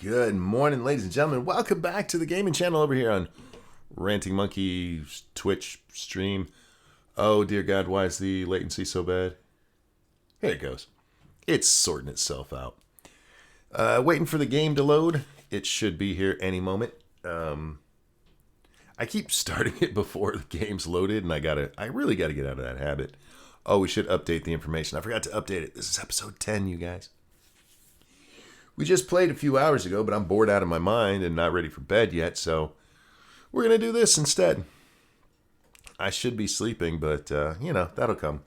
Good morning, ladies and gentlemen. Welcome back to the gaming channel over here on Ranting Monkey Twitch stream. Oh, dear God, why is the latency so bad? Here it goes. It's sorting itself out. Waiting for the game to load. It should be here any moment. I keep starting it before the game's loaded, and I really gotta get out of that habit. Oh, we should update the information. I forgot to update it. This is episode 10, you guys. We just played a few hours ago, but I'm bored out of my mind and not ready for bed yet, so we're going to do this instead. I should be sleeping, but, that'll come.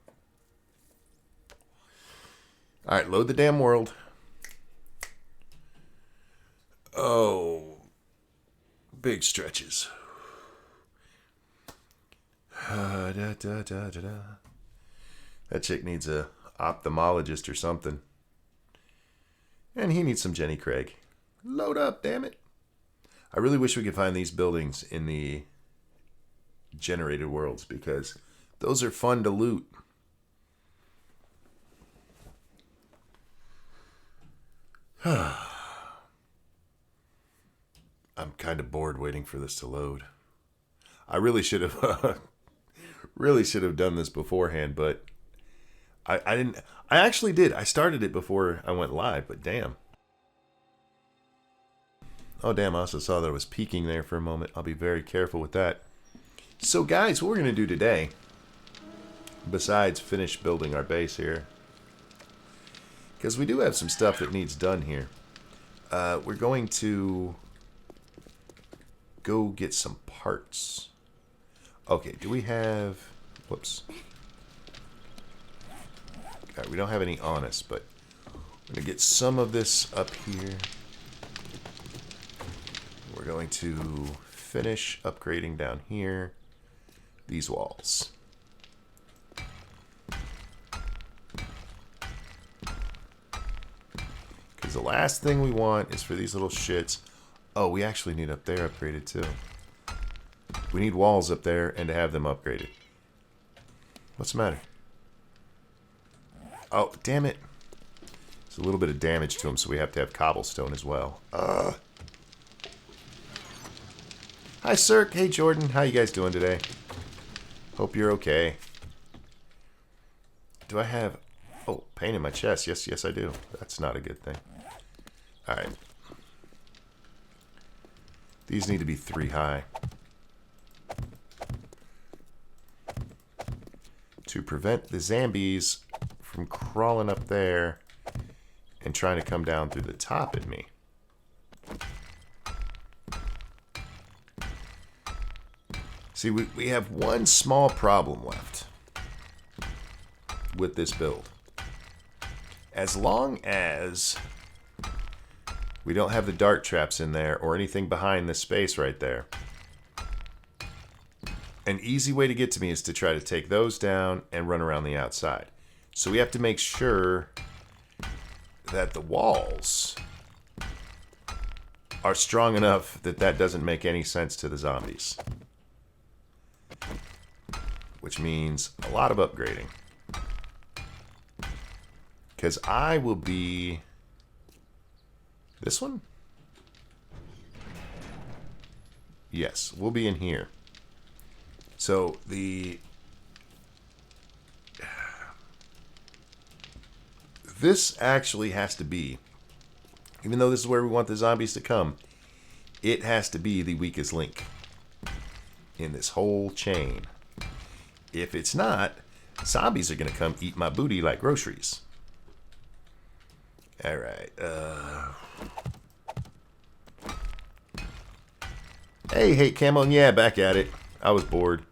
All right, load the damn world. Oh, big stretches. That chick needs a ophthalmologist or something. And he needs some Jenny Craig. Load up, damn it. I really wish we could find these buildings in the generated worlds because those are fun to loot. I'm kind of bored waiting for this to load. I really should have done this beforehand, but I didn't. I actually did. I started it before I went live, but damn. Oh, damn. I also saw that it was peaking there for a moment. I'll be very careful with that. So, guys, what we're going to do today, besides finish building our base here, because we do have some stuff that needs done here, we're going to go get some parts. Okay, do we have... Whoops. Okay, we don't have any on us, but we're going to get some of this up here. We're going to finish upgrading down here these walls. Because the last thing we want is for these little shits. Oh, we actually need up there upgraded too. We need walls up there and to have them upgraded. What's the matter? Oh, damn it. There's a little bit of damage to them, so we have to have cobblestone as well. Hi, Cirque. Hey, Jordan. How you guys doing today? Hope you're okay. Do I have... Oh, pain in my chest. Yes, I do. That's not a good thing. Alright. These need to be 3 high. To prevent the zombies from crawling up there and trying to come down through the top at me. See, we have one small problem left with this build. As long as we don't have the dart traps in there or anything behind this space right there, an easy way to get to me is to try to take those down and run around the outside. So we have to make sure that the walls are strong enough that that doesn't make any sense to the zombies. Which means a lot of upgrading. Because I will be... This one? Yes, we'll be in here. So this actually has to be, even though this is where we want the zombies to come, it has to be the weakest link in this whole chain. If it's not, zombies are going to come eat my booty like groceries. Alright. Hey, Camo. Yeah, back at it. I was bored.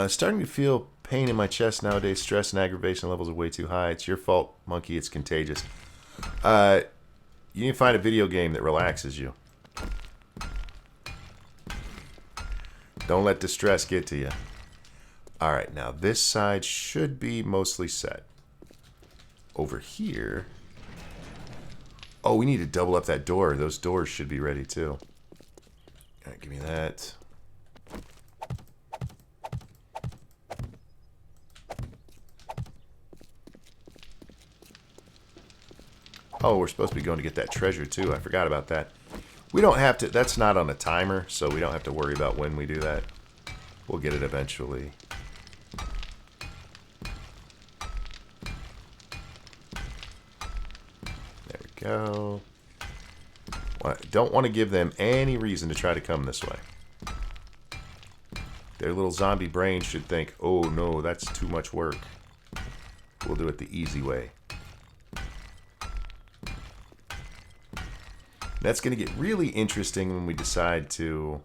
Starting to feel pain in my chest nowadays. Stress and aggravation levels are way too high. It's your fault, monkey. It's contagious. You need to find a video game that relaxes you. Don't let distress get to you. Alright, now this side should be mostly set. Over here... Oh, we need to double up that door. Those doors should be ready too. Alright, give me that. Oh, we're supposed to be going to get that treasure too. I forgot about that. We don't have to. That's not on a timer, so we don't have to worry about when we do that. We'll get it eventually. There we go. Don't want to give them any reason to try to come this way. Their little zombie brain should think, oh no, that's too much work. We'll do it the easy way. That's going to get really interesting when we decide to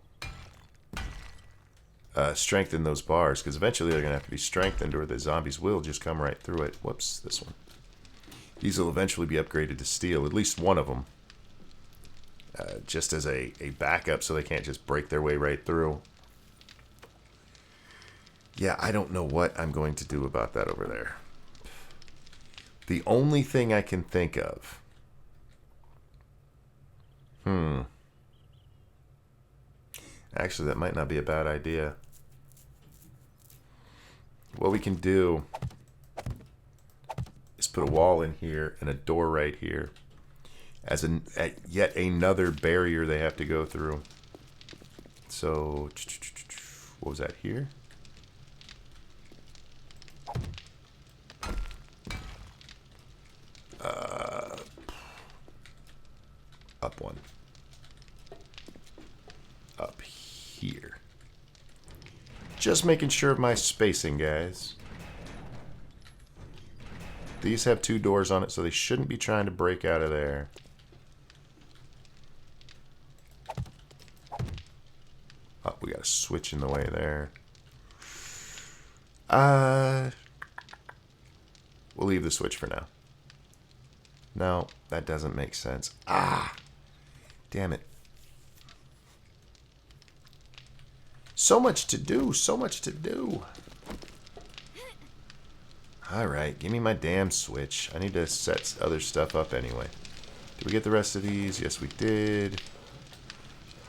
strengthen those bars, because eventually they're going to have to be strengthened or the zombies will just come right through it. Whoops, this one. These will eventually be upgraded to steel, at least one of them. Just as a backup so they can't just break their way right through. Yeah, I don't know what I'm going to do about that over there. The only thing I can think of... Actually, that might not be a bad idea. What we can do is put a wall in here and a door right here as yet another barrier they have to go through. So, what was that here? Up one. Up here. Just making sure of my spacing, guys. These have 2 doors on it, so they shouldn't be trying to break out of there. Oh, we got a switch in the way there. We'll leave the switch for now. No, that doesn't make sense. Ah! Damn it. So much to do, so much to do. Alright, give me my damn switch. I need to set other stuff up anyway. Did we get the rest of these? Yes, we did.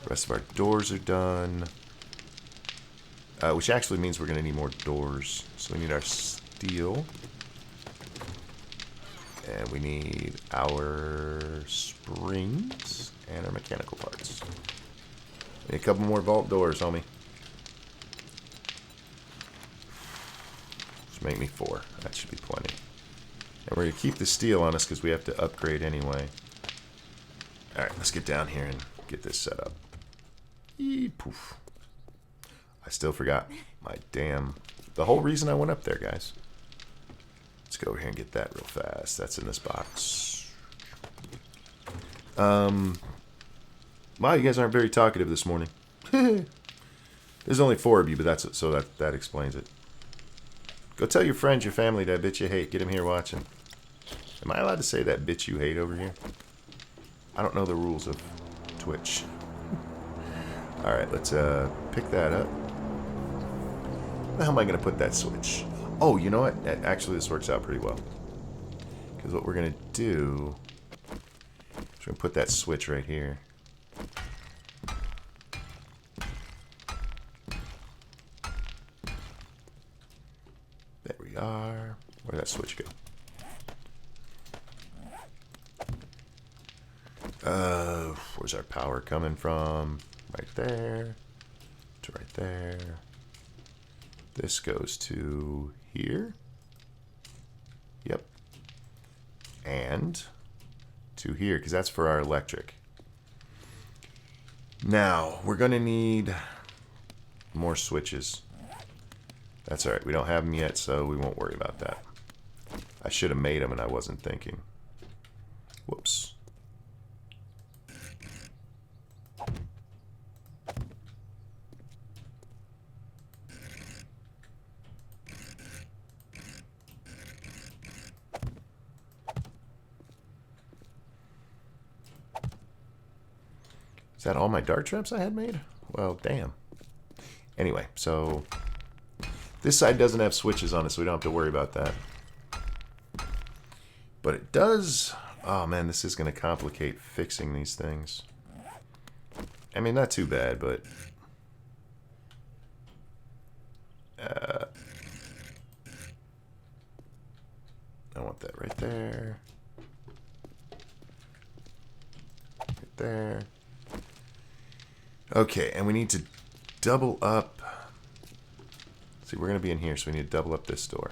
The rest of our doors are done. Which actually means we're going to need more doors. So we need our steel. And we need our springs and our mechanical parts. Need a couple more vault doors, homie. Just make me 4. That should be plenty. And we're going to keep the steel on us because we have to upgrade anyway. Alright, let's get down here and get this set up. Eee, poof. I still forgot my damn... The whole reason I went up there, guys. Let's go over here and get that real fast. That's in this box. Wow, you guys aren't very talkative this morning. There's only 4 of you, but that explains it. Go tell your friends, your family that bitch you hate. Get them here watching. Am I allowed to say that bitch you hate over here? I don't know the rules of Twitch. Alright, let's pick that up. Where the hell am I going to put that switch? Oh, you know what? Actually, this works out pretty well. Because what we're going to do is we're going to put that switch right here. There we are. Where'd that switch go? Where's our power coming from? Right there. To right there. This goes to here. Yep. And to here, because that's for our electric. Now, we're going to need more switches. That's alright. We don't have them yet, so we won't worry about that. I should have made them and I wasn't thinking. Whoops. Is that all my dart traps I had made? Well, damn. Anyway, so this side doesn't have switches on it, so we don't have to worry about that. But it does... Oh, man, this is going to complicate fixing these things. I mean, not too bad, but... I want that right there. there. Okay, and we need to double up. See, we're going to be in here, so we need to double up this door.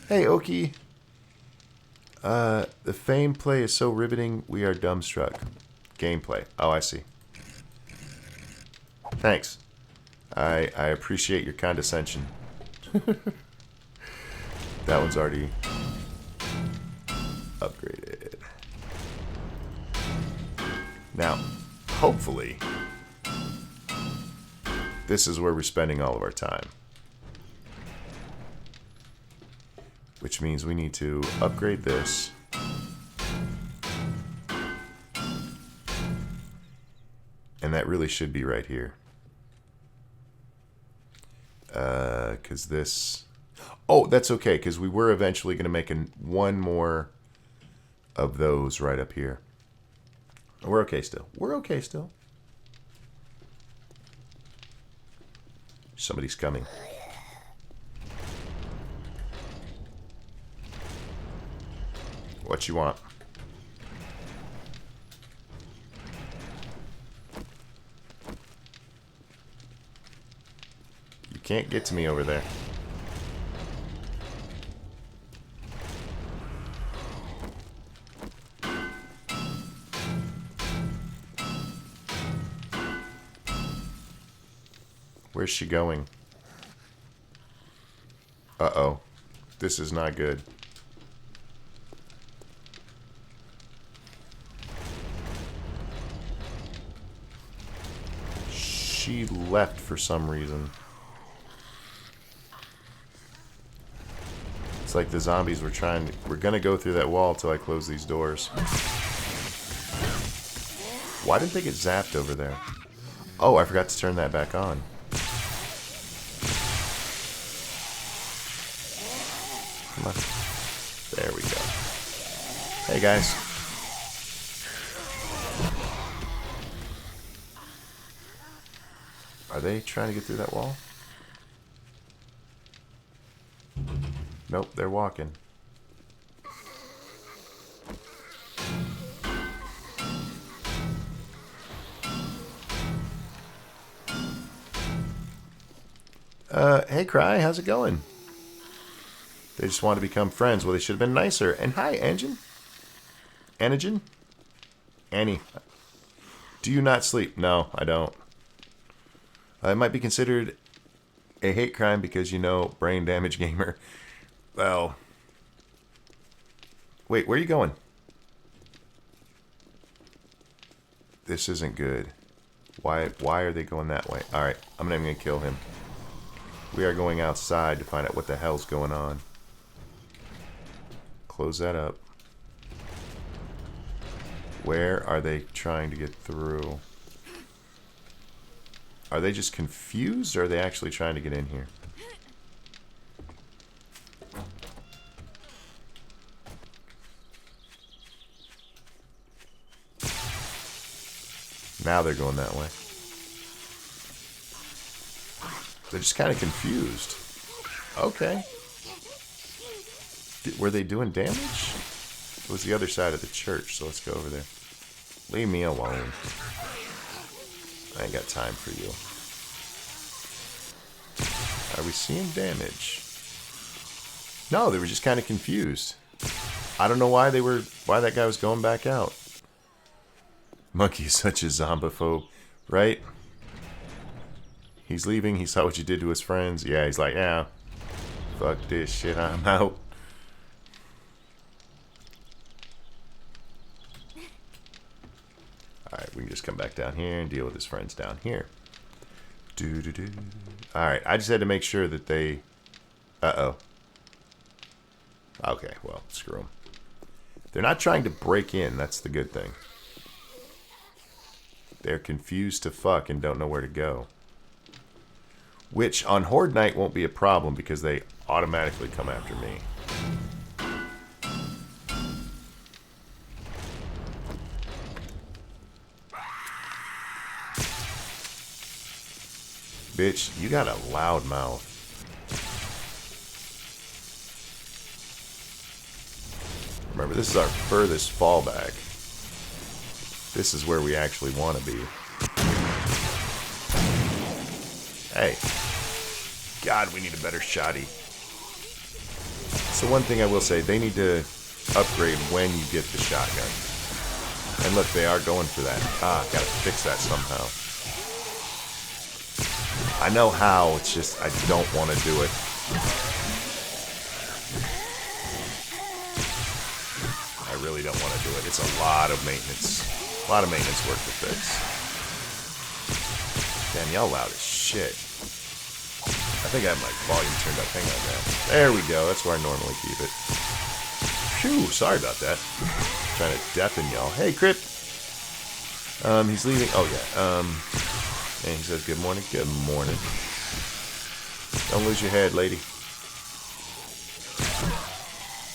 Hey, Oki. The fame play is so riveting, we are dumbstruck. Gameplay. Oh, I see. Thanks. I appreciate your condescension. That one's already upgraded. Now, hopefully, this is where we're spending all of our time. Which means we need to upgrade this. And that really should be right here. Because this... Oh, that's okay, because we were eventually going to make one more of those right up here. We're okay still. We're okay still. Somebody's coming. What you want? You can't get to me over there. Where's she going? Uh-oh. This is not good. She left for some reason. It's like the zombies were trying to... We're gonna go through that wall until I close these doors. Why didn't they get zapped over there? Oh, I forgot to turn that back on. Come on. There we go. Hey, guys. Are they trying to get through that wall? Nope, they're walking. Hey, Cry, how's it going? They just want to become friends. Well, they should have been nicer. And hi, Engine. Anagen? Annie. Do you not sleep? No, I don't. It might be considered a hate crime because, you know, brain damage gamer. Well. Wait, where are you going? This isn't good. Why are they going that way? Alright, I'm not even going to kill him. We are going outside to find out what the hell's going on. Close that up. Where are they trying to get through? Are they just confused, or are they actually trying to get in here? Now they're going that way. They're just kind of confused. Okay. Were they doing damage? It was the other side of the church, so let's go over there. Leave me alone. I ain't got time for you. Are we seeing damage? No, they were just kind of confused. I don't know why that guy was going back out. Monkey is such a zombophobe, right? He's leaving. He saw what you did to his friends. Yeah, he's like, yeah, fuck this shit, I'm out. Alright, we can just come back down here and deal with his friends down here. Do-do-do. Alright, I just had to make sure that they... Uh-oh. Okay, well, screw them. They're not trying to break in, that's the good thing. They're confused to fuck and don't know where to go. Which, on Horde Night, won't be a problem because they automatically come after me. Bitch, you got a loud mouth. Remember, this is our furthest fallback. This is where we actually want to be. Hey. God, we need a better shotty. So one thing I will say, they need to upgrade when you get the shotgun. And look, they are going for that. Gotta fix that somehow. I know how, it's just I don't want to do it. I really don't want to do it. It's a lot of maintenance. A lot of maintenance work to fix. Damn, y'all loud as shit. I think I have my volume turned up. Hang on now. There we go. That's where I normally keep it. Phew, sorry about that. Trying to deafen y'all. Hey, Crip. He's leaving. Oh, yeah. And he says, good morning. Good morning. Don't lose your head, lady.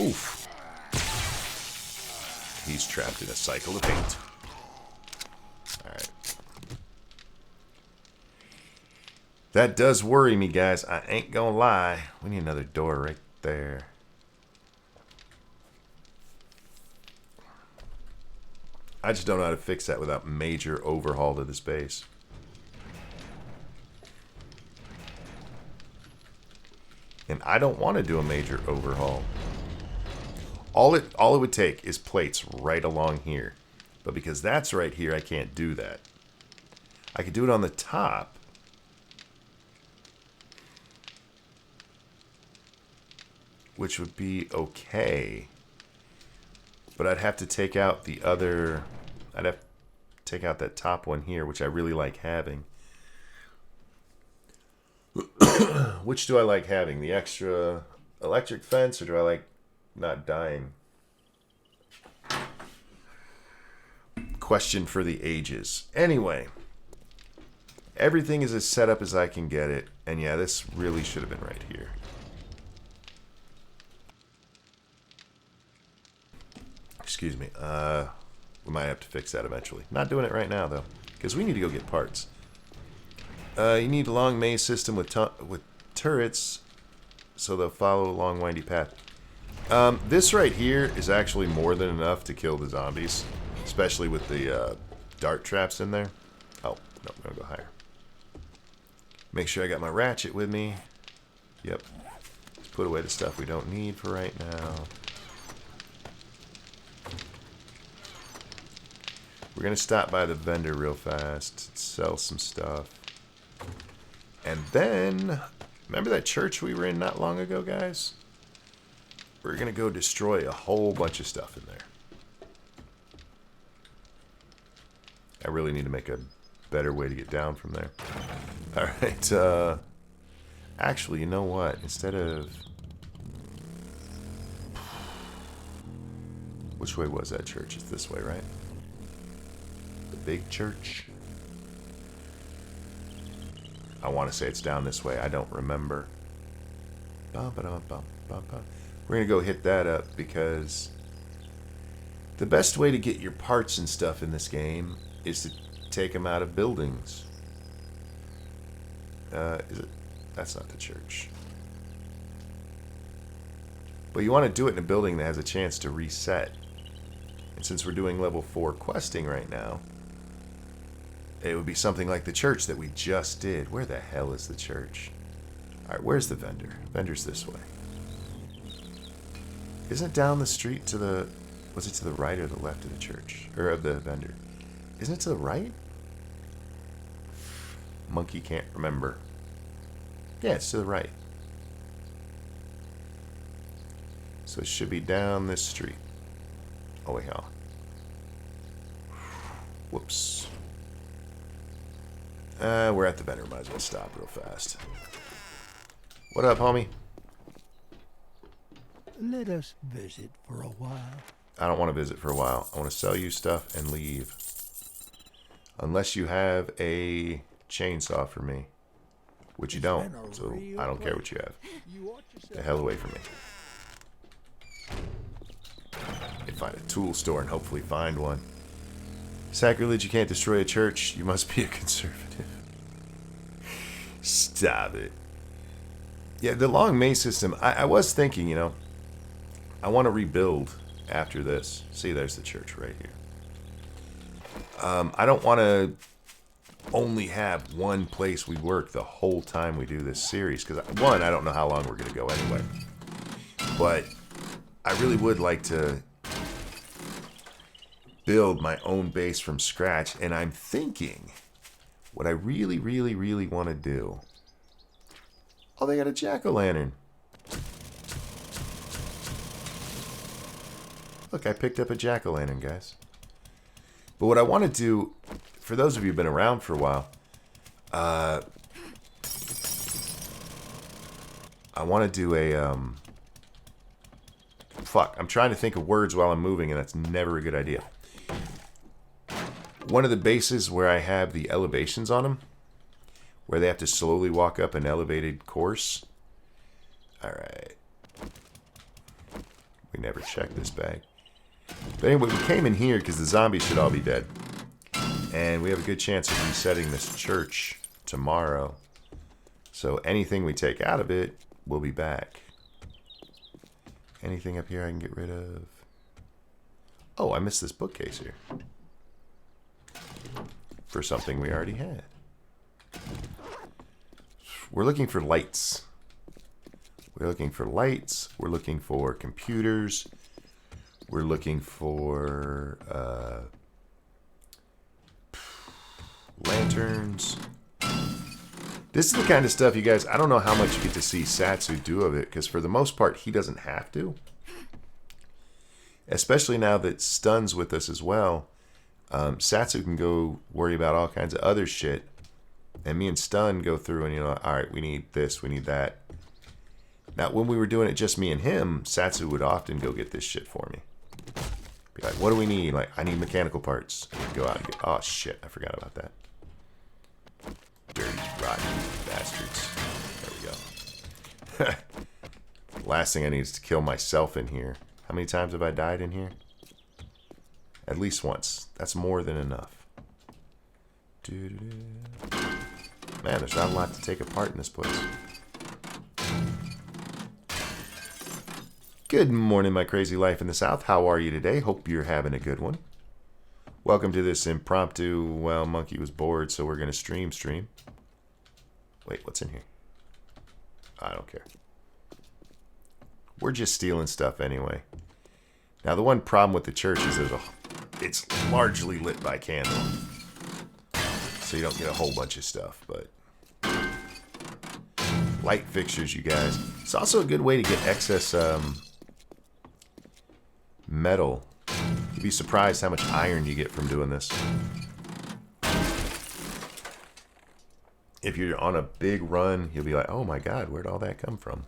Oof. He's trapped in a cycle of hate. Alright. That does worry me, guys. I ain't gonna lie. We need another door right there. I just don't know how to fix that without major overhaul to the space. And I don't want to do a major overhaul. All it would take is plates right along here. But because that's right here, I can't do that. I could do it on the top. Which would be okay. But I'd have to take out the other... I'd have to take out that top one here, which I really like having. Which do I like having? The extra electric fence, or do I like not dying? Question for the ages. Anyway, everything is as set up as I can get it. And yeah, this really should have been right here. Excuse me. We might have to fix that eventually. Not doing it right now, though, because we need to go get parts. You need a long maze system with turrets, so they'll follow a long, windy path. This right here is actually more than enough to kill the zombies, especially with the dart traps in there. Oh, no, I'm going to go higher. Make sure I got my ratchet with me. Yep. Let's put away the stuff we don't need for right now. We're going to stop by the vendor real fast, sell some stuff. And then, remember that church we were in not long ago, guys? We're going to go destroy a whole bunch of stuff in there. I really need to make a better way to get down from there. Alright, actually, you know what? Instead of... Which way was that church? It's this way, right? The big church? I want to say it's down this way. I don't remember. We're going to go hit that up because the best way to get your parts and stuff in this game is to take them out of buildings. Is it? That's not the church. But you want to do it in a building that has a chance to reset. And since we're doing level 4 questing right now, it would be something like the church that we just did. Where the hell is the church? Alright, where's the vendor? Vendor's this way. Isn't it down the street to the... Was it to the right or the left of the church? Or of the vendor? Isn't it to the right? Monkey can't remember. Yeah, it's to the right. So it should be down this street. Oh, wait, hell. Whoops. We're at the vendor. Might as well stop real fast. What up, homie? Let us visit for a while. I don't want to visit for a while. I want to sell you stuff and leave. Unless you have a chainsaw for me. Which you don't. So I don't care what you have. Get the hell away from me. You find a tool store and hopefully find one. Sacrilege, you can't destroy a church. You must be a conservative. Stop it. Yeah, the long maze system, I was thinking, you know, I want to rebuild after this. See, there's the church right here. I don't want to only have one place we work the whole time we do this series. Because, one, I don't know how long we're going to go anyway. But I really would like to build my own base from scratch. And I'm thinking what I really, really, really want to do. Oh, they got a jack-o'-lantern. Look, I picked up a jack-o'-lantern, guys. But what I want to do, for those of you who've been around for a while, I want to do a, fuck, I'm trying to think of words while I'm moving, and that's never a good idea. One of the bases where I have the elevations on them, where they have to slowly walk up an elevated course. Alright. We never checked this bag. But anyway, we came in here because the zombies should all be dead. And we have a good chance of resetting this church tomorrow. So anything we take out of it will be back. Anything up here I can get rid of? Oh, I missed this bookcase here. For something we already had. We're looking for lights. We're looking for lights. We're looking for computers. We're looking for lanterns. This is the kind of stuff, you guys, I don't know how much you get to see Satsu do of it, because for the most part, he doesn't have to. Especially now that Stun's with us as well. Satsu can go worry about all kinds of other shit. And me and Stun go through and, you know, alright, we need this, we need that. Now, when we were doing it just me and him, Satsu would often go get this shit for me. Be like, what do we need? Like, I need mechanical parts. And go out and get... Oh, shit. I forgot about that. Dirty, rotten bastards. There we go. Last thing I need is to kill myself in here. How many times have I died in here? At least once. That's more than enough. Man, there's not a lot to take apart in this place. Good morning, my crazy life in the South. How are you today? Hope you're having a good one. Welcome to this impromptu, well, Monkey was bored, so we're going to stream. Wait, what's in here? I don't care. We're just stealing stuff anyway. Now, the one problem with the church is it's largely lit by candle. So you don't get a whole bunch of stuff, but... Light fixtures, you guys. It's also a good way to get excess, metal. You'd be surprised how much iron you get from doing this. If you're on a big run, you'll be like, oh my god, where'd all that come from?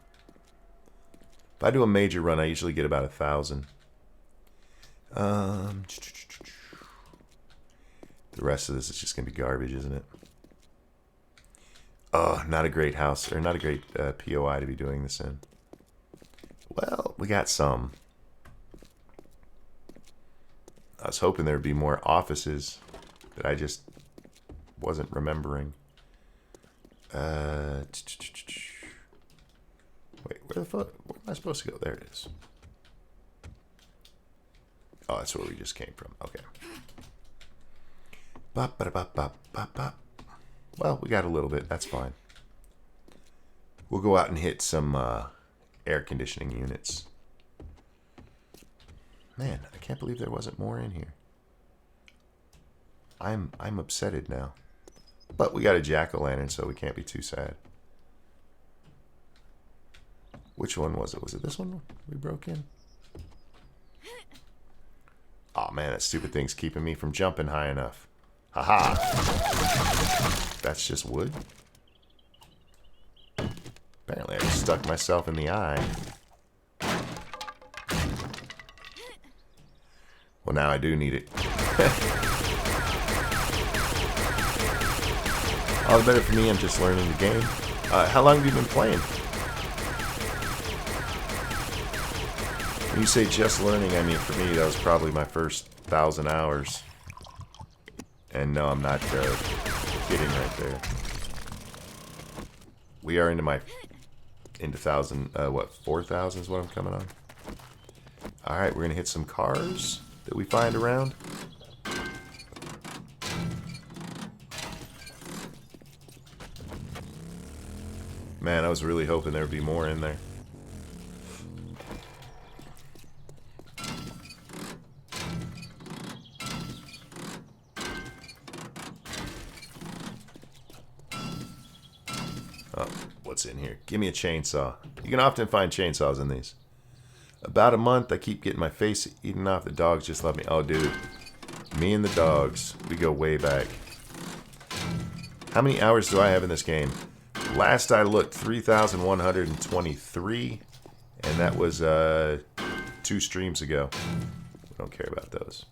If I do a major run, I usually get about 1,000. The rest of this is just going to be garbage, isn't it? Oh, not a great house, or not a great POI to be doing this in. Well, we got some. I was hoping there would be more offices that I just wasn't remembering. Wait, where the fuck? Where am I supposed to go? There it is. Oh, that's where we just came from. Okay. Bop, ba, bop, bop, bop, bop. Well, we got a little bit. That's fine. We'll go out and hit some air conditioning units. Man, I can't believe there wasn't more in here. I'm upsetted now. But we got a jack-o'-lantern, so we can't be too sad. Which one was it? Was it this one we broke in? Oh man, that stupid thing's keeping me from jumping high enough. Haha. That's just wood? Apparently I just stuck myself in the eye. Well, now I do need it. All the better for me, I'm just learning the game. How long have you been playing? When you say just learning, I mean, for me, that was probably my first 1,000 hours. And no, I'm not kidding right there. We are into 4,000 is what I'm coming on. Alright, we're going to hit some cars that we find around. Man, I was really hoping there would be more in there. Oh, what's in here? Give me a chainsaw. You can often find chainsaws in these. About a month, I keep getting my face eaten off. The dogs just love me. Oh, dude. Me and the dogs. We go way back. How many hours do I have in this game? Last I looked, 3,123. And that was 2 streams ago. We don't care about those.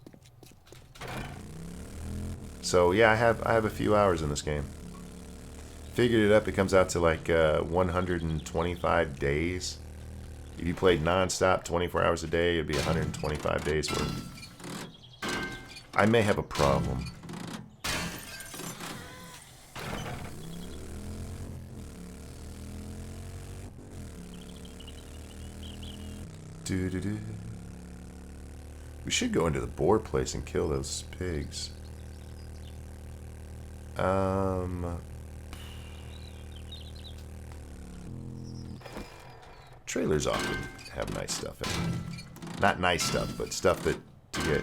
So, yeah, I have a few hours in this game. Figured it up, it comes out to like 125 days. If you played non-stop 24 hours a day, it'd be 125 days worth. I may have a problem. Doo-doo-doo. We should go into the boar place and kill those pigs. Trailers often have nice stuff in them. Not nice stuff, but stuff that to get.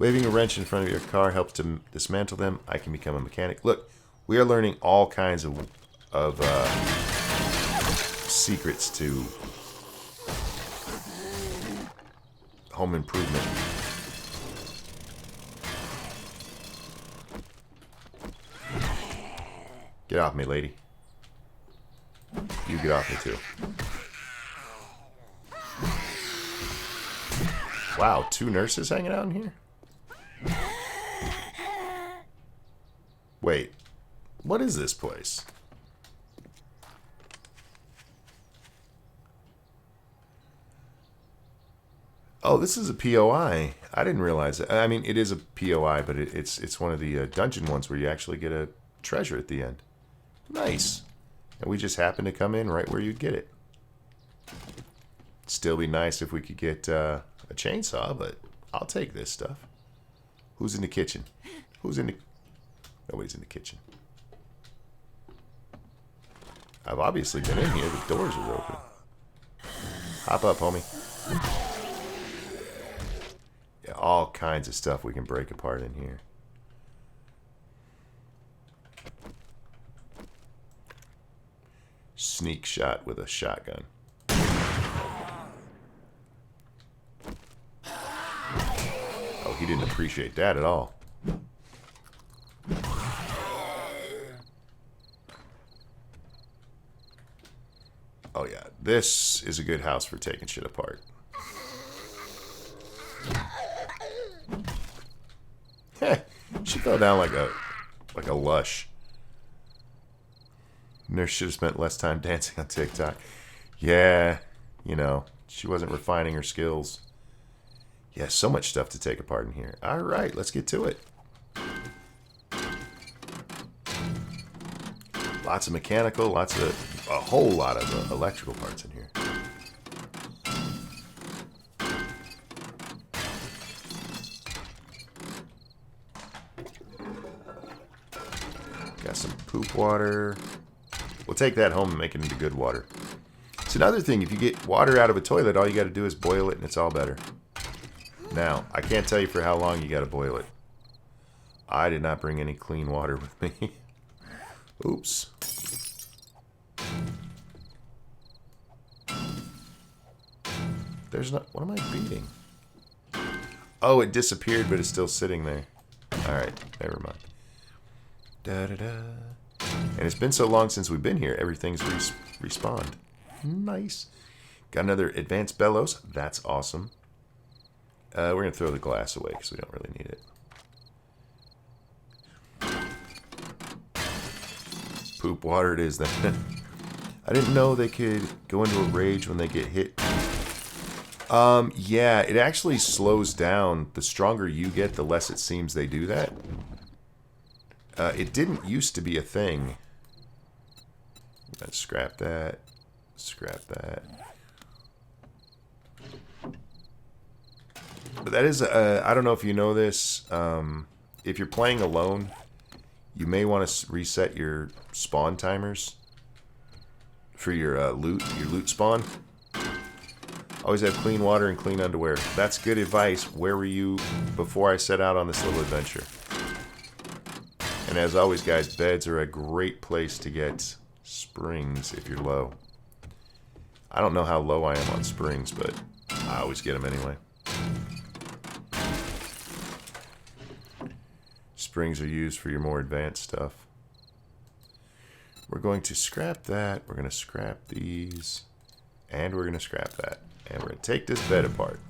Waving a wrench in front of your car helps to dismantle them. I can become a mechanic. Look, we are learning all kinds of secrets to home improvement. Get off me, lady. You get off me, too. Wow, 2 nurses hanging out in here? Wait, what is this place? Oh, this is a POI. I didn't realize it. I mean, it is a POI, but it's one of the dungeon ones where you actually get a treasure at the end. Nice. And we just happen to come in right where you'd get it. Still be nice if we could get a chainsaw, but I'll take this stuff. Who's in the kitchen? Who's in the... Nobody's in the kitchen. I've obviously been in here. The doors are open. Hop up, homie. Yeah, all kinds of stuff we can break apart in here. Sneak shot with a shotgun. Oh, he didn't appreciate that at all. Oh yeah, this is a good house for taking shit apart. Heh, she fell down like a lush. Nurse should have spent less time dancing on TikTok. Yeah, you know, she wasn't refining her skills. Yeah, so much stuff to take apart in here. All right, let's get to it. Lots of mechanical, a whole lot of electrical parts in here. Got some poop water. We'll take that home and make it into good water. It's another thing, if you get water out of a toilet, all you got to do is boil it and it's all better. Now, I can't tell you for how long you got to boil it. I did not bring any clean water with me. Oops. There's not... What am I beating? Oh, it disappeared, but it's still sitting there. Alright, never mind. Da-da-da. And it's been so long since we've been here, everything's respawned. Nice. Got another advanced bellows. That's awesome. We're going to throw the glass away because we don't really need it. Poop water it is then. I didn't know they could go into a rage when they get hit. Yeah, it actually slows down. The stronger you get, the less it seems they do that. It didn't used to be a thing. Let's scrap that. Scrap that. But that is, I don't know if you know this. If you're playing alone, you may want to reset your spawn timers for your loot spawn. Always have clean water and clean underwear. That's good advice. Where were you before I set out on this little adventure? And as always, guys, beds are a great place to get springs if you're low. I don't know how low I am on springs, but I always get them anyway. Springs are used for your more advanced stuff. We're going to scrap that. We're going to scrap these. And we're going to scrap that. And we're going to take this bed apart.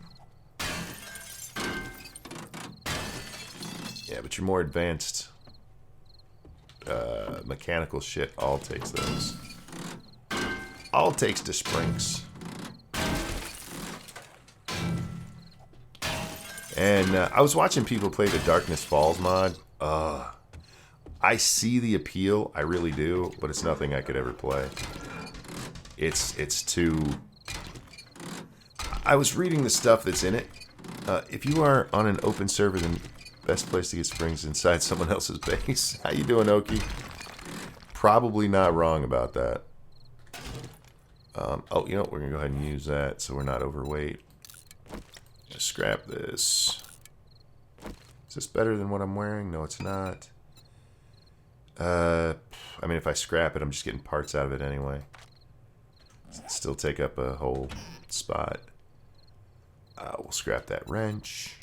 Yeah, but your more advanced mechanical shit all takes those. All takes the springs. And I was watching people play the Darkness Falls mod. I see the appeal, I really do, but it's nothing I could ever play. It's too... I was reading the stuff that's in it. If you are on an open server, then best place to get springs inside someone else's base. How you doing, Oki? Probably not wrong about that. Oh, you know what? We're going to go ahead and use that so we're not overweight. Just scrap this. Is this better than what I'm wearing? No, it's not. I mean, if I scrap it, I'm just getting parts out of it anyway. Still take up a whole spot. We'll scrap that wrench.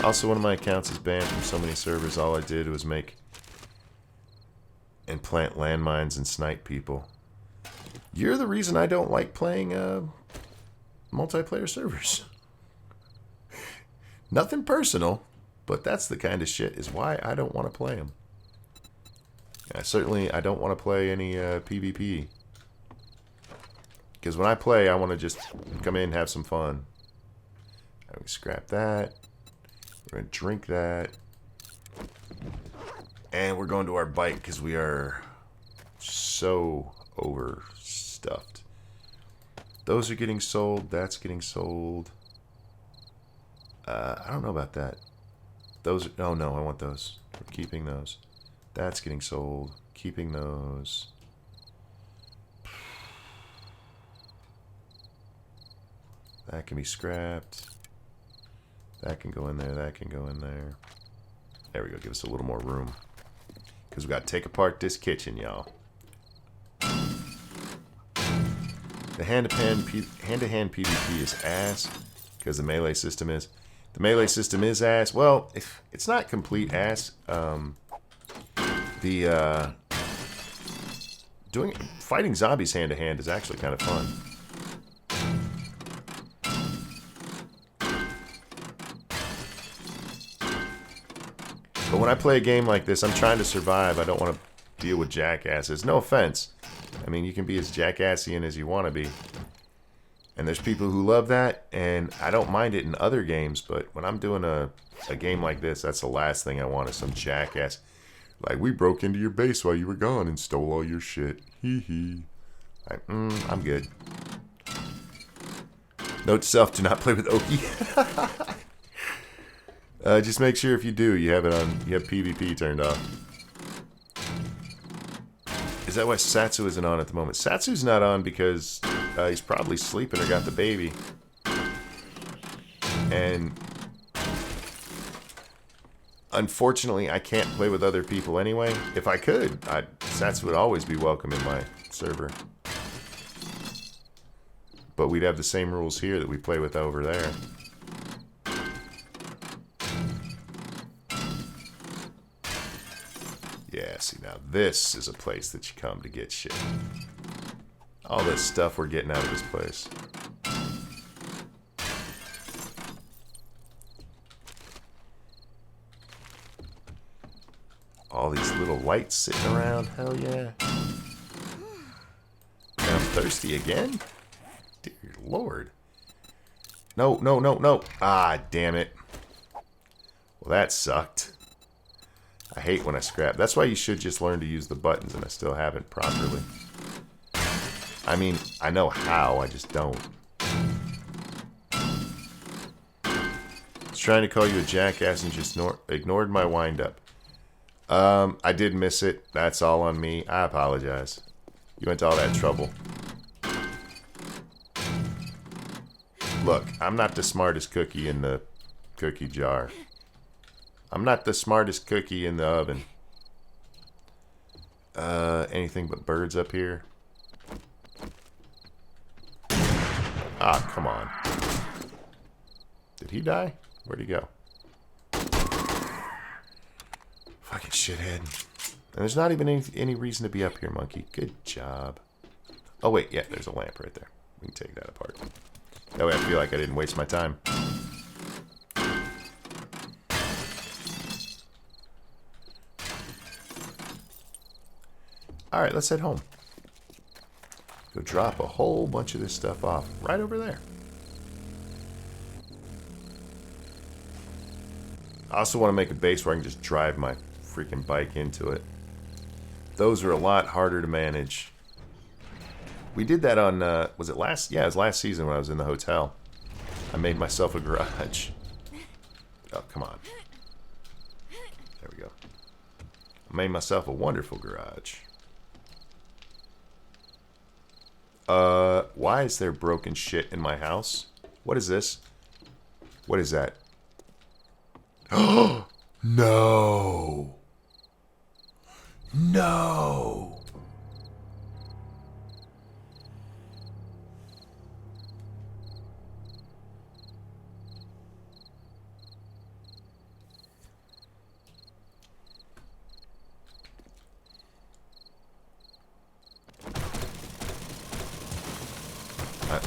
Also, one of my accounts is banned from so many servers. All I did was make and plant landmines and snipe people. You're the reason I don't like playing multiplayer servers. Nothing personal, but that's the kind of shit is why I don't want to play them. I don't want to play any PvP. Because when I play, I want to just come in and have some fun. I'm going to scrap that. We're going to drink that. And we're going to our bike because we are so overstuffed. Those are getting sold. That's getting sold. I don't know about that. Those are... Oh, no, I want those. We're keeping those. That's getting sold. Keeping those. That can be scrapped. That can go in there. That can go in there. There we go. Give us a little more room. Because we got to take apart this kitchen, y'all. The hand-to-hand PvP is ass. Because the melee system is. The melee system is ass. Well, it's not complete ass. Fighting zombies hand-to-hand is actually kind of fun. But when I play a game like this, I'm trying to survive. I don't want to deal with jackasses. No offense. I mean, you can be as jackassian as you want to be. And there's people who love that, and I don't mind it in other games, but when I'm doing a game like this, that's the last thing I want is some jackass. Like, we broke into your base while you were gone and stole all your shit. Hee hee. I'm good. Note to self, do not play with Oki. Just make sure if you do, you have it on. You have PvP turned off. Is that why Satsu isn't on at the moment? Satsu's not on because he's probably sleeping or got the baby. And unfortunately, I can't play with other people anyway. If I could, Satsu would always be welcome in my server. But we'd have the same rules here that we play with over there. Yeah, see, now this is a place that you come to get shit. All this stuff we're getting out of this place. All these little lights sitting around, hell yeah. And I'm thirsty again? Dear Lord. No, no, no, no. Ah, damn it. Well, that sucked. I hate when I scrap. That's why you should just learn to use the buttons, and I still haven't properly. I mean, I know how, I just don't. I was trying to call you a jackass and just ignored my wind-up. I did miss it. That's all on me. I apologize. You went to all that trouble. Look, I'm not the smartest cookie in the cookie jar. I'm not the smartest cookie in the oven. Anything but birds up here. Ah, come on. Did he die? Where'd he go? Fucking shithead. And there's not even any reason to be up here, monkey. Good job. Oh, wait. Yeah, there's a lamp right there. We can take that apart. That way I feel like I didn't waste my time. Alright, let's head home. Go drop a whole bunch of this stuff off right over there. I also want to make a base where I can just drive my freaking bike into it. Those are a lot harder to manage. We did that on, was it last? Yeah, it was last season when I was in the hotel. I made myself a garage. Oh, come on. There we go. I made myself a wonderful garage. Why is there broken shit in my house? What is this? What is that? Oh, no. No.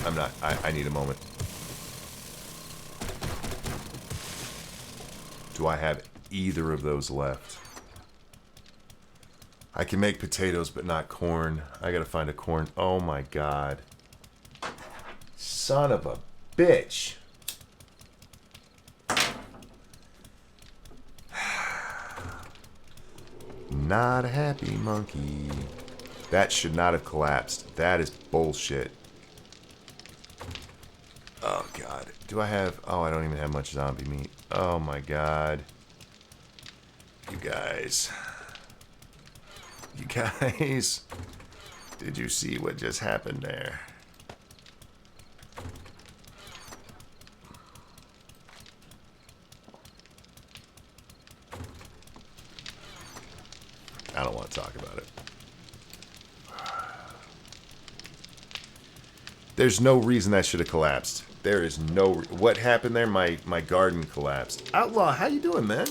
I'm not. I need a moment. Do I have either of those left? I can make potatoes, but not corn. I gotta find a corn. Oh my god. Son of a bitch. Not a happy monkey. That should not have collapsed. That is bullshit. Oh god. Do I have... Oh, I don't even have much zombie meat. Oh my god. You guys. You guys. Did you see what just happened there? I don't want to talk about it. There's no reason that should have collapsed. There is no... What happened there? My garden collapsed. Outlaw, how you doing, man?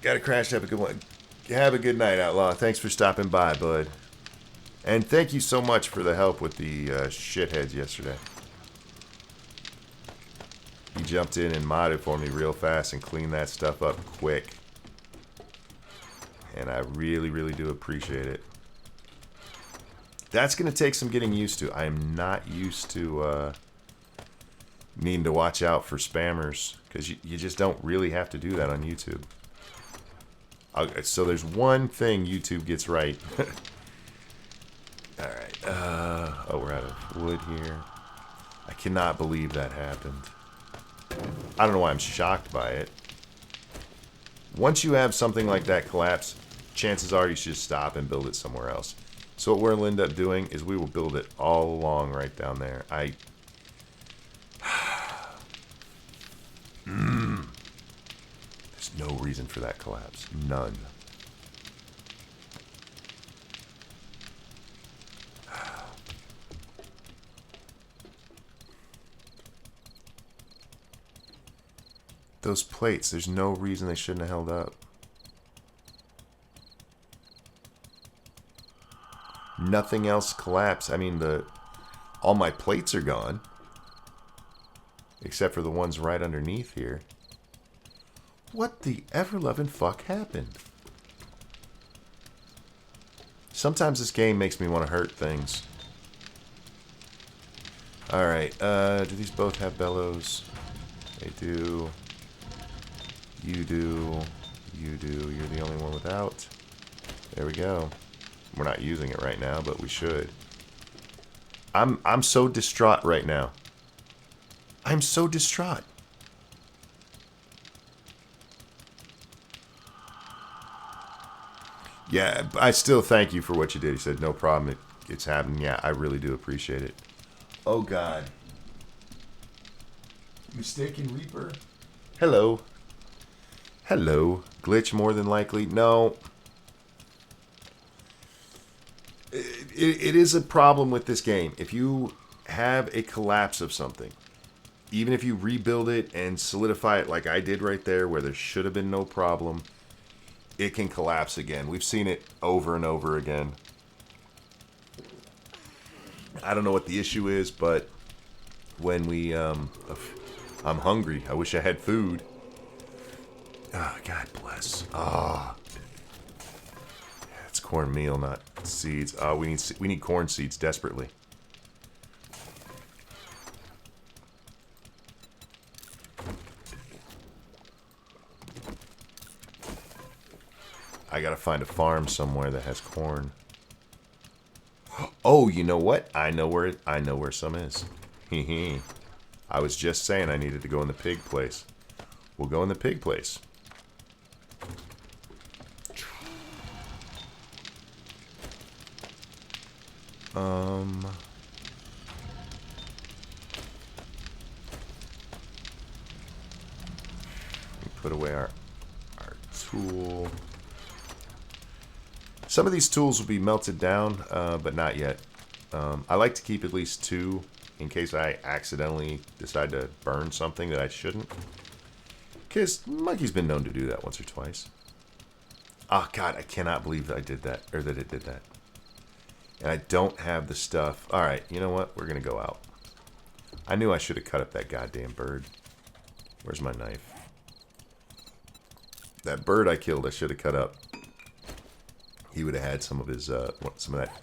Gotta crash. Have a good one. Have a good night, Outlaw. Thanks for stopping by, bud. And thank you so much for the help with the shitheads yesterday. He jumped in and modded for me real fast and cleaned that stuff up quick. And I really, really do appreciate it. That's going to take some getting used to. I am not used to needing to watch out for spammers. Because you just don't really have to do that on YouTube. So there's one thing YouTube gets right. Alright. Oh, we're out of wood here. I cannot believe that happened. I don't know why I'm shocked by it. Once you have something like that collapse, chances are you should just stop and build it somewhere else. So what we'll end up doing is we will build it all along right down there. There's no reason for that collapse. None. Those plates, there's no reason they shouldn't have held up. Nothing else collapsed. I mean, all my plates are gone. Except for the ones right underneath here. What the ever-loving fuck happened? Sometimes this game makes me want to hurt things. Alright, do these both have bellows? They do. You do. You do. You're the only one without. There we go. We're not using it right now, but we should. I'm so distraught right now. I'm so distraught. Yeah, I still thank you for what you did. He said, no problem. It's happening. Yeah, I really do appreciate it. Oh, God. Mistaken Reaper? Hello. Hello. Glitch more than likely? No. It is a problem with this game. If you have a collapse of something, even if you rebuild it and solidify it like I did right there, where there should have been no problem, it can collapse again. We've seen it over and over again. I don't know what the issue is, but when we, I'm hungry. I wish I had food. Oh, God bless. Ah. Yeah, it's cornmeal, not seeds. Oh, we need corn seeds desperately. I gotta find a farm somewhere that has corn. Oh, you know what? I know where some is. Hee. I was just saying I needed to go in the pig place. We'll go in the pig place. Put away our tool. Some of these tools will be melted down, but not yet. I like to keep at least 2 in case I accidentally decide to burn something that I shouldn't. Because Monkey's been known to do that once or twice. Oh, God, I cannot believe that I did that, or that it did that. And I don't have the stuff. All right, you know what? We're going to go out. I knew I should have cut up that goddamn bird. Where's my knife? That bird I killed, I should have cut up. He would have had some of his, some of that.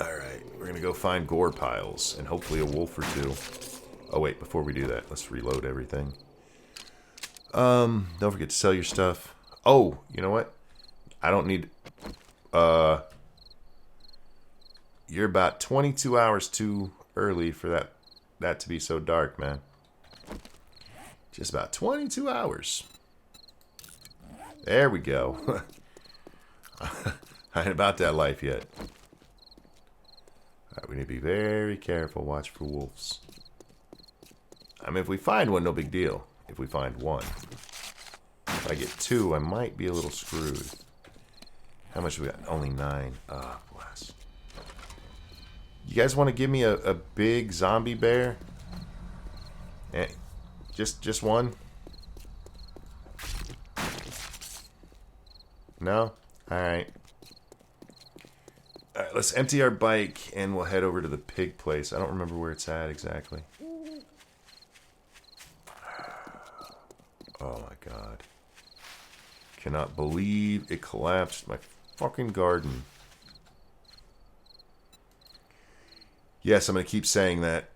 Alright, we're going to go find gore piles, and hopefully a wolf or 2. Oh wait, before we do that, let's reload everything. Don't forget to sell your stuff. Oh, you know what? I don't need, you're about 22 hours too early for that to be so dark, man. Just about 22 hours. There we go. I ain't about that life yet. Alright, we need to be very careful. Watch for wolves. I mean, if we find one, no big deal. If we find one. If I get 2, I might be a little screwed. How much we got? Only 9. Ah, oh, bless. You guys want to give me a big zombie bear? Eh, just one? No? Alright. Alright, let's empty our bike and we'll head over to the pig place. I don't remember where it's at exactly. Oh my God. Cannot believe it collapsed my fucking garden. Yes, I'm going to keep saying that.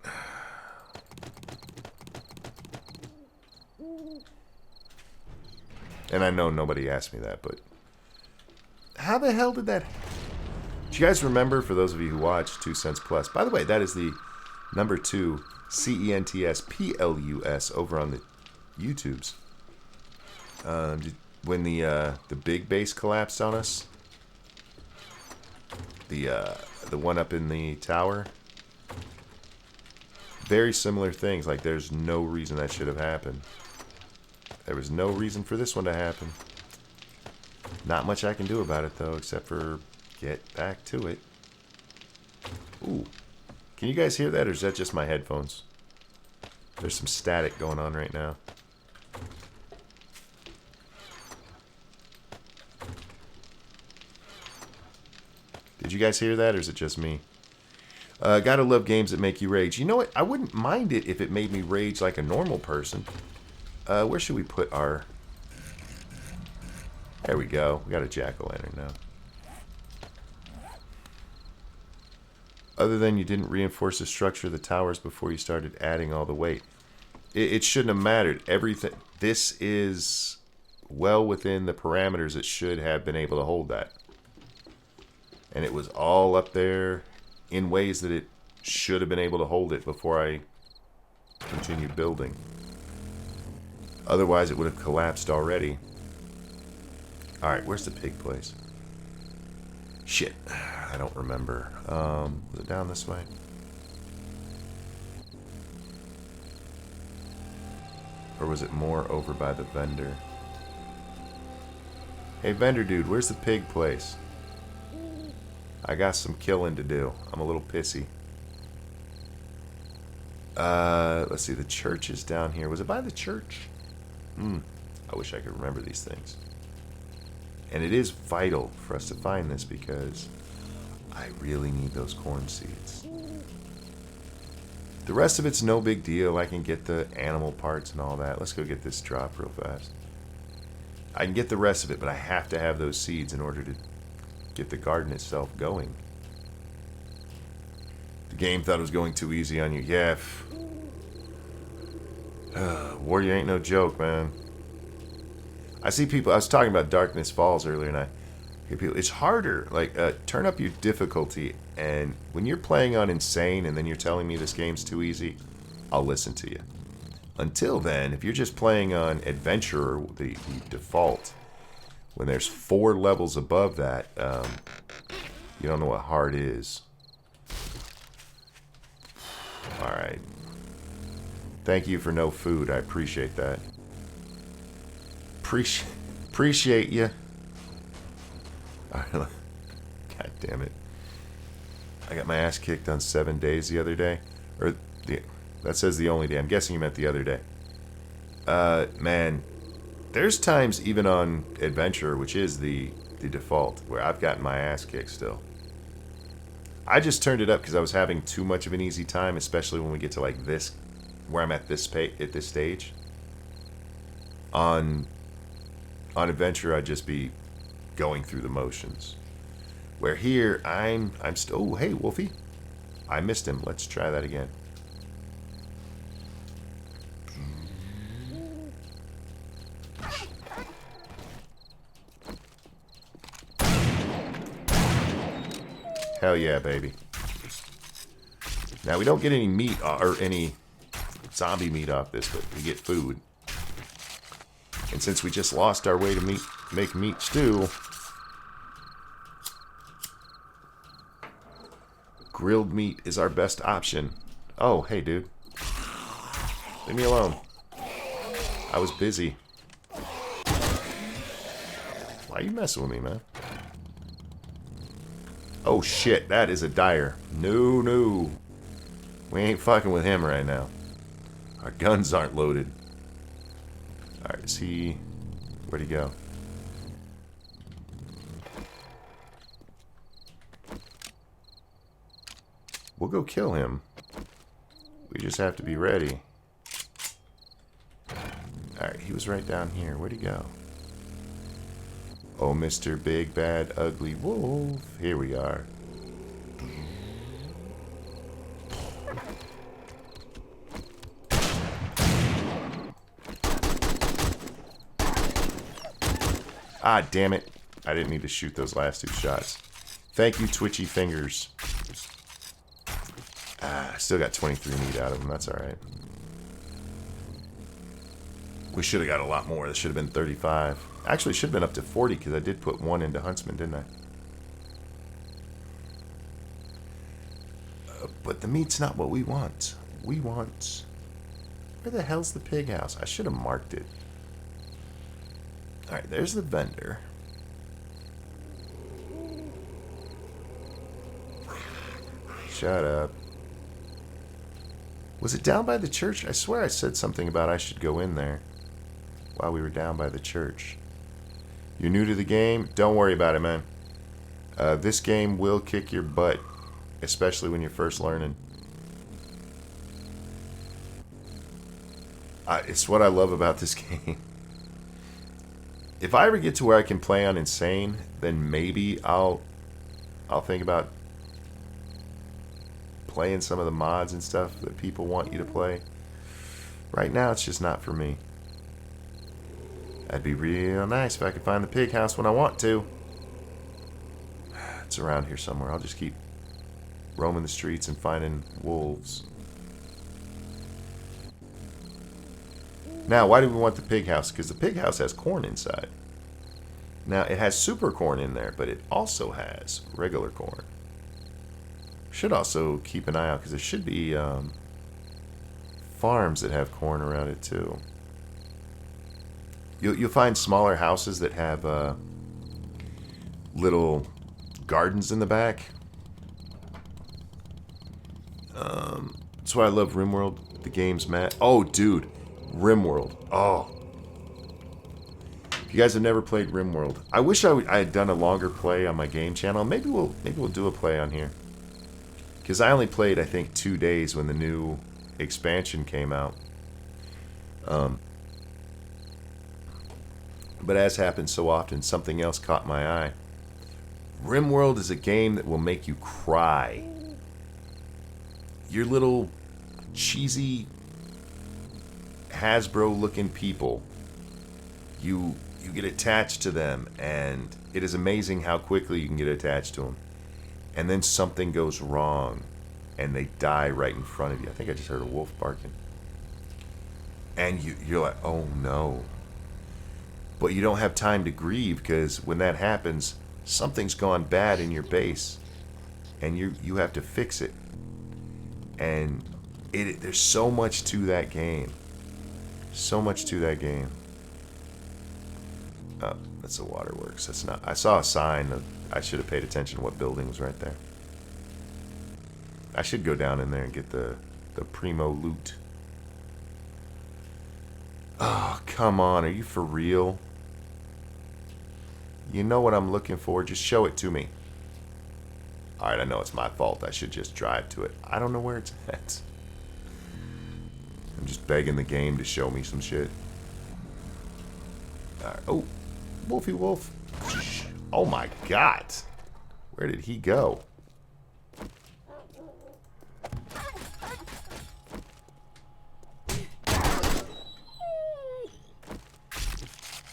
And I know nobody asked me that, but how the hell did that... Do you guys remember, for those of you who watch 2 Cents Plus, by the way, that is the number 2 CENTSPLUS over on the YouTubes. When the big base collapsed on us, the one up in the tower, very similar things. Like, there's no reason that should have happened. There was no reason for this one to happen. Not much I can do about it, though, except for get back to it. Ooh. Can you guys hear that, or is that just my headphones? There's some static going on right now. Did you guys hear that, or is it just me? Gotta love games that make you rage. You know what? I wouldn't mind it if it made me rage like a normal person. Where should we put our... There we go. We got a jack-o'-lantern now. Other than you didn't reinforce the structure of the towers before you started adding all the weight. It shouldn't have mattered. Everything... This is well within the parameters it should have been able to hold that. And it was all up there in ways that it should have been able to hold it before I continued building. Otherwise, it would have collapsed already. Alright, where's the pig place? Shit, I don't remember. Was it down this way? Or was it more over by the vendor? Hey, vendor dude, where's the pig place? I got some killing to do. I'm a little pissy. Let's see, the church is down here. Was it by the church? I wish I could remember these things. And it is vital for us to find this because I really need those corn seeds. The rest of it's no big deal. I can get the animal parts and all that. Let's go get this drop real fast. I can get the rest of it, but I have to have those seeds in order to get the garden itself going. The game thought it was going too easy on you. Yeah. Warrior ain't no joke, man. I see people, I was talking about Darkness Falls earlier, and I hear people, it's harder. Like, turn up your difficulty, and when you're playing on Insane and then you're telling me this game's too easy, I'll listen to you. Until then, if you're just playing on Adventurer, the default, when there's 4 levels above that, you don't know what hard is. Alright. Thank you for no food. I appreciate that. Appreciate you. God damn it. I got my ass kicked on 7 days the other day. Or, that says the only day. I'm guessing you meant the other day. Man, there's times even on Adventure, which is the default, where I've gotten my ass kicked still. I just turned it up because I was having too much of an easy time, especially when we get to like this, where I'm at this stage. On Adventure, I'd just be going through the motions. Where here, I'm still... Oh, hey, Wolfie. I missed him. Let's try that again. Hell yeah, baby. Now, we don't get any meat or any zombie meat off this, but we get food. And since we just lost our way to make meat stew, grilled meat is our best option. Oh, hey, dude. Leave me alone. I was busy. Why are you messing with me, man? Oh, shit. That is a dire. No. We ain't fucking with him right now. Our guns aren't loaded. Alright, is he... Where'd he go? We'll go kill him. We just have to be ready. Alright, he was right down here. Where'd he go? Oh, Mr. Big Bad Ugly Wolf. Here we are. Ah, damn it. I didn't need to shoot those last 2 shots. Thank you, Twitchy Fingers. Ah, I still got 23 meat out of them. That's alright. We should have got a lot more. This should have been 35. Actually, it should have been up to 40 because I did put 1 into Huntsman, didn't I? But the meat's not what we want. We want... Where the hell's the pig house? I should have marked it. Alright, there's the vendor. Shut up. Was it down by the church? I swear I said something about I should go in there while we were down by the church. You're new to the game? Don't worry about it, man. This game will kick your butt, especially when you're first learning. It's what I love about this game. If I ever get to where I can play on Insane, then maybe I'll think about playing some of the mods and stuff that people want you to play. Right now, it's just not for me. That'd be real nice if I could find the pig house when I want to. It's around here somewhere. I'll just keep roaming the streets and finding wolves. Now, why do we want the pig house? Because the pig house has corn inside. Now, it has super corn in there, but it also has regular corn. Should also keep an eye out because there should be farms that have corn around it too. You'll find smaller houses that have little gardens in the back. That's why I love RimWorld. The game's mad. Oh, dude, RimWorld. Oh, if you guys have never played RimWorld, I wish I had done a longer play on my game channel. Maybe we'll do a play on here. Because I only played, I think, 2 days when the new expansion came out. But as happens so often, something else caught my eye. RimWorld is a game that will make you cry. Your little cheesy Hasbro-looking people, you get attached to them, and it is amazing how quickly you can get attached to them. And then something goes wrong, and they die right in front of you. I think I just heard a wolf barking. And you're like, oh no. But you don't have time to grieve, because when that happens, something's gone bad in your base, and you have to fix it. And there's so much to that game. So much to that game. Oh, that's the waterworks. That's not. I saw a sign. I should have paid attention to what building was right there. I should go down in there and get the primo loot. Oh, come on. Are you for real? You know what I'm looking for. Just show it to me. Alright, I know it's my fault. I should just drive to it. I don't know where it's at. I'm just begging the game to show me some shit. Alright. Oh, Wolfie Wolf. Oh my god. Where did he go?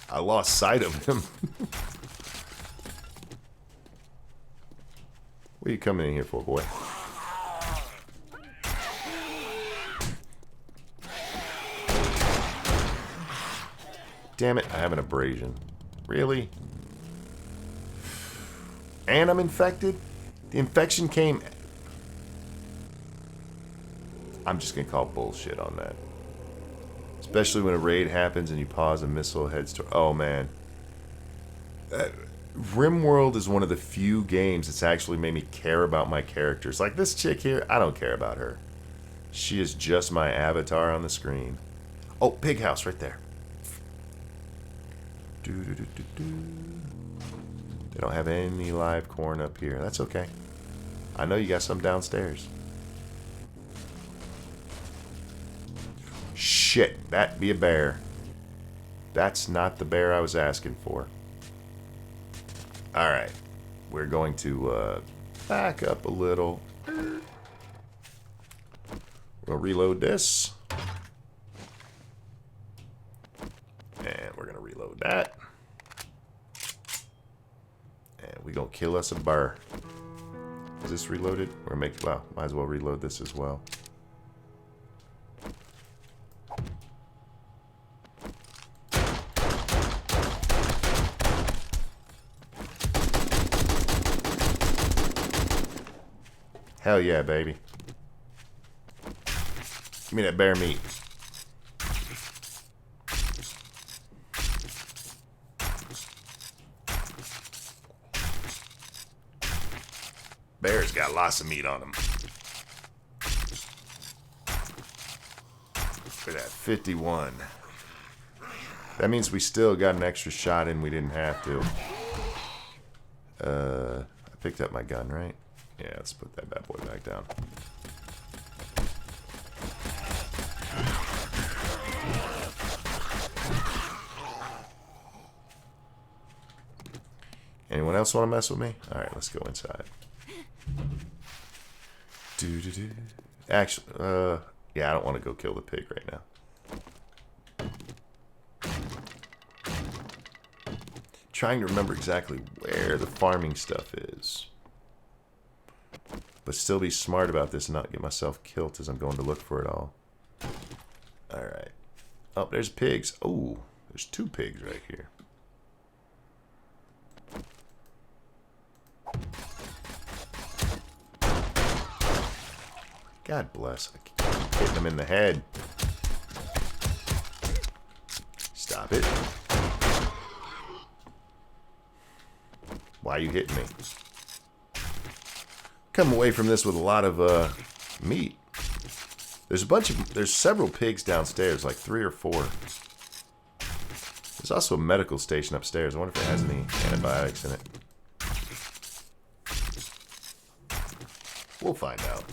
I lost sight of him. What are you coming in here for, boy? Damn it, I have an abrasion. Really? And I'm infected? The infection came... I'm just gonna call bullshit on that. Especially when a raid happens and you pause a missile heads to... Oh, man. RimWorld is one of the few games that's actually made me care about my characters. Like this chick here, I don't care about her. She is just my avatar on the screen. Oh, pig house right there. They don't have any live corn up here. That's okay. I know you got some downstairs. Shit, that'd be a bear. That's not the bear I was asking for. Alright, we're going to back up a little. We'll reload this. And we're going to reload that. And we're going to kill us a bear. Is this reloaded? Or well, might as well reload this as well. Hell yeah, baby. Give me that bear meat. Bear's got lots of meat on him. Look at that, 51. That means we still got an extra shot in we didn't have to. I picked up my gun, right? Yeah, let's put that bad boy back down. Anyone else want to mess with me? Alright, let's go inside. Actually, yeah, I don't want to go kill the pig right now. Trying to remember exactly where the farming stuff is. But still be smart about this and not get myself killed as I'm going to look for it all. Alright. Oh, there's pigs. Oh, there's 2 pigs right here. God bless. I keep hitting them in the head. Stop it. Why are you hitting me? Come away from this with a lot of meat. There's several pigs downstairs, like 3 or 4. There's also a medical station upstairs. I wonder if it has any antibiotics in it. We'll find out.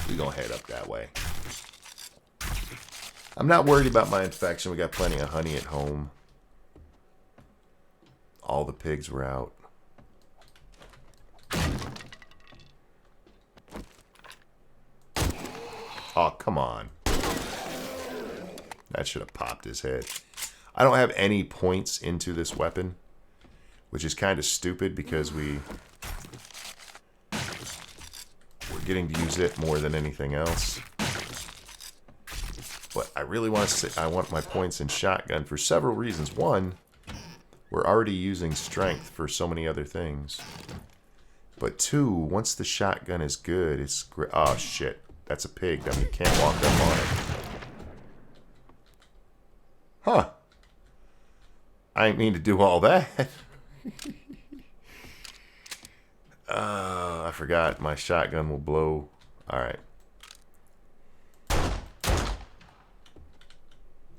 We're gonna head up that way. I'm not worried about my infection. We got plenty of honey at home. All the pigs were out. Oh, come on. That should have popped his head. I don't have any points into this weapon, which is kind of stupid because we're getting to use it more than anything else. But I really want to say I want my points in shotgun for several reasons. One, we're already using strength for so many other things. But 2, once the shotgun is good, it's great. Oh shit. That's a pig. I mean, you can't walk up on it. Huh. I didn't mean to do all that. I forgot. My shotgun will blow. Alright.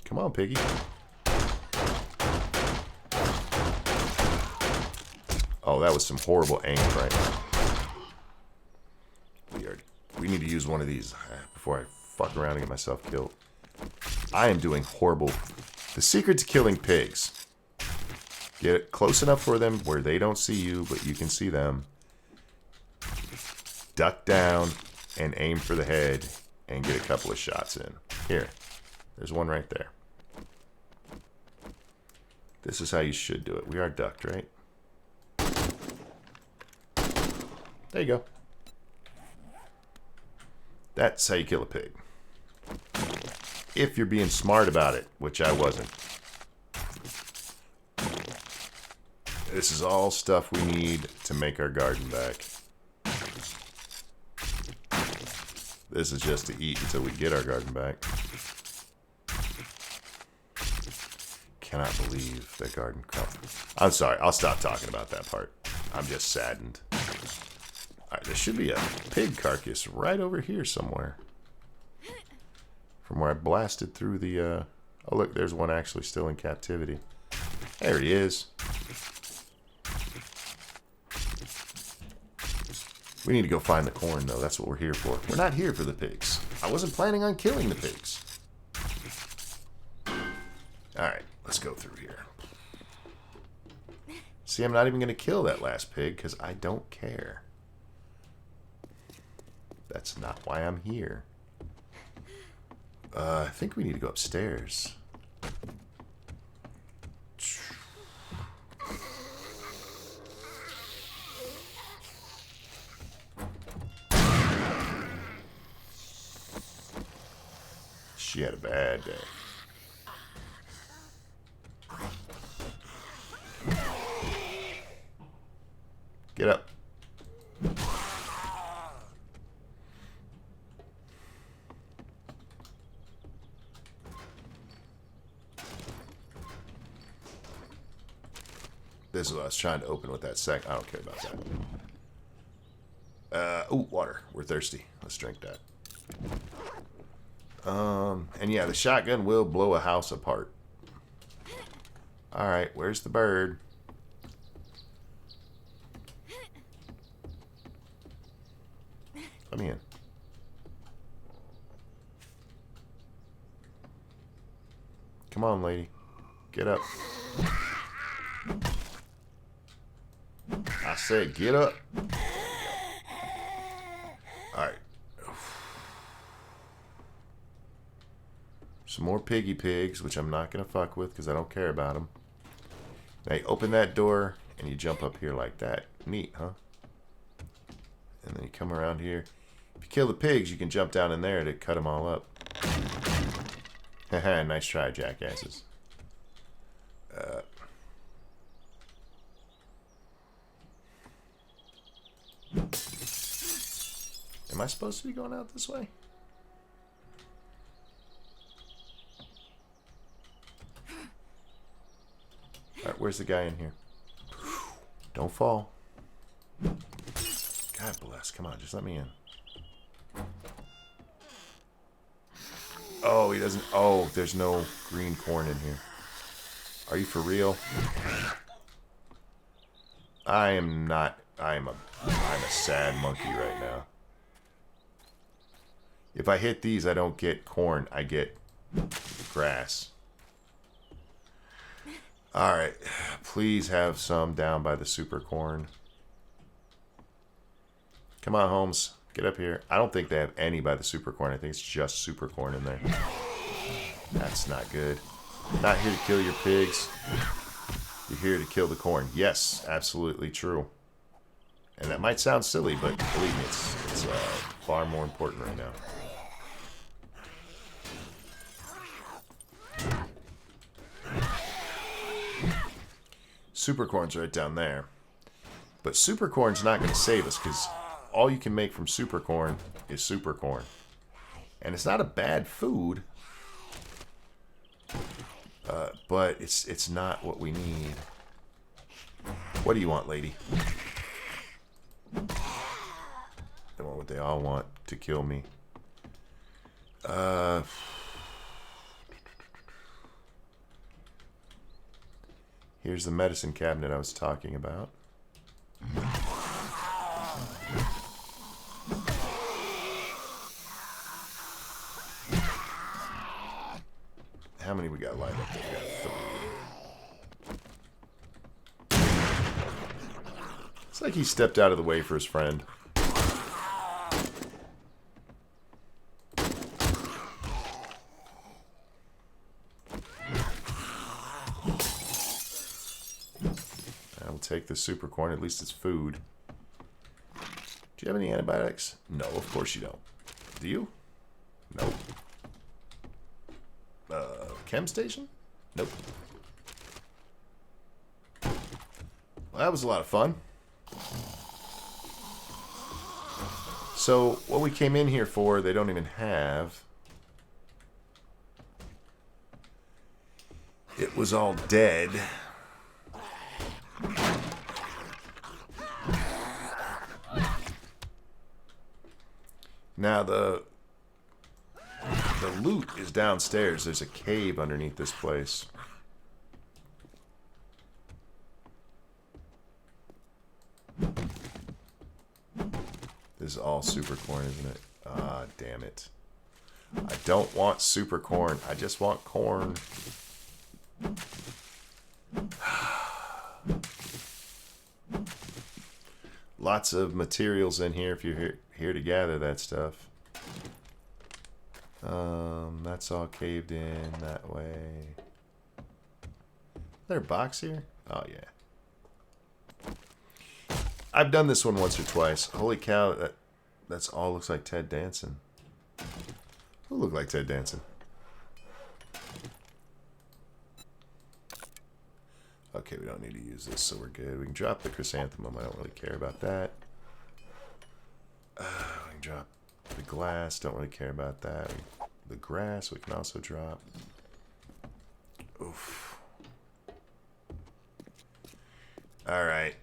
Come on, piggy. Oh, that was some horrible aim right now. We need to use one of these before I fuck around and get myself killed. I am doing horrible. The secret to killing pigs. Get it close enough for them where they don't see you, but you can see them. Duck down and aim for the head and get a couple of shots in. Here. There's one right there. This is how you should do it. We are ducked, right? There you go. That's how you kill a pig. If you're being smart about it, which I wasn't. This is all stuff we need to make our garden back. This is just to eat until we get our garden back. Cannot believe the garden crop. I'm sorry, I'll stop talking about that part. I'm just saddened. Alright, there should be a pig carcass right over here somewhere. From where I blasted through the, oh look, there's one actually still in captivity. There he is. We need to go find the corn, though. That's what we're here for. We're not here for the pigs. I wasn't planning on killing the pigs. Alright, let's go through here. See, I'm not even going to kill that last pig because I don't care. That's not why I'm here. I think we need to go upstairs. She had a bad day. Get up. This is what I was trying to open with that sec. I don't care about that. Oh, water. We're thirsty. Let's drink that. And yeah, the shotgun will blow a house apart. Alright, where's the bird? Let me in. Come on, lady. Get up. I said get up. Alright. Some more piggy pigs, which I'm not going to fuck with because I don't care about them. Now you open that door and you jump up here like that. Neat, huh? And then you come around here. If you kill the pigs, you can jump down in there to cut them all up. Haha, nice try, jackasses. Am I supposed to be going out this way? Alright, where's the guy in here? Don't fall. God bless. Come on, just let me in. Oh, he doesn't. Oh, there's no green corn in here. Are you for real? I am not. I'm a sad monkey right now. If I hit these, I don't get corn. I get grass. Alright. Please have some down by the super corn. Come on, Holmes. Get up here. I don't think they have any by the super corn. I think it's just super corn in there. That's not good. Not here to kill your pigs. You're here to kill the corn. Yes, absolutely true. And that might sound silly, but believe me, it's far more important right now. Supercorn's right down there. But supercorn's not going to save us, because all you can make from supercorn is supercorn. And it's not a bad food, but it's not what we need. What do you want, lady? They want what they all want, to kill me. Here's the medicine cabinet I was talking about. How many we got lined up there? We got 3. It's like he stepped out of the way for his friend. I'll take the super corn. At least it's food. Do you have any antibiotics? No, of course you don't. Do you? Nope. Chem station? Nope. Well, that was a lot of fun. So, what we came in here for, they don't even have. It was all dead. Now, the loot is downstairs. There's a cave underneath this place. This is all super corn, isn't it? Ah, damn it. I don't want super corn. I just want corn. Lots of materials in here if you're here to gather that stuff. That's all caved in that way. Is there a box here? Oh, yeah. I've done this one once or twice. Holy cow, that's all looks like Ted Danson. Who looked like Ted Danson? Okay, we don't need to use this, so we're good. We can drop the chrysanthemum. I don't really care about that. We can drop the glass. Don't really care about that. The grass we can also drop. Oof. Alright.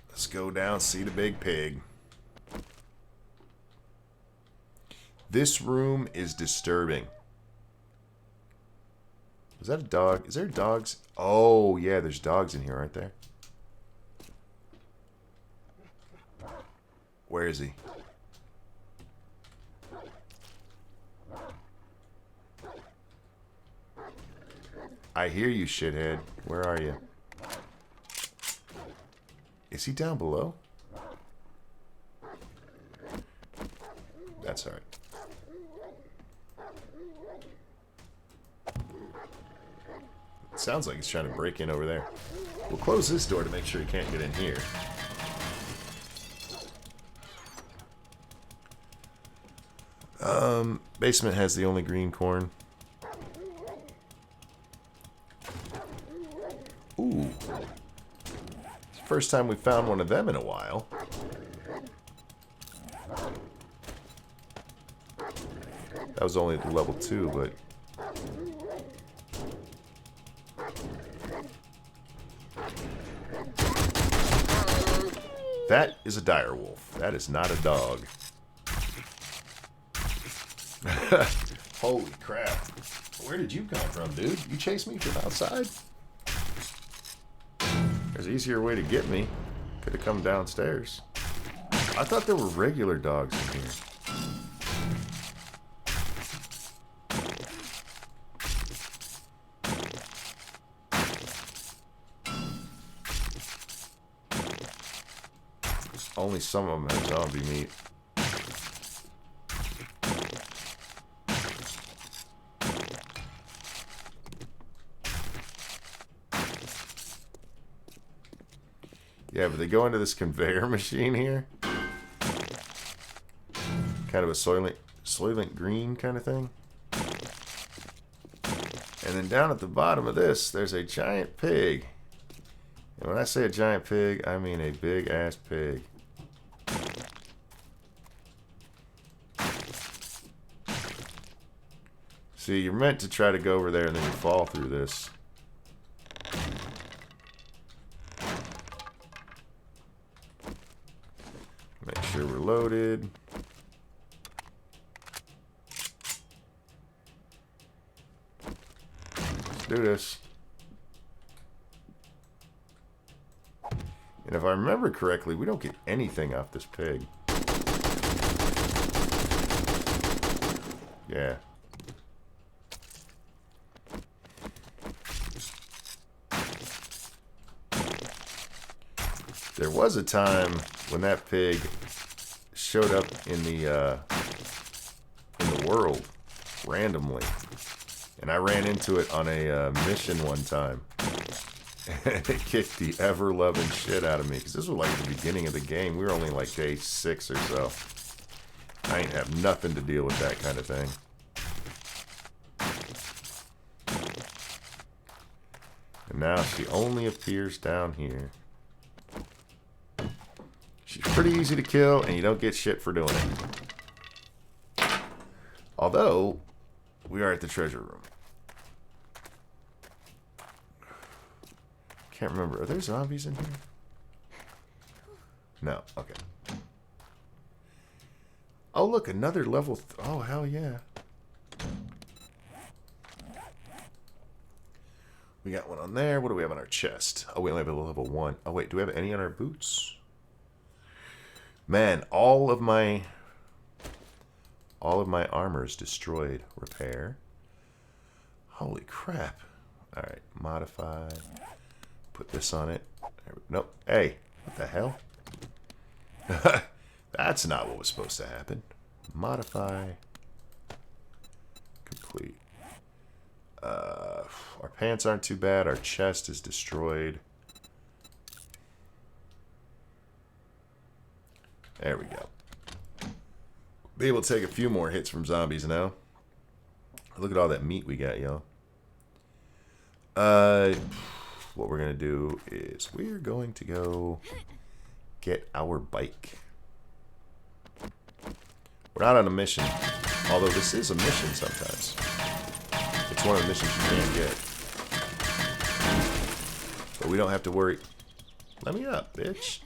Let's go down, see the big pig. This room is disturbing. Is that a dog? Is there dogs? Oh, yeah, there's dogs in here, aren't there? Where is he? I hear you, shithead. Where are you? Is he down below? That's alright. sounds like he's trying to break in over there. We'll close this door to make sure he can't get in here. Basement has the only green corn. Ooh. It's the first time we found one of them in a while. That was only at level 2, but... That is a dire wolf. That is not a dog. Holy crap. Where did you come from, dude? You chased me from outside? There's an easier way to get me. Could have come downstairs. I thought there were regular dogs in here. Only some of them have zombie meat. Yeah, but they go into this conveyor machine here. Kind of a Soylent Green kind of thing. And then down at the bottom of this, there's a giant pig. And when I say a giant pig, I mean a big ass pig. See, you're meant to try to go over there and then you fall through this. Make sure we're loaded. Let's do this. And if I remember correctly, we don't get anything off this pig. Yeah. There was a time when that pig showed up in the world randomly, and I ran into it on a mission one time, and it kicked the ever-loving shit out of me because this was like the beginning of the game. We were only like day 6 or so. I ain't have nothing to deal with that kind of thing. And now she only appears down here. She's pretty easy to kill, and you don't get shit for doing it. Although, we are at the treasure room. Can't remember. Are there zombies in here? No. Okay. Oh, look. Another level. Oh, hell yeah. We got one on there. What do we have on our chest? Oh, we only have a level 1. Oh, wait. Do we have any on our boots? Man, all of my armor is destroyed. Repair. Holy crap. Alright, modify. Put this on it. Nope. Hey, what the hell? That's not what was supposed to happen. Modify. Complete. Our pants aren't too bad. Our chest is destroyed. There we go. Be able to take a few more hits from zombies now. Look at all that meat we got, y'all. What we're going to do is we're going to go get our bike. We're not on a mission, although this is a mission sometimes. It's one of the missions you can't get. But we don't have to worry. Let me up, bitch.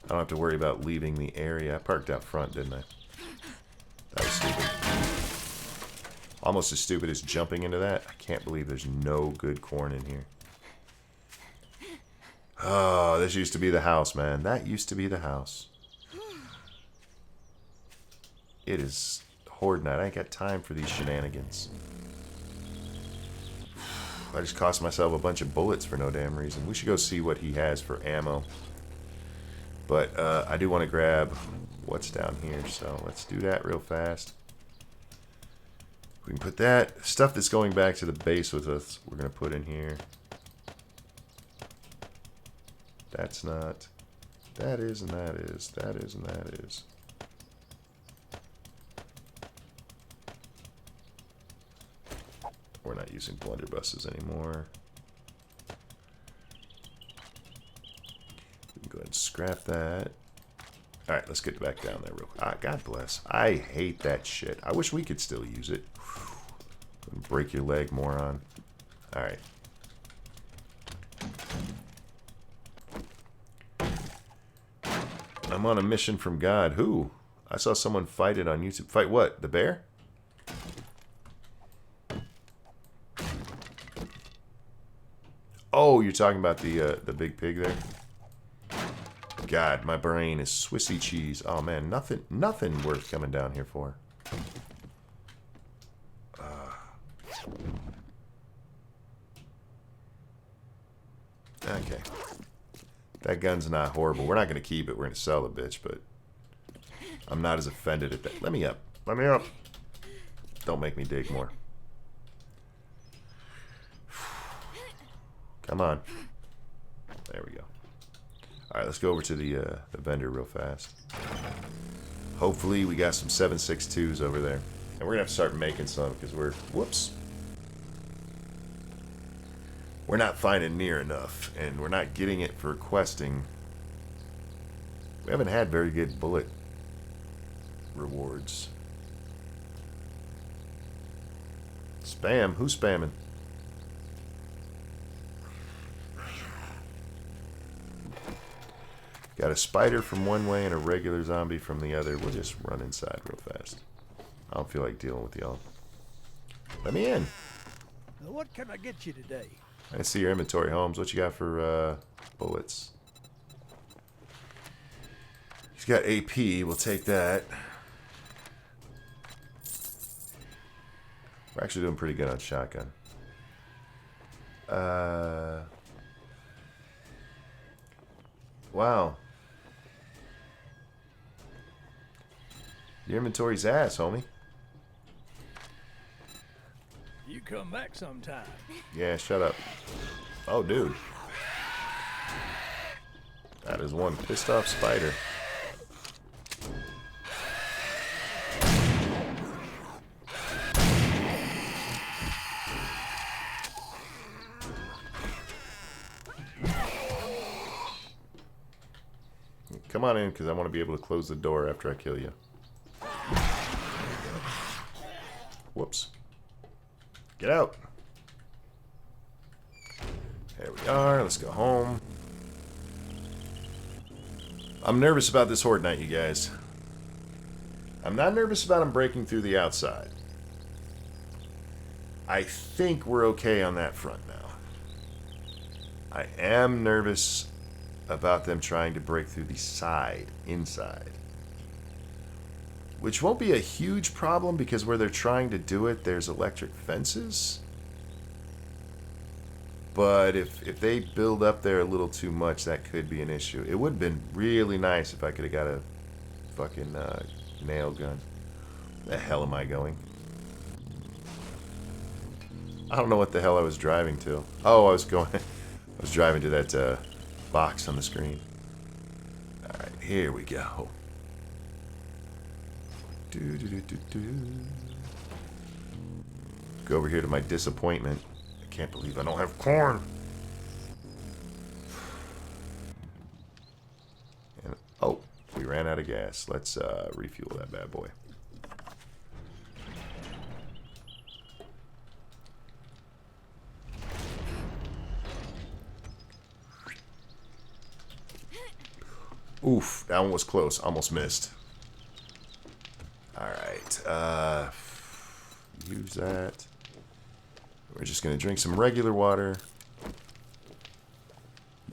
I don't have to worry about leaving the area. I parked out front, didn't I? That was stupid. Almost as stupid as jumping into that. I can't believe there's no good corn in here. Oh, this used to be the house, man. That used to be the house. It is horde night. I ain't got time for these shenanigans. I just cost myself a bunch of bullets for no damn reason. We should go see what he has for ammo. But I do want to grab what's down here, so let's do that real fast. We can put that stuff that's going back to the base with us. We're going to put in here. That's not. That is and that is. That is and that is. We're not using blunderbusses anymore. We can go ahead and scrap that. Alright, let's get back down there real quick. Ah, God bless. I hate that shit. I wish we could still use it. Break your leg, moron. Alright. I'm on a mission from God. Who? I saw someone fight it on YouTube. Fight what? The bear? Oh, you're talking about the big pig there? God, my brain is Swissy cheese. Oh man, nothing worth coming down here for. Okay. That gun's not horrible. We're not going to keep it. We're going to sell the bitch, but I'm not as offended at that. Let me up. Let me up. Don't make me dig more. Come on. There we go. Alright, let's go over to the vendor real fast. Hopefully we got some 7.62s over there. And we're going to have to start making some because we're... Whoops. We're not finding near enough. And we're not getting it for questing. We haven't had very good bullet rewards. Spam? Who's spamming? Got a spider from one way and a regular zombie from the other. We'll just run inside real fast. I don't feel like dealing with y'all. Let me in. Now, what can I get you today? I didn't see your inventory, Holmes. What you got for bullets? He's got AP. We'll take that. We're actually doing pretty good on shotgun. Wow. Your inventory's ass, homie. You come back sometime. Yeah, shut up. Oh, dude. That is one pissed off spider. Come on in, because I want to be able to close the door after I kill you. Whoops. Get out. There we are. Let's go home. I'm nervous about this Horde Night, you guys. I'm not nervous about them breaking through the outside. I think we're okay on that front now. I am nervous about them trying to break through the side, inside. Which won't be a huge problem because where they're trying to do it, there's electric fences. But if they build up there a little too much, that could be an issue. It would have been really nice if I could have got a fucking nail gun. Where the hell am I going? I don't know what the hell I was driving to. Oh, I was driving to that box on the screen. Alright, here we go. Go over here to my disappointment. I can't believe I don't have corn. And, oh, we ran out of gas. Let's refuel that bad boy. Oof, that one was close. Almost missed. Alright, use that. We're just going to drink some regular water.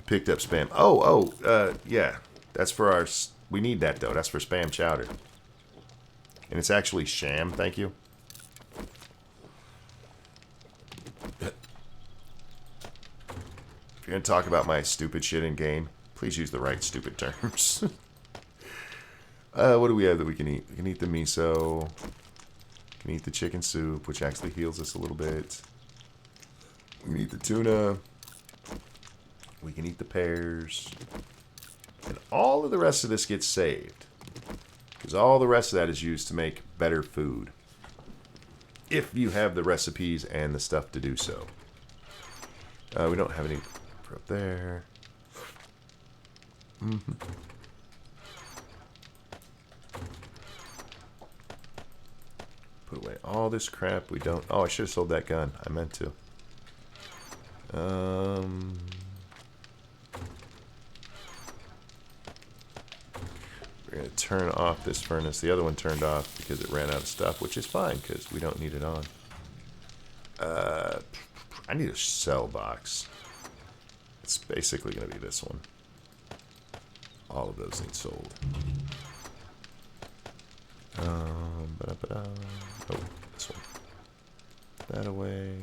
Picked up spam. Yeah. That's for our... We need that, though. That's for spam chowder. And it's actually sham, thank you. If you're going to talk about my stupid shit in game, please use the right stupid terms. What do we have that we can eat? We can eat the miso. We can eat the chicken soup, which actually heals us a little bit. We can eat the tuna. We can eat the pears. And all of the rest of this gets saved. Because all the rest of that is used to make better food. If you have the recipes and the stuff to do so. We don't have any for up there. Put away all this crap we don't... Oh, I should have sold that gun. I meant to. We're going to turn off this furnace. The other one turned off because it ran out of stuff, which is fine because we don't need it on. I need a cell box. It's basically going to be this one. All of those need sold. Oh, this one. That away.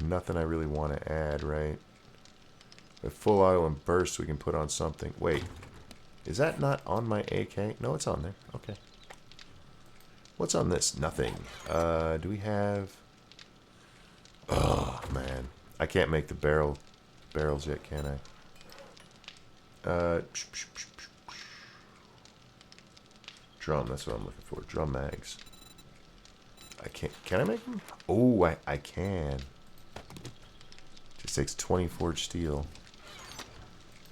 Nothing I really want to add, right? With full auto and burst, we can put on something. Wait, is that not on my AK? No, it's on there. Okay. What's on this? Nothing. Do we have... Oh, man. I can't make the barrels yet, can I? Drum, that's what I'm looking for. Drum mags. I can't... Can I make them? Oh, I can. Just takes 20 forged steel.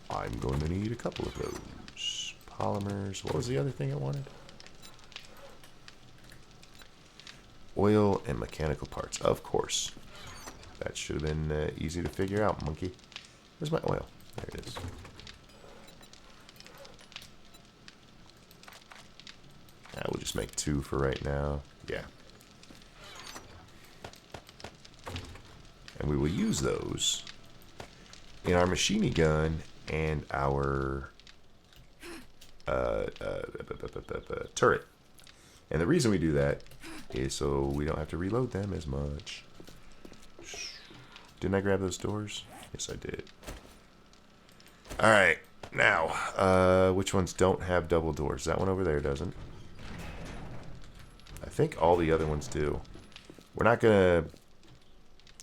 I'm going to need a couple of those. Polymers. What was the other thing I wanted? Oil and mechanical parts. Of course. That should have been easy to figure out, monkey. Where's my oil? There it is. We'll just make 2 for right now. Yeah. And we will use those in our machine gun and our turret. And the reason we do that is so we don't have to reload them as much. Didn't I grab those doors? Yes, I did. Alright, now, which ones don't have double doors? That one over there doesn't. I think all the other ones do. We're not going to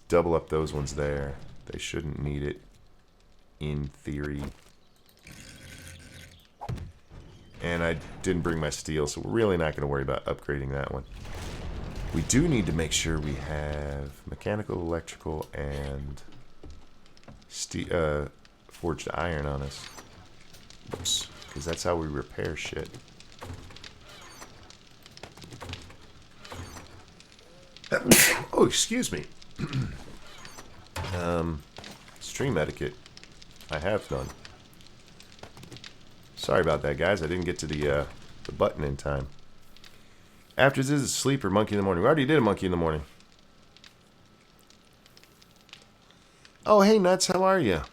double up those ones there. They shouldn't need it in theory. And I didn't bring my steel, so we're really not going to worry about upgrading that one. We do need to make sure we have mechanical, electrical, and forged iron on us. Oops, because that's how we repair shit. Oh, excuse me. Stream etiquette. I have none. Sorry about that, guys. I didn't get to the button in time. After this is sleep or monkey in the morning. We already did a monkey in the morning. Oh, hey, Nuts. How are you?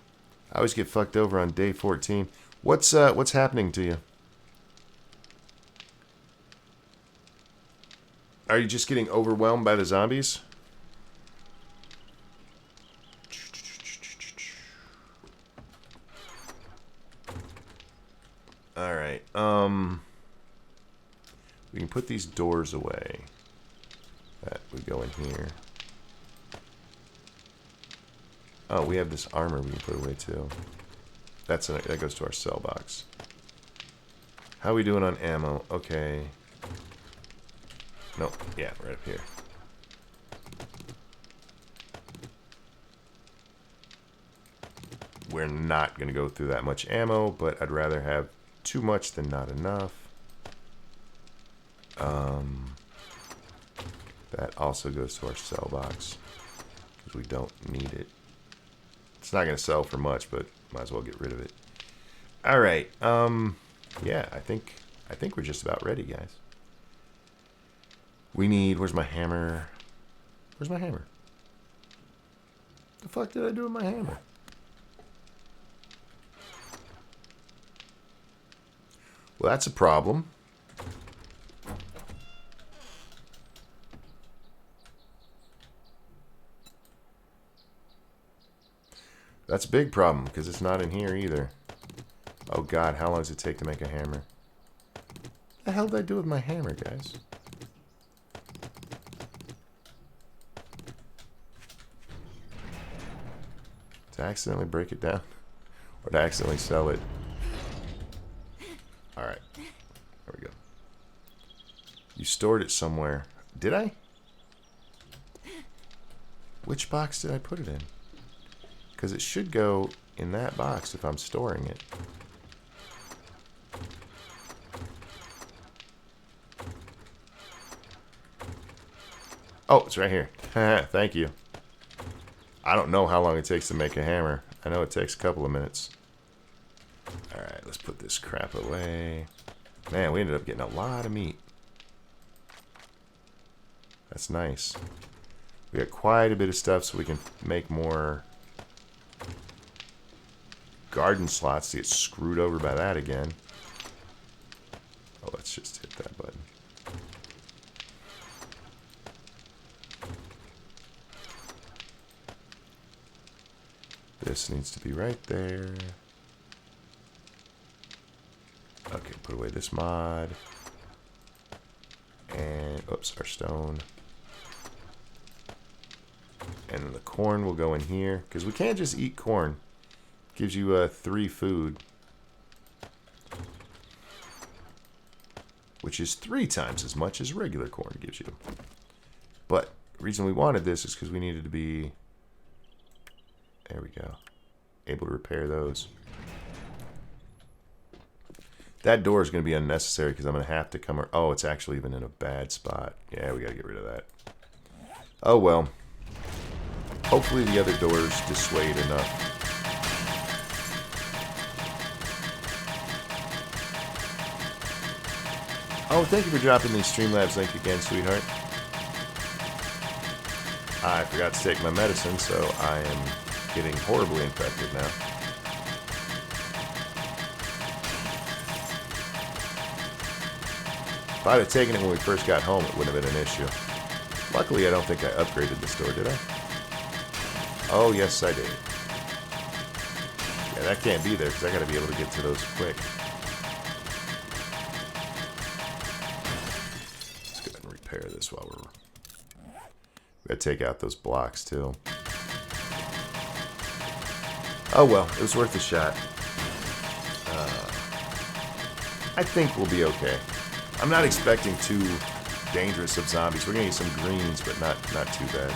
I always get fucked over on day 14. What's happening to you? Are you just getting overwhelmed by the zombies? Alright, we can put these doors away. That would go in here. Oh, we have this armor we can put away too. That goes to our cell box. How are we doing on ammo? Okay. Nope, yeah, right up here. We're not going to go through that much ammo, but I'd rather have too much than not enough. That also goes to our cell box because we don't need it. It's not going to sell for much, but might as well get rid of it. All right. Yeah, I think we're just about ready, guys. We need... Where's my hammer? Where's my hammer? The fuck did I do with my hammer? Well, that's a problem. That's a big problem because it's not in here either. Oh god, how long does it take to make a hammer? What the hell did I do with my hammer, guys? To accidentally break it down? Or to accidentally sell it? Alright. There we go. You stored it somewhere. Did I? Which box did I put it in? Because it should go in that box if I'm storing it. Oh, it's right here. Thank you. I don't know how long it takes to make a hammer. I know it takes a couple of minutes. Alright, let's put this crap away. Man, we ended up getting a lot of meat. That's nice. We got quite a bit of stuff so we can make more garden slots to get screwed over by that again. Oh, let's just hit that button. This needs to be right there. Okay, put away this mod. And, oops, our stone. And then the corn will go in here. Because we can't just eat corn. Gives you 3 food. Which is 3 times as much as regular corn gives you. But the reason we wanted this is because we needed to be... There we go. Able to repair those. That door is going to be unnecessary because I'm going to have to come... Oh, it's actually even in a bad spot. Yeah, we got to get rid of that. Oh, well. Hopefully the other doors dissuade enough. Oh, thank you for dropping the Streamlabs link again, sweetheart. I forgot to take my medicine, so I am getting horribly infected now. If I'd have taken it when we first got home, it wouldn't have been an issue. Luckily, I don't think I upgraded the store, did I? Oh, yes, I did. Yeah, that can't be there, because I got to be able to get to those quick. Let's go ahead and repair this while we're... We got to take out those blocks, too. Oh, well, it was worth a shot. I think we'll be okay. I'm not expecting too dangerous of zombies. We're going to get some greens, but not too bad.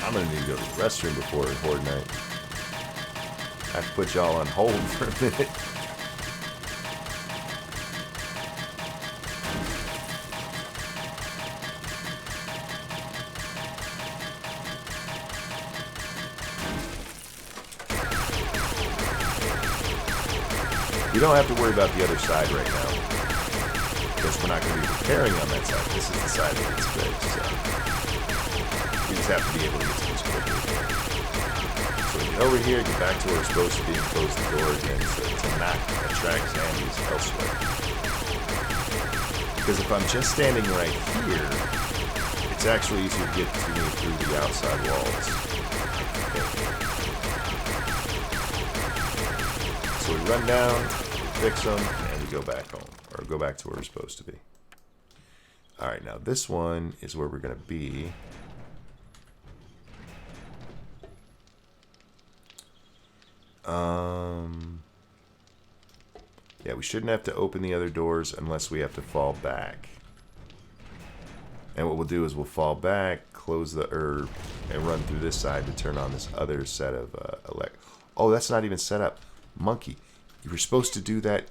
I'm going to need to go to the restroom before Horde Night. I have to put y'all on hold for a minute. You don't have to worry about the other side right now, because we're not going to be repairing on that side. This is the side that gets fixed, so we just have to be able to get to this quickly. So we get over here, get back to where we're supposed to be, and close the door again to not attract zombies elsewhere. Because if I'm just standing right here, it's actually easier to get to me through the outside walls. So we run down, fix them, and we go back home. Or go back to where we're supposed to be. Alright, now this one is where we're going to be. Yeah, we shouldn't have to open the other doors unless we have to fall back. And what we'll do is we'll fall back, close the herb, and run through this side to turn on this other set of Oh, that's not even set up. Monkey, you were supposed to do that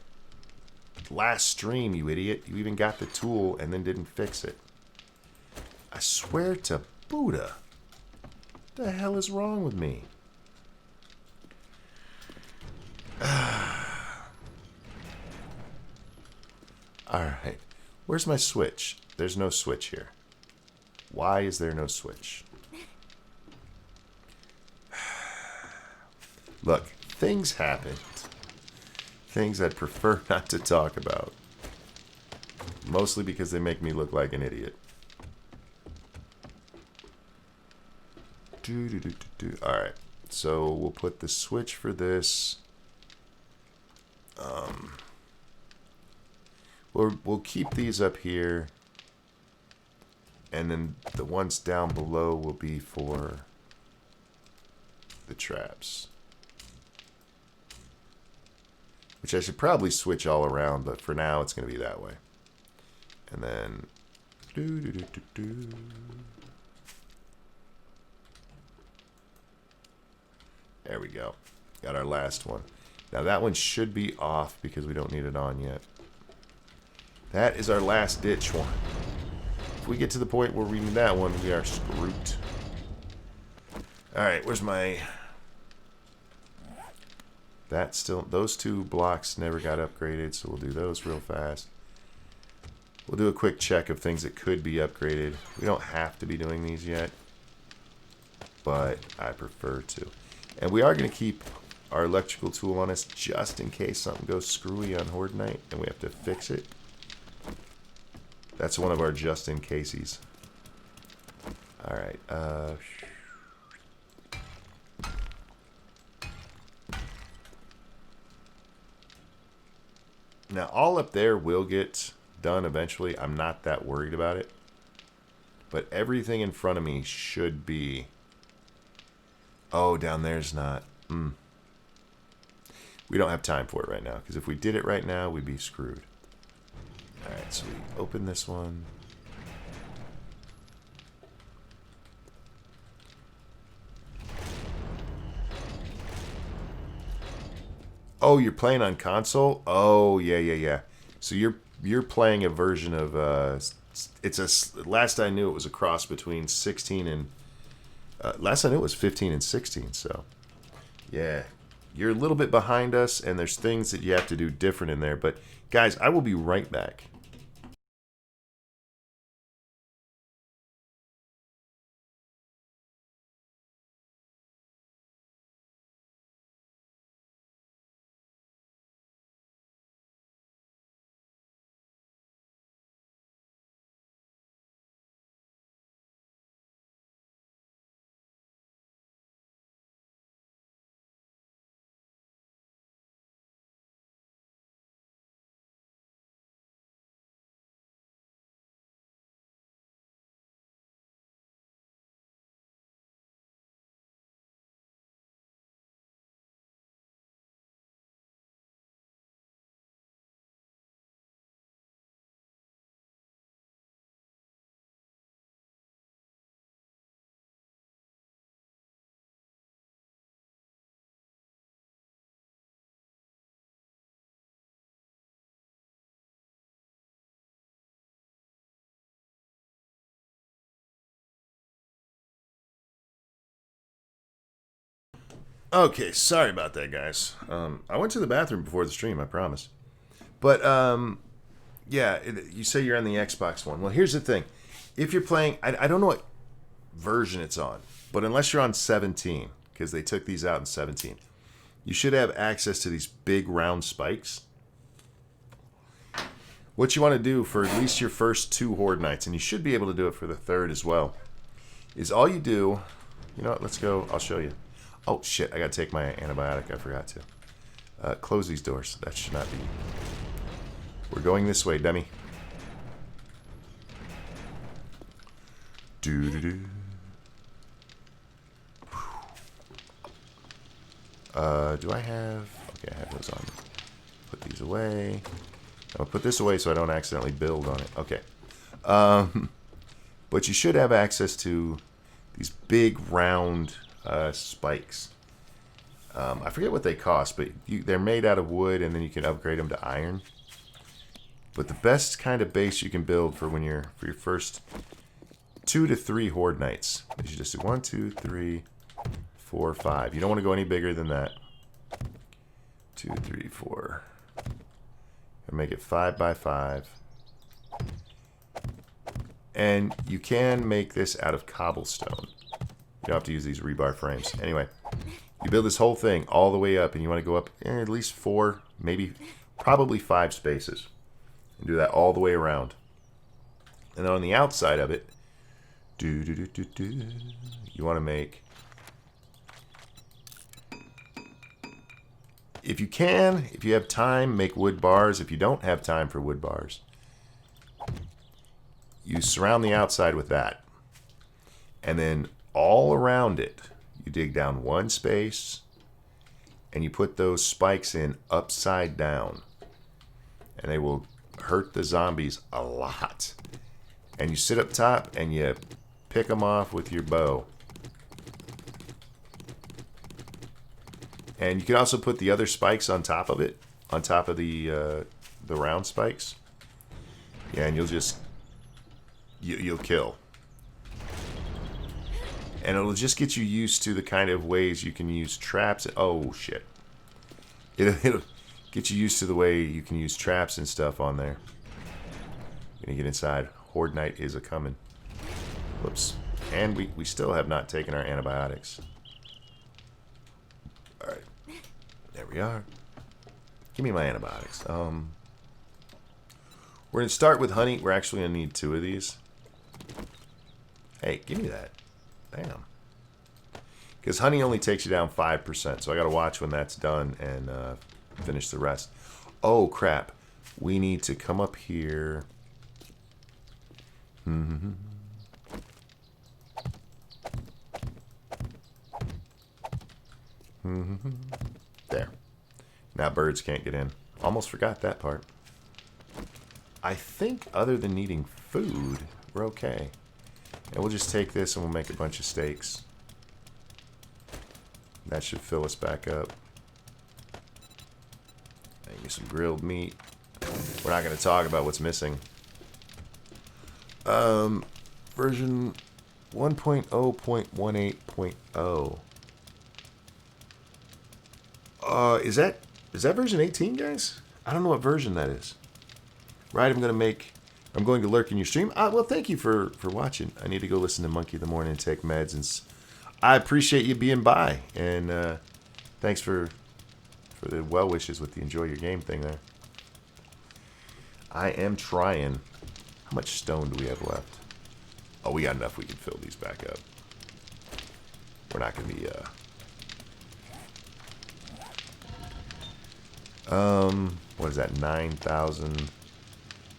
last stream, you idiot. You even got the tool and then didn't fix it. I swear to Buddha. What the hell is wrong with me? Alright. Where's my switch? There's no switch here. Why is there no switch? Look, things happened. Things I'd prefer not to talk about. Mostly because they make me look like an idiot. Alright. So we'll put the switch for this. We'll keep these up here. And then the ones down below will be for the traps. Which I should probably switch all around, but for now it's going to be that way. And then... There we go. Got our last one. Now that one should be off because we don't need it on yet. That is our last ditch one. If we get to the point where we need that one, we are screwed. Alright, where's my... That still... Those two blocks never got upgraded, so we'll do those real fast. We'll do a quick check of things that could be upgraded. We don't have to be doing these yet, but I prefer to. And we are going to keep our electrical tool on us just in case something goes screwy on Horde Night and we have to fix it. That's one of our just in cases. Alright, now all up there will get done eventually. I'm not that worried about it. But everything in front of me should be... Oh, down there's not. We don't have time for it right now, because if we did it right now, we'd be screwed. Alright, so we open this one. Oh, you're playing on console? Oh, yeah. So you're playing a version of it's a last I knew it was a cross between 16 and last I knew it was 15 and 16, so yeah. You're a little bit behind us and there's things that you have to do different in there, but guys, I will be right back. Okay, sorry about that, guys. I went to the bathroom before the stream, I promise. But, yeah, you say you're on the Xbox One. Well, here's the thing. If you're playing, I don't know what version it's on, but unless you're on 17, because they took these out in 17, you should have access to these big round spikes. What you want to do for at least your first 2 Horde Nights, and you should be able to do it for the 3rd as well, is all you do, you know what, let's go, I'll show you. Oh, shit, I gotta take my antibiotic. I forgot to. Close these doors. That should not be... We're going this way, dummy. Do-do-do. Do I have... Okay, I have those on. Put these away. I'll put this away so I don't accidentally build on it. Okay. But you should have access to these big, round... spikes. I forget what they cost, but they're made out of wood, and then you can upgrade them to iron. But the best kind of base you can build for for your first 2 to 3 Horde Nights is you just do 1, 2, 3, 4, 5. You don't want to go any bigger than that. 2, 3, 4. And make it 5 by 5. And you can make this out of cobblestone. You don't have to use these rebar frames. Anyway, you build this whole thing all the way up, and you want to go up at least 4, maybe, probably 5 spaces. And do that all the way around. And then on the outside of it, you want to make, if you can, if you have time, make wood bars. If you don't have time for wood bars, you surround the outside with that. And then all around it, you dig down one space and you put those spikes in upside down. And they will hurt the zombies a lot. And you sit up top and you pick them off with your bow. And you can also put the other spikes on top of it, on top of the round spikes. Yeah, and you'll just you'll kill. And it'll just get you used to the kind of ways you can use traps. Oh shit! It'll get you used to the way you can use traps and stuff on there. Gonna get inside. Horde Night is a-coming. Whoops. And we still have not taken our antibiotics. Alright. There we are. Give me my antibiotics. We're going to start with honey. We're actually going to need 2 of these. Hey, give me that. Damn. Because honey only takes you down 5%. So I got to watch when that's done and finish the rest. Oh, crap. We need to come up here. There. Now birds can't get in. Almost forgot that part. I think other than needing food, we're okay. And we'll just take this and we'll make a bunch of steaks. That should fill us back up. Maybe some grilled meat. We're not going to talk about what's missing. Version 1.0.18.0. Is that version 18, guys? I don't know what version that is. Right, I'm going to lurk in your stream. Well, thank you for watching. I need to go listen to Monkey in the Morning and take meds, and I appreciate you being by, and thanks for the well wishes with the enjoy your game thing there. I am trying. How much stone do we have left? Oh, we got enough. We can fill these back up. We're not going to be what is that? 9,000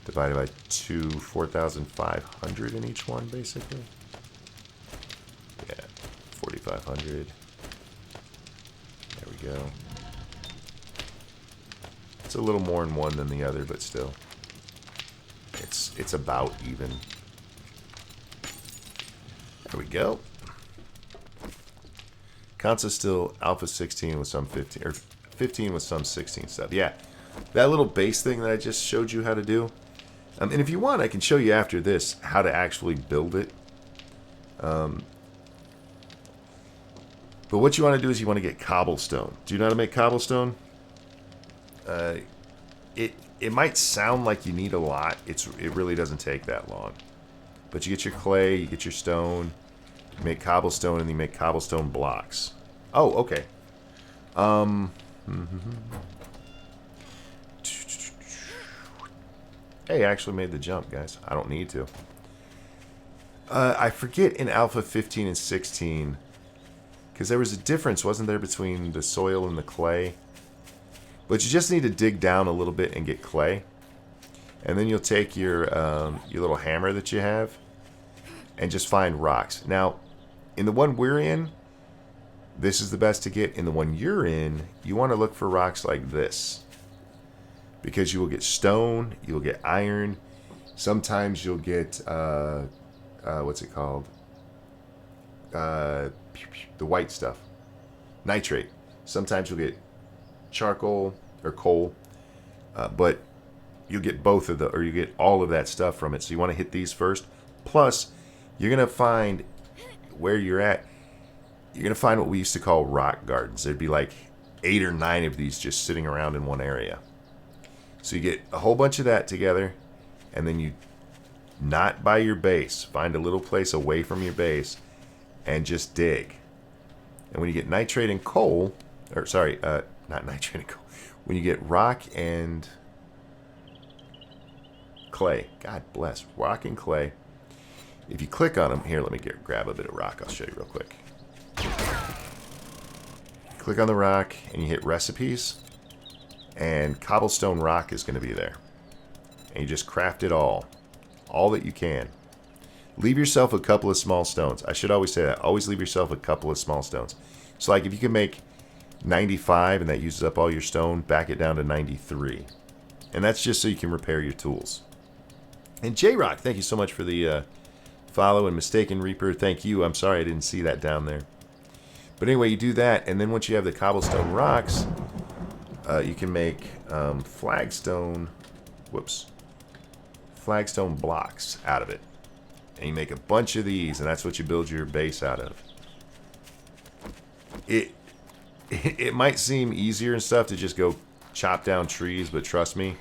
divided by 2, 4,500 in each one, basically. Yeah, 4,500. There we go. It's a little more in one than the other, but still, it's about even. There we go. Console's still Alpha 16 with some 15, or 15 with some 16 stuff. Yeah, that little base thing that I just showed you how to do. And if you want, I can show you after this how to actually build it. But what you want to do is you want to get cobblestone. Do you know how to make cobblestone? It might sound like you need a lot. It really doesn't take that long. But you get your clay, you get your stone, you make cobblestone, and you make cobblestone blocks. Oh, okay. Hey, I actually made the jump, guys. I don't need to. I forget in Alpha 15 and 16, because there was a difference, wasn't there, between the soil and the clay? But you just need to dig down a little bit and get clay. And then you'll take your little hammer that you have and just find rocks. Now, in the one we're in, this is the best to get. In the one you're in, you want to look for rocks like this. Because you will get stone, you'll get iron. Sometimes you'll get, what's it called? The white stuff. Nitrate. Sometimes you'll get charcoal or coal. But you'll get both of or you get all of that stuff from it. So you want to hit these first. Plus, you're going to find where you're at. You're going to find what we used to call rock gardens. There'd be like 8 or 9 of these just sitting around in one area. So you get a whole bunch of that together, and then you, not by your base, find a little place away from your base, and just dig. And when you get nitrate and coal, or sorry, not nitrate and coal, when you get rock and clay. God bless. Rock and clay. If you click on them, here, let me grab a bit of rock. I'll show you real quick. Click on the rock, and you hit recipes, and cobblestone rock is going to be there. And you just craft it all that you can. Leave yourself a couple of small stones. I should always say that. Always leave yourself a couple of small stones. So like if you can make 95 and that uses up all your stone, back it down to 93. And that's just so you can repair your tools. And J-Rock, thank you so much for the follow. And Mistaken Reaper, thank you. I'm sorry I didn't see that down there. But anyway, you do that, and then once you have the cobblestone rocks, you can make flagstone blocks out of it. And you make a bunch of these, and that's what you build your base out of. It might seem easier and stuff to just go chop down trees, but trust me,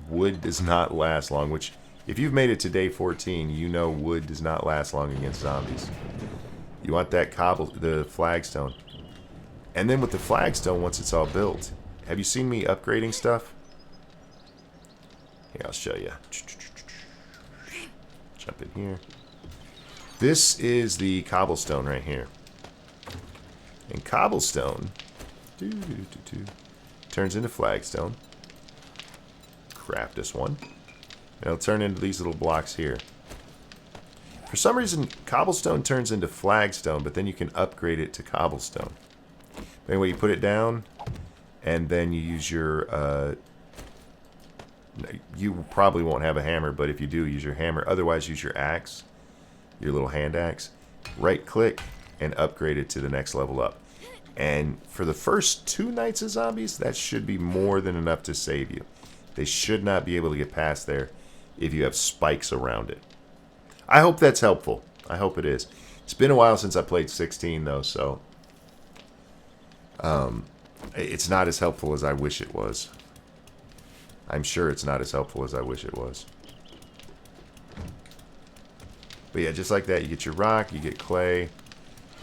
wood does not last long. Which, if you've made it to day 14, you know wood does not last long against zombies. You want that the flagstone. And then with the flagstone, once it's all built, have you seen me upgrading stuff? Here, I'll show you. Jump in here. This is the cobblestone right here. And cobblestone turns into flagstone. Craft this one. And it'll turn into these little blocks here. For some reason, cobblestone turns into flagstone, but then you can upgrade it to cobblestone. Anyway, you put it down, and then you use your... you probably won't have a hammer, but if you do, use your hammer. Otherwise, use your axe, your little hand axe. Right-click and upgrade it to the next level up. And for the first 2 nights of zombies, that should be more than enough to save you. They should not be able to get past there if you have spikes around it. I hope that's helpful. I hope it is. It's been a while since I played 16, though, so... it's not as helpful as I wish it was. I'm sure it's not as helpful as I wish it was. But yeah, just like that, you get your rock, you get clay.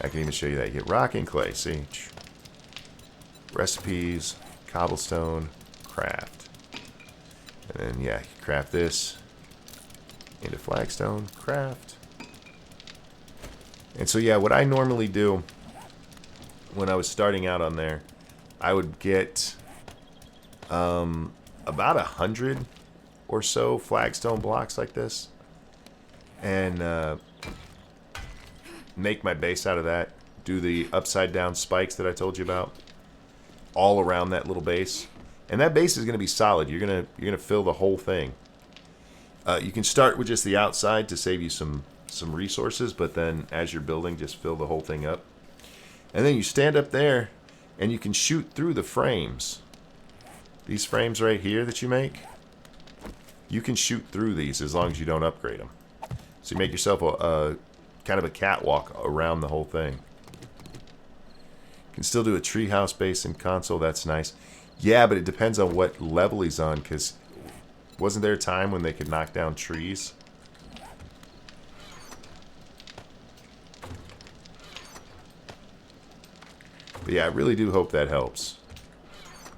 I can even show you that. You get rock and clay, see? Recipes, cobblestone, craft. And then, yeah, you craft this into flagstone, craft. And so, yeah, what I normally do when I was starting out on there, I would get about 100 or so flagstone blocks like this, and make my base out of that. Do the upside down spikes that I told you about all around that little base, and that base is going to be solid. You're gonna fill the whole thing. You can start with just the outside to save you some resources, but then as you're building, just fill the whole thing up. And then you stand up there, and you can shoot through the frames. These frames right here that you make, you can shoot through these as long as you don't upgrade them. So you make yourself a kind of a catwalk around the whole thing. You can still do a treehouse base in console. That's nice. Yeah, but it depends on what level he's on, because wasn't there a time when they could knock down trees? But yeah, I really do hope that helps.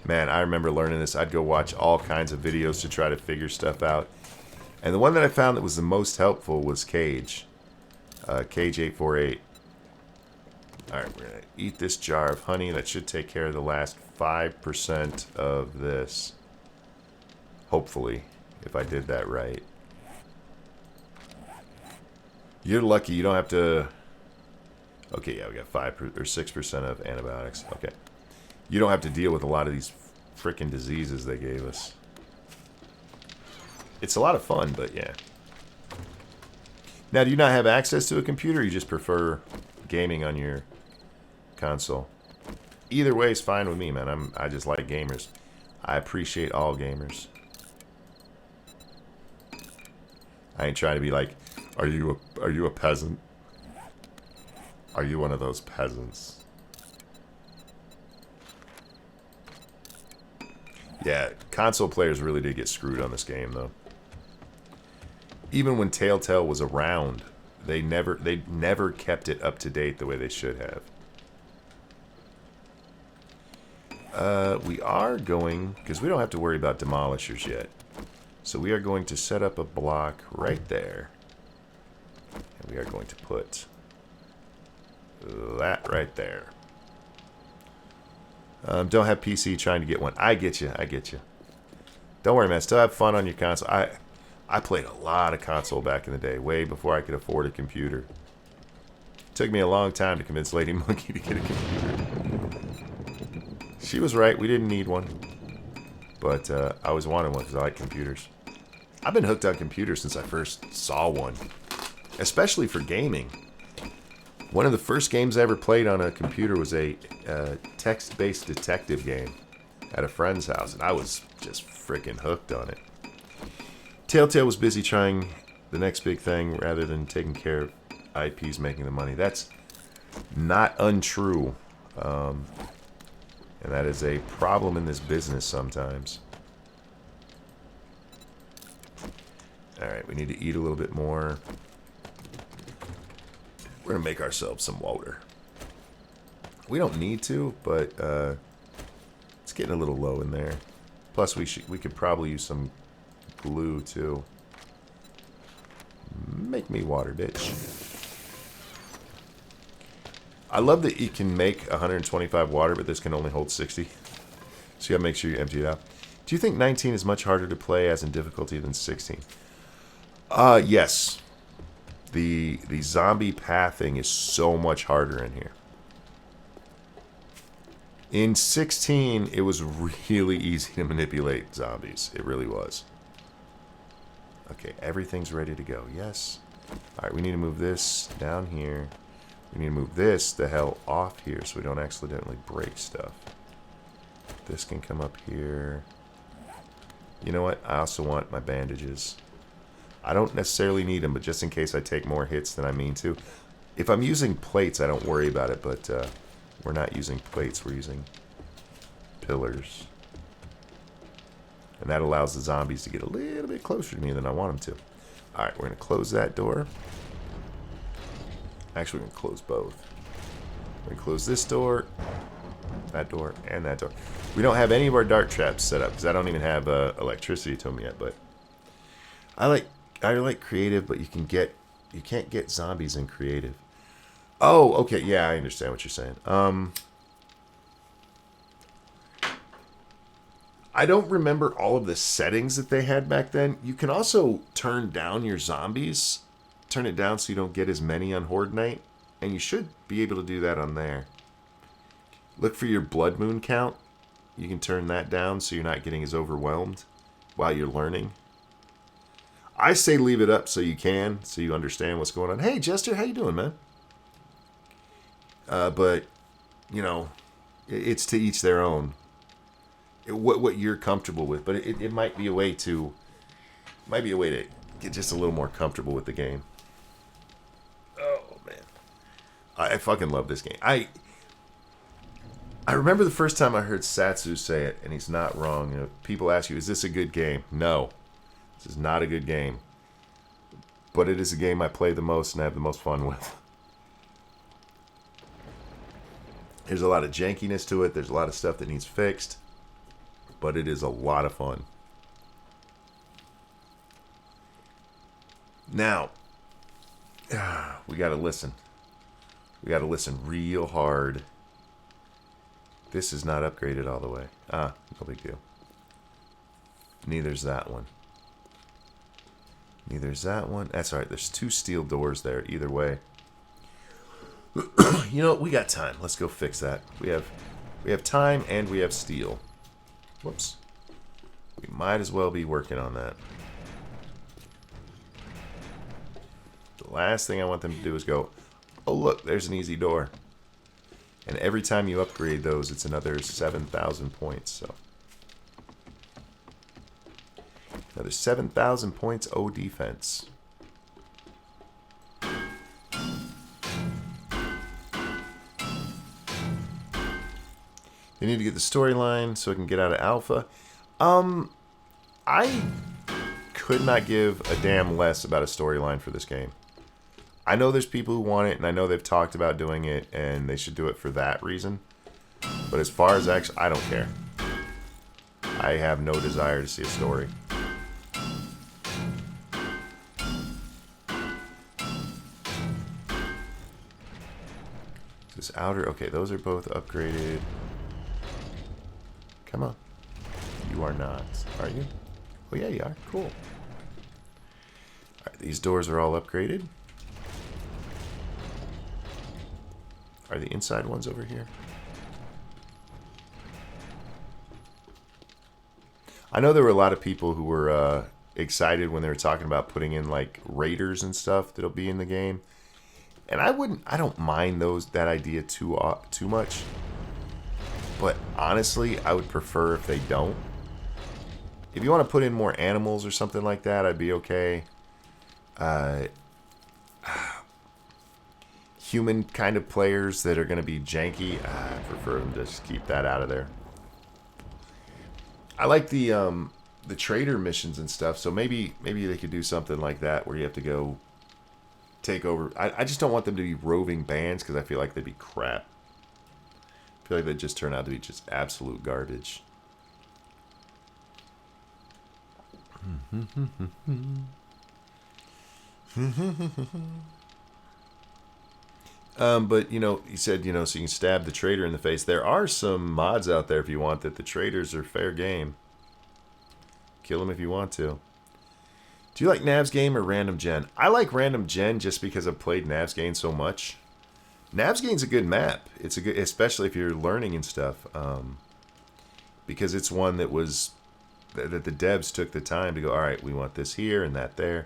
Man, I remember learning this. I'd go watch all kinds of videos to try to figure stuff out. And the one that I found that was the most helpful was Cage. Cage848. Alright, we're going to eat this jar of honey. That should take care of the last 5% of this. Hopefully, if I did that right. You're lucky you don't have to... Okay, yeah, we got 5 or 6% of antibiotics. Okay. You don't have to deal with a lot of these frickin' diseases they gave us. It's a lot of fun, but yeah. Now, do you not have access to a computer, or you just prefer gaming on your console? Either way is fine with me, man. I just like gamers. I appreciate all gamers. I ain't trying to be like, are you a peasant? Are you one of those peasants? Yeah, console players really did get screwed on this game, though. Even when Telltale was around, they never kept it up to date the way they should have. We are going, because we don't have to worry about demolishers yet. So we are going to set up a block right there. And we are going to put that right there. Don't have PC trying to get one. I get you. I get you. Don't worry, man. Still have fun on your console. I played a lot of console back in the day, way before I could afford a computer. It took me a long time to convince Lady Monkey to get a computer. She was right. We didn't need one. But I always wanted one because I like computers. I've been hooked on computers since I first saw one. Especially for gaming. One of the first games I ever played on a computer was a text-based detective game at a friend's house, and I was just freaking hooked on it. Telltale was busy trying the next big thing rather than taking care of IPs making the money. That's not untrue, and that is a problem in this business sometimes. Alright, we need to eat a little bit more. We're going to make ourselves some water. We don't need to, but it's getting a little low in there. Plus, we could probably use some glue, too. Make me water, bitch. I love that you can make 125 water, but this can only hold 60. So you got to make sure you empty it out. Do you think 19 is much harder to play as in difficulty than 16? Yes. The zombie pathing is so much harder in here. In 16, it was really easy to manipulate zombies. It really was. Okay, everything's ready to go. Yes. Alright, we need to move this down here. We need to move this the hell off here so we don't accidentally break stuff. This can come up here. You know what? I also want my bandages. I don't necessarily need them, but just in case I take more hits than I mean to. If I'm using plates, I don't worry about it, but we're not using plates. We're using pillars. And that allows the zombies to get a little bit closer to me than I want them to. Alright, we're going to close that door. Actually, we're going to close both. We're going to close this door, that door, and that door. We don't have any of our dart traps set up, because I don't even have electricity to them yet, but I like creative, but you can't get zombies in creative. Oh, okay, yeah, I understand what you're saying. I don't remember all of the settings that they had back then. You can also turn down your zombies. Turn it down so you don't get as many on Horde Night. And you should be able to do that on there. Look for your blood moon count. You can turn that down so you're not getting as overwhelmed while you're learning. I say leave it up so you can, so you understand what's going on. Hey, Jester, how you doing, man? But, you know, it's to each their own. What you're comfortable with, but it might be a way to get just a little more comfortable with the game. Oh man, I fucking love this game. I remember the first time I heard Satsu say it, and he's not wrong. You know, people ask you, "Is this a good game?" No, this is not a good game, but it is a game I play the most and I have the most fun with. There's a lot of jankiness to it. There's a lot of stuff that needs fixed. But it is a lot of fun. Now, we got to listen. We got to listen real hard. This is not upgraded all the way. No big deal. Neither's that one. Neither's that one. That's all right. There's 2 steel doors there either way. You know what? We got time. Let's go fix that. We have time and we have steel. Whoops. We might as well be working on that. The last thing I want them to do is go, oh look, there's an easy door. And every time you upgrade those, it's another 7,000 points. So another 7,000 points, oh defense. You need to get the storyline so I can get out of alpha. I could not give a damn less about a storyline for this game. I know there's people who want it, and I know they've talked about doing it, and they should do it for that reason. But as far as actually, I don't care. I have no desire to see a story. This outer... Okay, those are both upgraded. Come on. You are not. Are you? Oh, yeah, you are. Cool. Alright, these doors are all upgraded. Are the inside ones over here? I know there were a lot of people who were excited when they were talking about putting in like raiders and stuff that'll be in the game, and I don't mind that idea too much. But honestly, I would prefer if they don't. If you want to put in more animals or something like that, I'd be okay. Human kind of players that are going to be janky, I prefer them to just keep that out of there. I like the trader missions and stuff, so maybe they could do something like that where you have to go take over. I just don't want them to be roving bands because I feel like they'd be crap. I feel like they'd just turn out to be just absolute garbage. But, you know, he said, you know, so you can stab the trader in the face. There are some mods out there if you want that the traders are fair game. Kill them if you want to. Do you like Nav's Game or Random Gen? I like Random Gen just because I've played Nav's Game so much. Nav's Game's a good map. It's a good, especially if you're learning and stuff. Because it's one that was, that the devs took the time to go, all right, we want this here and that there.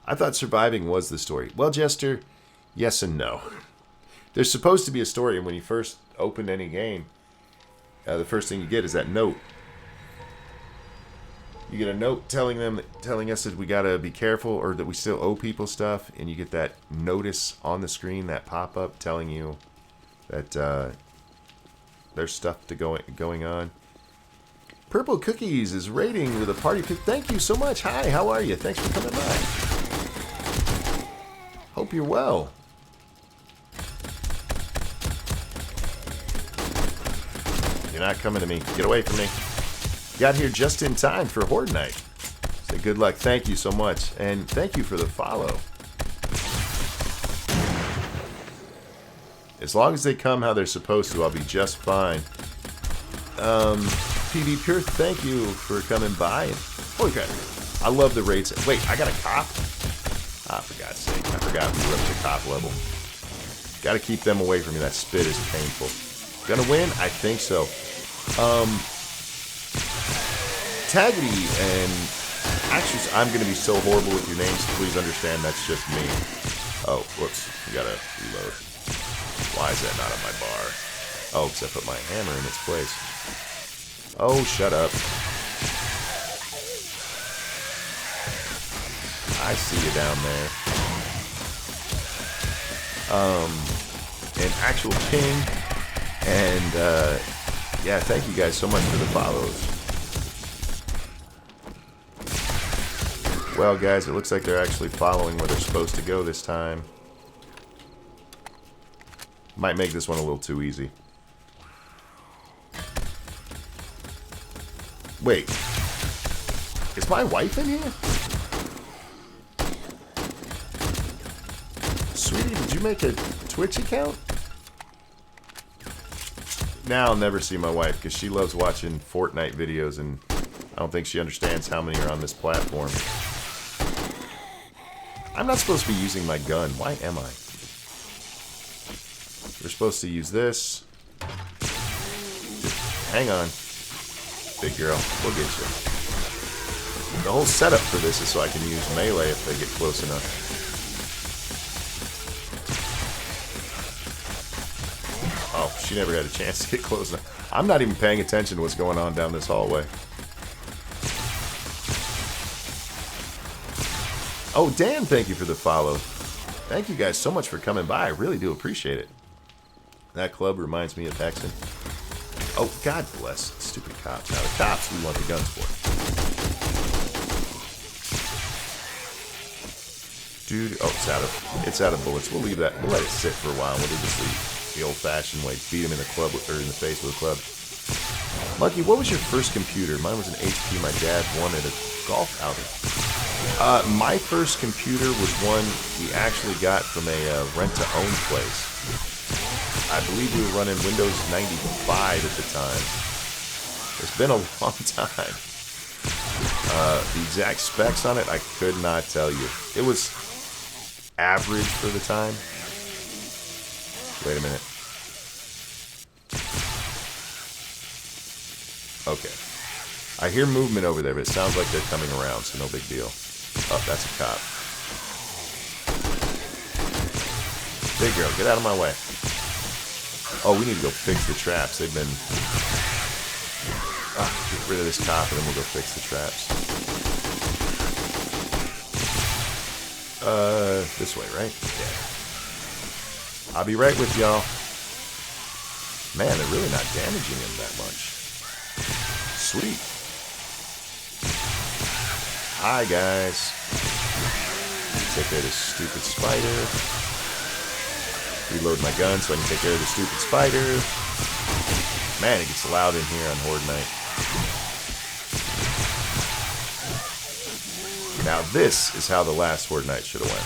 I thought surviving was the story. Well, Jester... Yes and no. There's supposed to be a story, and when you first open any game, the first thing you get is that note. You get a note telling us that we gotta be careful, or that we still owe people stuff, and you get that notice on the screen, that pop-up telling you that there's stuff going on. Purple Cookies is raiding with a party. Thank you so much. Hi, how are you? Thanks for coming by. Hope you're well. You're not coming to me. Get away from me. Got here just in time for Horde Night. Say good luck. Thank you so much. And thank you for the follow. As long as they come how they're supposed to, I'll be just fine. PV Pure, thank you for coming by. Holy crap. I love the raids. Wait, I got a cop? Ah, for God's sake. I forgot we were up to cop level. Gotta keep them away from me. That spit is painful. Gonna win? I think so. Taggity and... Actually, I'm gonna be so horrible with your names. Please understand that's just me. Oh, whoops. We gotta reload. Why is that not on my bar? Oh, because I put my hammer in its place. Oh, shut up. I see you down there. An actual king. And, yeah, thank you guys so much for the follows. Well, guys, it looks like they're actually following where they're supposed to go this time. Might make this one a little too easy. Wait. Is my wife in here? Sweetie, did you make a Twitch account? Now I'll never see my wife because she loves watching Fortnite videos and I don't think she understands how many are on this platform. I'm not supposed to be using my gun. Why am I? We're supposed to use this. Hang on. Big girl. We'll get you. The whole setup for this is so I can use melee if they get close enough. Oh, she never had a chance to get close enough. I'm not even paying attention to what's going on down this hallway. Oh, Dan, thank you for the follow. Thank you guys so much for coming by. I really do appreciate it. That club reminds me of Hexen. Oh, God bless. Stupid cops. Now, the cops we want the guns for. Dude, oh, it's out of bullets. We'll leave that. We'll let it sit for a while. We'll do this the old-fashioned way. Beat him in the club, or in the face with a club. Monkey, what was your first computer? Mine was an HP. My dad wanted a golf outing. My first computer was one we actually got from a rent-to-own place. I believe we were running Windows 95 at the time. It's been a long time. The exact specs on it, I could not tell you. It was average for the time. Wait a minute. Okay. I hear movement over there, but it sounds like they're coming around, so no big deal. Oh, that's a cop. Big girl, get out of my way. Oh, we need to go fix the traps. They've been... get rid of this cop, and then we'll go fix the traps. This way, right? Yeah. I'll be right with y'all. Man, they're really not damaging him that much. Sweet. Hi, guys. Take care of this stupid spider. Reload my gun so I can take care of the stupid spider. Man, it gets loud in here on Horde Night. Now this is how the last Horde Night should have went.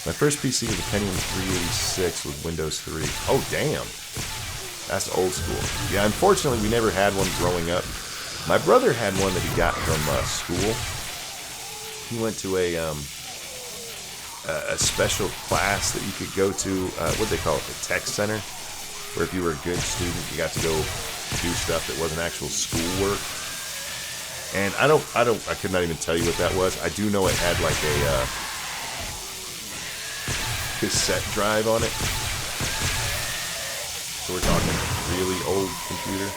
My first PC was a Pentium 386 with Windows 3. Oh, damn. That's old school. Yeah, unfortunately, we never had one growing up. My brother had one that he got from school. He went to a special class that you could go to, what they call it, the tech center, where if you were a good student, you got to go do stuff that wasn't actual schoolwork. And I could not even tell you what that was. I do know it had like a cassette drive on it. So we're talking really old computer.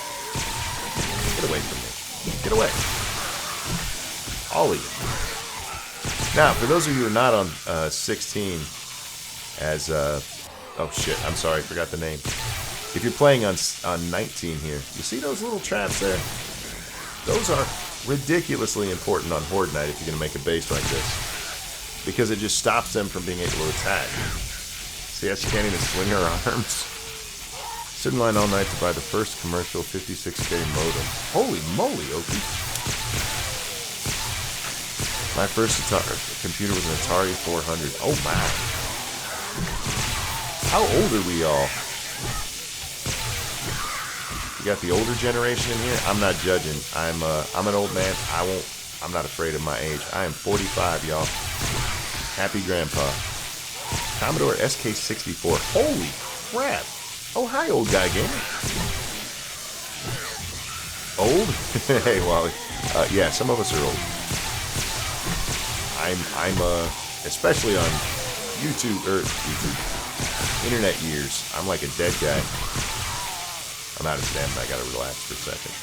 Get away from me. Get away. All of you. Now, for those of you who are not on 16 as... oh shit, I'm sorry, I forgot the name. If you're playing on 19 here, you see those little traps there? Those are ridiculously important on Horde Night if you're going to make a base like this. Because it just stops them from being able to attack. See how she can't even swing her arms? Sit in line all night to buy the first commercial 56K modem. Holy moly, Oki. My first computer was an Atari 400. Oh my. How old are we all? You got the older generation in here? I'm not judging. I'm an old man. I'm not afraid of my age. I am 45, y'all. Happy grandpa. Commodore SK64. Holy crap. Oh, hi, old guy gamer. Old? Hey, Wally. Yeah, some of us are old. I'm especially on YouTube, internet years, I'm like a dead guy. I'm out of stamina, I gotta relax for a second.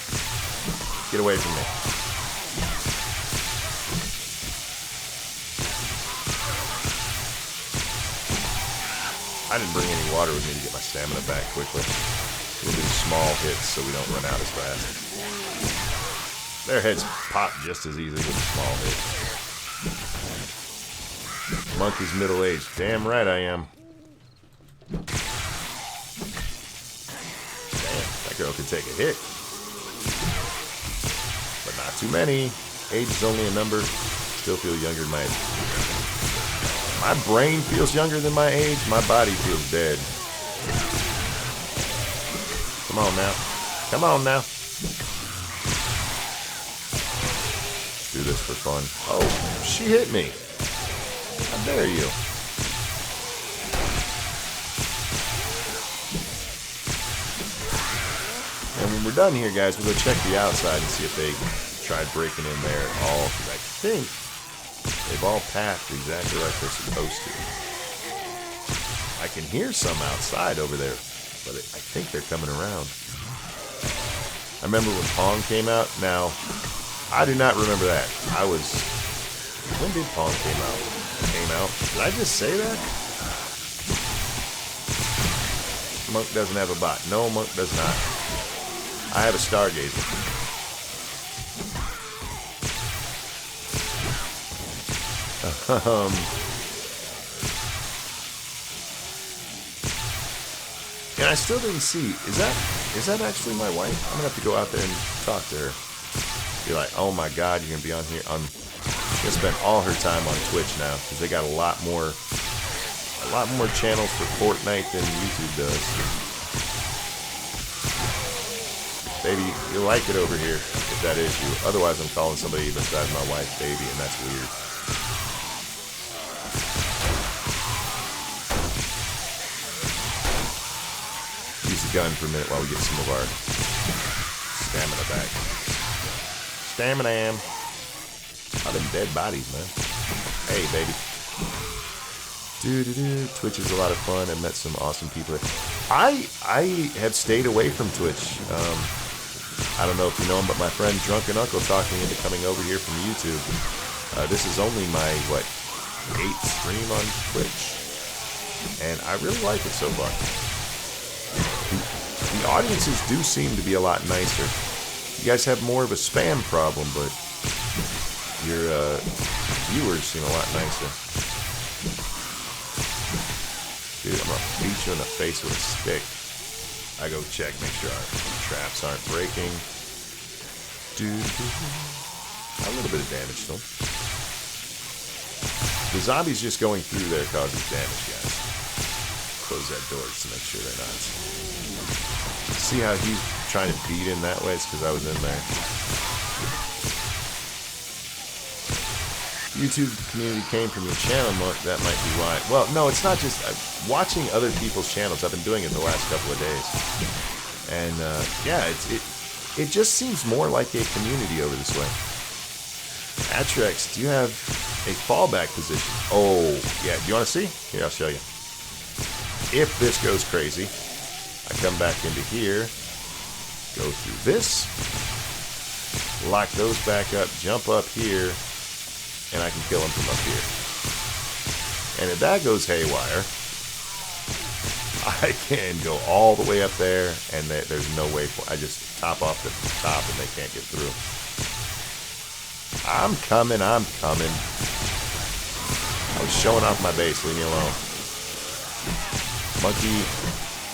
Get away from me. I didn't bring any water with me to get my stamina back quickly. We'll do small hits so we don't run out as fast. Their heads pop just as easily with a small hit. Monk is middle-aged. Damn right I am. Damn, that girl can take a hit. But not too many. Age is only a number. Still feel younger than my age. My brain feels younger than my age. My body feels dead. Come on now. Come on now. Let's do this for fun. Oh, she hit me. How dare you? And when we're done here, guys, we'll go check the outside and see if they tried breaking in there at all. Because I think they've all pathed exactly like they're supposed to. I can hear some outside over there, but I think they're coming around. I remember when Pong came out. Now, I do not remember that. When did Pong came out? Did I just say that? Monk doesn't have a bot. No, Monk does not. I have a Stargazer. And I still didn't see. Is that actually my wife? I'm gonna have to go out there and talk to her. Be like, oh my God, you're gonna be on here. She's gonna spend all her time on Twitch now because they got a lot more a lot more channels for Fortnite than YouTube does. Baby, you'll like it over here, if that is you. Otherwise, I'm calling somebody besides my wife baby, and that's weird. Use the gun for a minute while we get some of our stamina back. Stamina. All them dead bodies, man. Hey, baby. Twitch is a lot of fun. I've met some awesome people. I have stayed away from Twitch. I don't know if you know him, but my friend Drunken Uncle talked me into coming over here from YouTube. This is only my, 8th stream on Twitch. And I really like it so far. The audiences do seem to be a lot nicer. You guys have more of a spam problem, but your viewers seem a lot nicer. Dude, I'm gonna beat you in the face with a stick. I go check, make sure our traps aren't breaking. A little bit of damage to them. The zombies just going through there causes damage, guys. Close that door just to make sure they're not. See how he's trying to beat in that way? It's because I was in there. YouTube community came from your channel, that might be why. Well, no, it's not just watching other people's channels. I've been doing it the last couple of days, and yeah, it just seems more like a community over this way. Atrex, do you have a fallback position? Oh, yeah. Do you want to see? Here, I'll show you. If this goes crazy, I come back into here, go through this, lock those back up, jump up here, and I can kill him from up here. And if that goes haywire, I can go all the way up there, and there's no way for I just top off the top, and they can't get through. I'm coming. I was showing off my base. Leave me alone. Monkey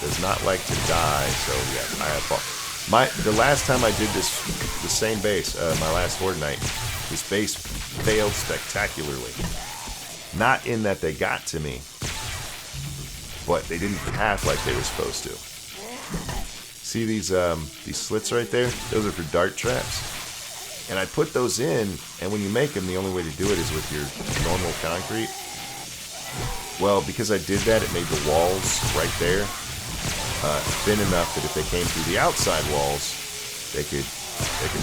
does not like to die, so yeah, I have the last time I did this, the same base, my last Horde night, this base failed spectacularly. Not in that they got to me, but they didn't path like they were supposed to. See these slits right there? Those are for dart traps. And I put those in, and when you make them, the only way to do it is with your normal concrete. Well, because I did that, it made the walls right there thin enough that if they came through the outside walls, they could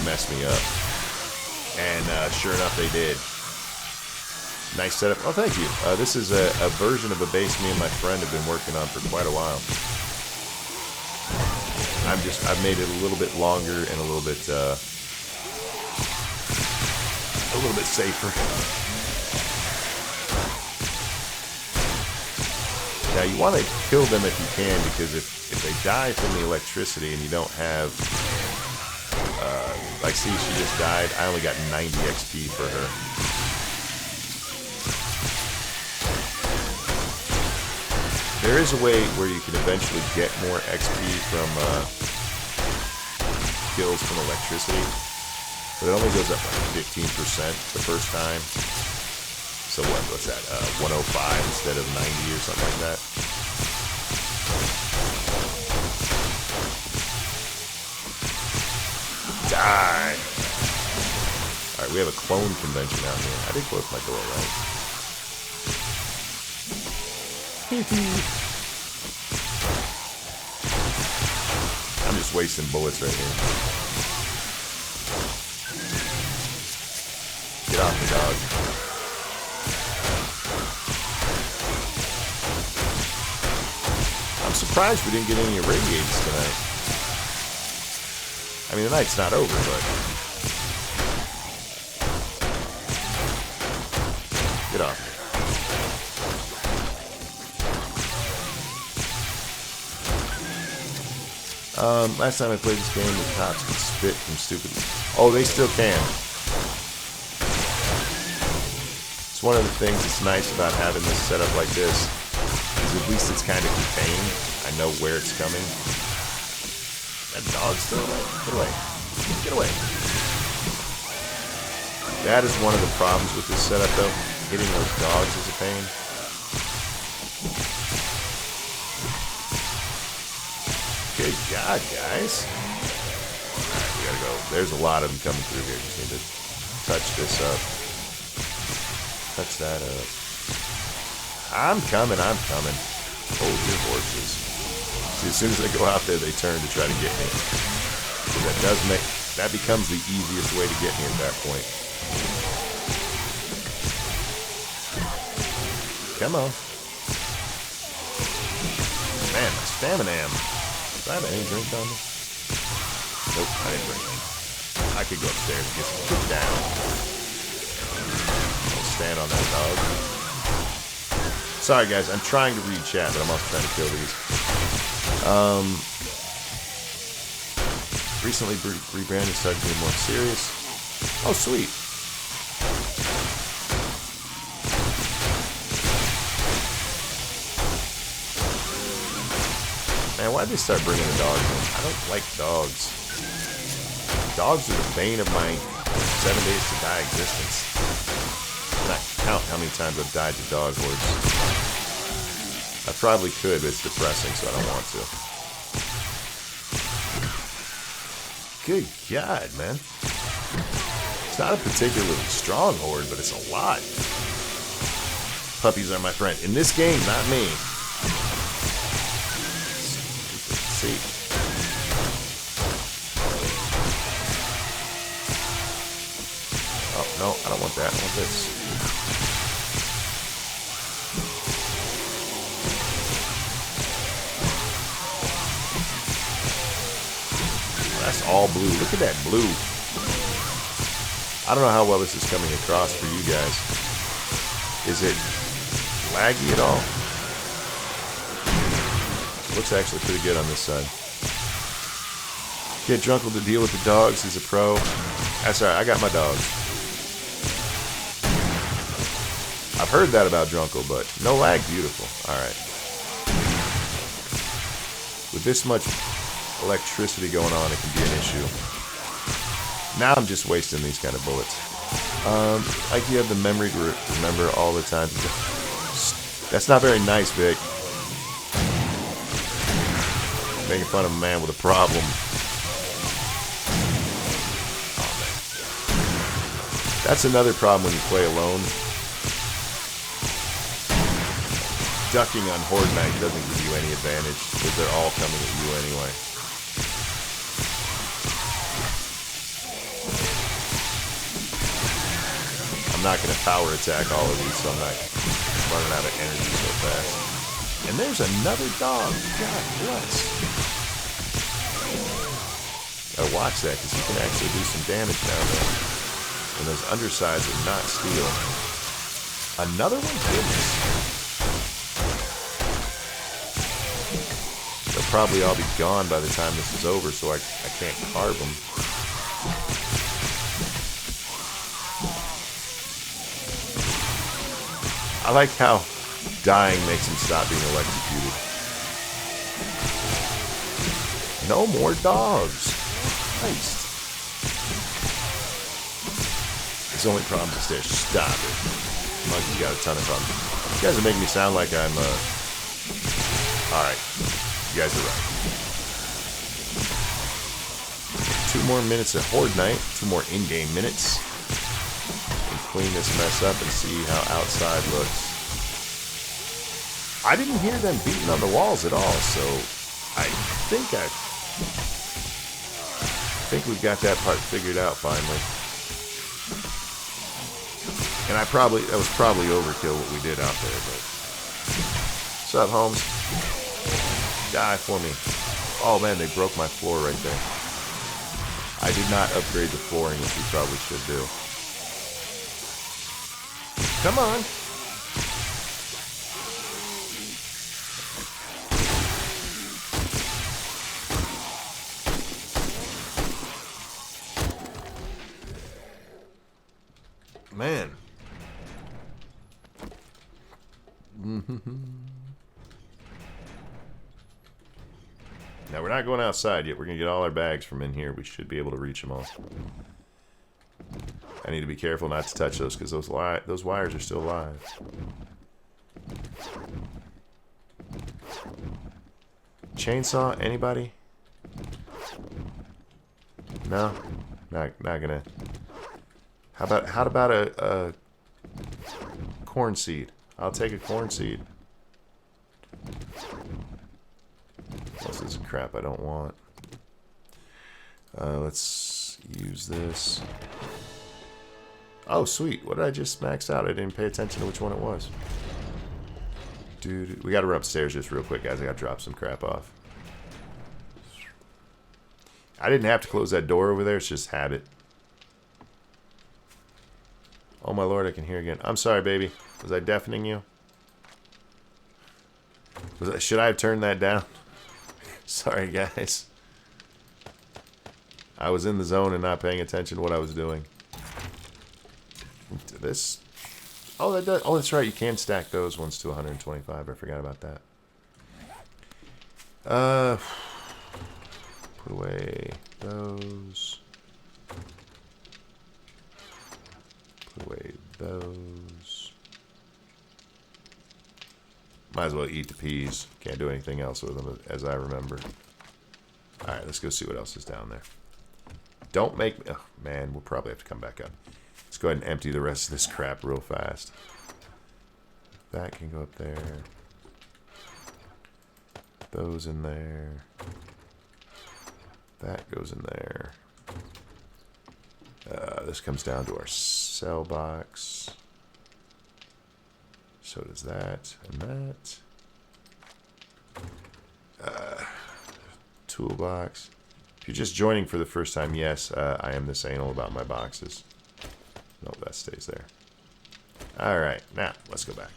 mess me up. And sure enough, they did. Nice setup. Oh, thank you. This is a version of a base me and my friend have been working on for quite a while. I've made it a little bit longer and a little bit safer. Now you want to kill them if you can, because if they die from the electricity and you don't have, like, see, she just died. I only got 90 XP for her. There is a way where you can eventually get more XP from kills from electricity, but it only goes up like 15% the first time. So what's that? 105 instead of 90 or something like that. Die! Alright, we have a clone convention out here. I did close my door, right? I'm just wasting bullets right here. Get off the dog. I'm surprised we didn't get any irradiates tonight. I mean, the night's not over, but... Get off. Last time I played this game, the cops could spit from stupid... Oh, they still can. It's one of the things that's nice about having this set up like this, is at least it's kind of contained. I know where it's coming. That dog's still alive. Get away. Get away. That is one of the problems with this setup, though. Hitting those dogs is a pain. Good God, guys. Alright, we gotta go. There's a lot of them coming through here. Just need to touch this up. Touch that up. I'm coming. Hold your horses. See, as soon as I go out there, they turn to try to get me. So that becomes the easiest way to get me at that point. Come on. Man, my stamina. Do I have any drink on me? Nope, I didn't drink any. I could go upstairs and get down. I'll stand on that dog. Sorry guys, I'm trying to read chat, but I'm also trying to kill these. Recently rebranded, started being more serious. Oh, sweet. Man, why'd they start bringing the dogs in? I don't like dogs. Dogs are the bane of my 7 days to die existence. I cannot count how many times I've died to dog hordes. I probably could, but it's depressing, so I don't want to. Good God, man. It's not a particularly strong horde, but it's a lot. Puppies are my friend. In this game, not me. See. Oh, no, I don't want that. I want this. That's all blue. Look at that blue. I don't know how well this is coming across for you guys. Is it laggy at all? Looks actually pretty good on this side. Get Drunkle to deal with the dogs. He's a pro. That's alright. I got my dogs. I've heard that about Drunkle, but no lag. Beautiful. Alright. With this much electricity going on, it can be an issue. Now I'm just wasting these kind of bullets. Like you have the memory to remember all the time. That's not very nice, Vic. Making fun of a man with a problem. Oh, man. That's another problem when you play alone. Ducking on Horde Night doesn't give you any advantage because they're all coming at you anyway. I'm not going to power attack all of these, so I'm not running out of energy so fast. And there's another dog. God bless. Gotta watch that, because you can actually do some damage down there. And those undersides are not steel. Another one? Goodness. They'll probably all be gone by the time this is over, so I can't carve them. I like how dying makes him stop being electrocuted. No more dogs. Christ. His only problem is there. Stop it. Monkey's got a ton of problems. You guys are making me sound like I'm, Alright. You guys are right. 2 more minutes of Horde Night. 2 more in-game minutes. And clean this mess up and see how outside looks. I didn't hear them beating on the walls at all, so I think we've got that part figured out finally. And that was probably overkill what we did out there, but what's up, Holmes? Die for me. Oh man, they broke my floor right there. I did not upgrade the flooring, which we probably should do. Come on. Man. Now, we're not going outside yet. We're going to get all our bags from in here. We should be able to reach them all. I need to be careful not to touch those because those wires are still live. Chainsaw, anybody? No, not gonna. How about a corn seed? I'll take a corn seed. This is crap I don't want. Let's use this. Oh, sweet. What did I just max out? I didn't pay attention to which one it was. Dude, we gotta run upstairs just real quick, guys. I gotta drop some crap off. I didn't have to close that door over there. It's just habit. Oh my lord, I can hear again. I'm sorry, baby. Was I deafening you? Should I have turned that down? Sorry, guys. I was in the zone and not paying attention to what I was doing. This... Oh, that does... Oh, that's right. You can stack those ones to 125. I forgot about that. Put away those. Put away those. Might as well eat the peas. Can't do anything else with them, as I remember. Alright, let's go see what else is down there. Don't make me... Oh, man, we'll probably have to come back up. Let's go ahead and empty the rest of this crap real fast. That can go up there. Those in there. That goes in there. This comes down to our cell box. So does that and that. Toolbox. If you're just joining for the first time, yes, I am this anal about my boxes. Nope, that stays there. Alright, now, let's go back.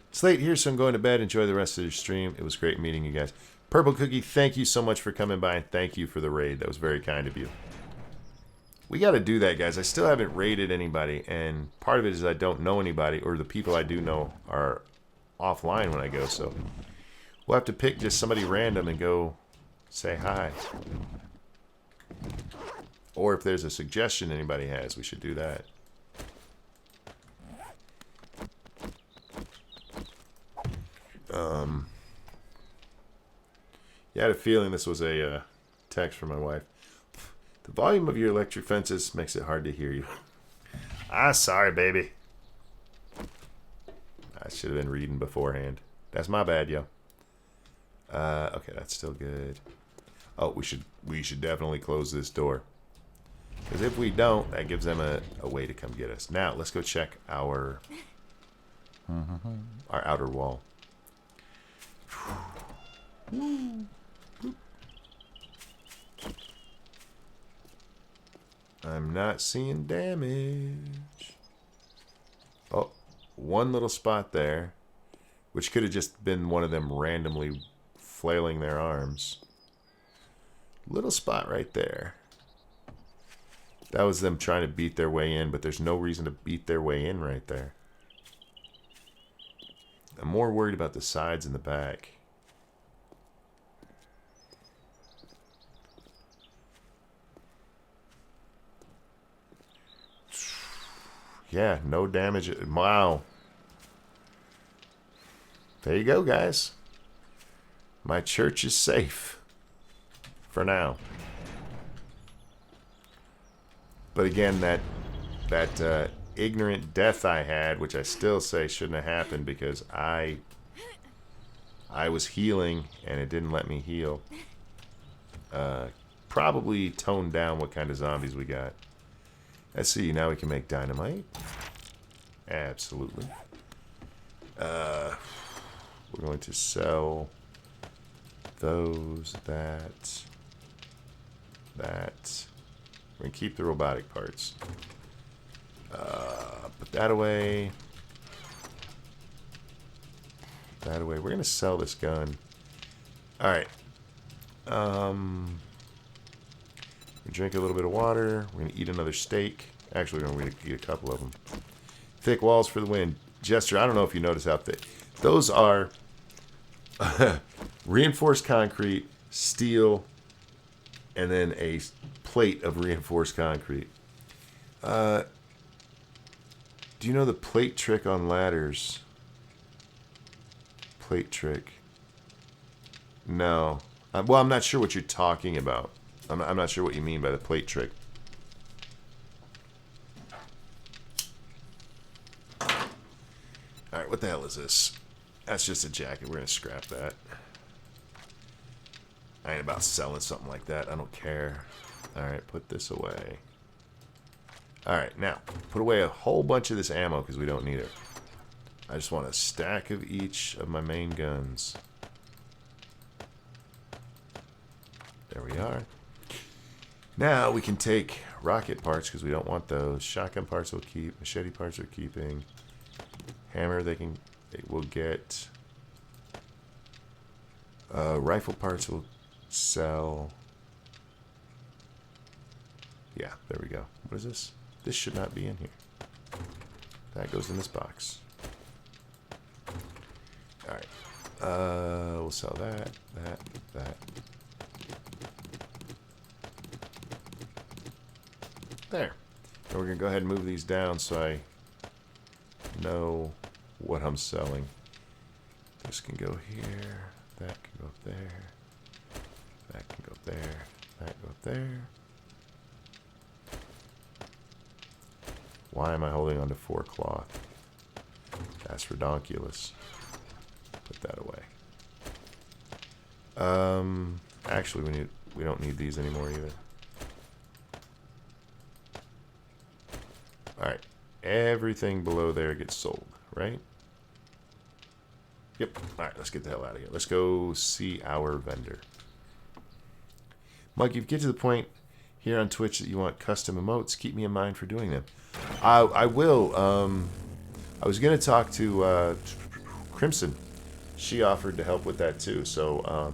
It's late here, so I'm going to bed. Enjoy the rest of your stream. It was great meeting you guys. Purple Cookie, thank you so much for coming by, and thank you for the raid. That was very kind of you. We got to do that, guys. I still haven't raided anybody, and part of it is I don't know anybody, or the people I do know are offline when I go, so we'll have to pick just somebody random and go say hi. Or if there's a suggestion anybody has, we should do that. Yeah, I had a feeling this was a text from my wife. The volume of your electric fences makes it hard to hear you. Sorry, baby. I should have been reading beforehand. That's my bad, yo. Okay, that's still good. Oh, we should definitely close this door. Because if we don't, that gives them a way to come get us. Now, let's go check our outer wall. I'm not seeing damage. Oh, one little spot there, which could have just been one of them randomly flailing their arms. Little spot right there. That was them trying to beat their way in, but there's no reason to beat their way in right there. I'm more worried about the sides and the back. Yeah, no damage. Wow. There you go, guys. My church is safe. For now. But again, that ignorant death I had, which I still say shouldn't have happened because I was healing and it didn't let me heal. Probably toned down what kind of zombies we got. Let's see, now we can make dynamite. Absolutely. We're going to sell those, that. We're going to keep the robotic parts. Put that away. That away. We're going to sell this gun. Alright. We drink a little bit of water. We're going to eat another steak. Actually, we're going to eat a couple of them. Thick walls for the win. Jester, I don't know if you notice how thick. Those are reinforced concrete, steel, and then a plate of reinforced concrete. Do you know the plate trick on ladders? Plate trick. No. Well, I'm not sure what you're talking about. I'm not sure what you mean by the plate trick. Alright, what the hell is this? That's just a jacket. We're going to scrap that. I ain't about selling something like that. I don't care. Alright, put this away. Alright, now, put away a whole bunch of this ammo because we don't need it. I just want a stack of each of my main guns. There we are. Now we can take rocket parts because we don't want those. Shotgun parts we'll keep. Machete parts we're keeping. Hammer they will get. Rifle parts we'll sell. Yeah, there we go. What is this? This should not be in here. That goes in this box. Alright. We'll sell that. There. And we're going to go ahead and move these down so I know what I'm selling. This can go here. That can go up there. That can go up there. That go up there. Why am I holding on to 4 cloth? That's redonkulous. Put that away. Actually, we don't need these anymore either. Alright. Everything below there gets sold, right? Yep. Alright, let's get the hell out of here. Let's go see our vendor. Mike, if you get to the point here on Twitch that you want custom emotes, keep me in mind for doing them. I will. I was going to talk to Crimson. She offered to help with that too, so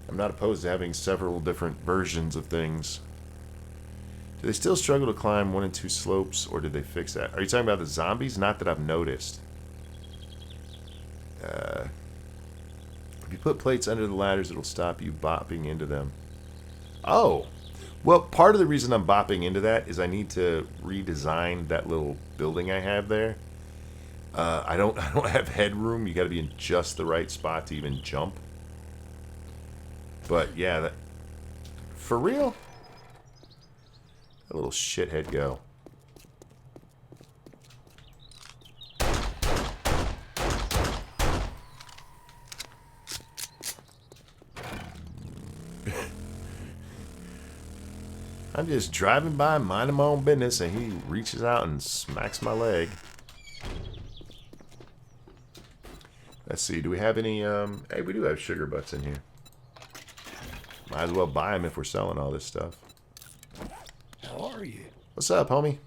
I'm not opposed to having several different versions of things. Do they still struggle to climb 1 and 2 slopes, or did they fix that? Are you talking about the zombies? Not that I've noticed. If you put plates under the ladders, it'll stop you bopping into them. Oh! Well, part of the reason I'm bopping into that is I need to redesign that little building I have there. I don't have headroom. You got to be in just the right spot to even jump. But yeah, that for real. A little shithead go. I'm just driving by, minding my own business, and he reaches out and smacks my leg. Let's see, do we have any, hey, we do have sugar butts in here. Might as well buy them if we're selling all this stuff. How are you? What's up, homie?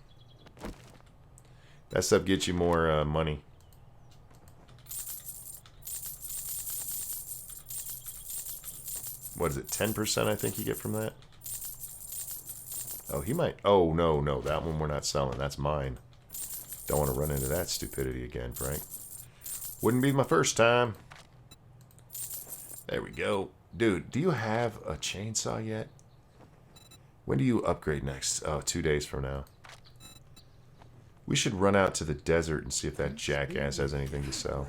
That stuff gets you more money. What is it, 10% I think you get from that? Oh, he might. Oh, no, no. That one we're not selling. That's mine. Don't want to run into that stupidity again, Frank. Wouldn't be my first time. There we go. Dude, do you have a chainsaw yet? When do you upgrade next? Oh, 2 days from now. We should run out to the desert and see if that jackass has anything to sell.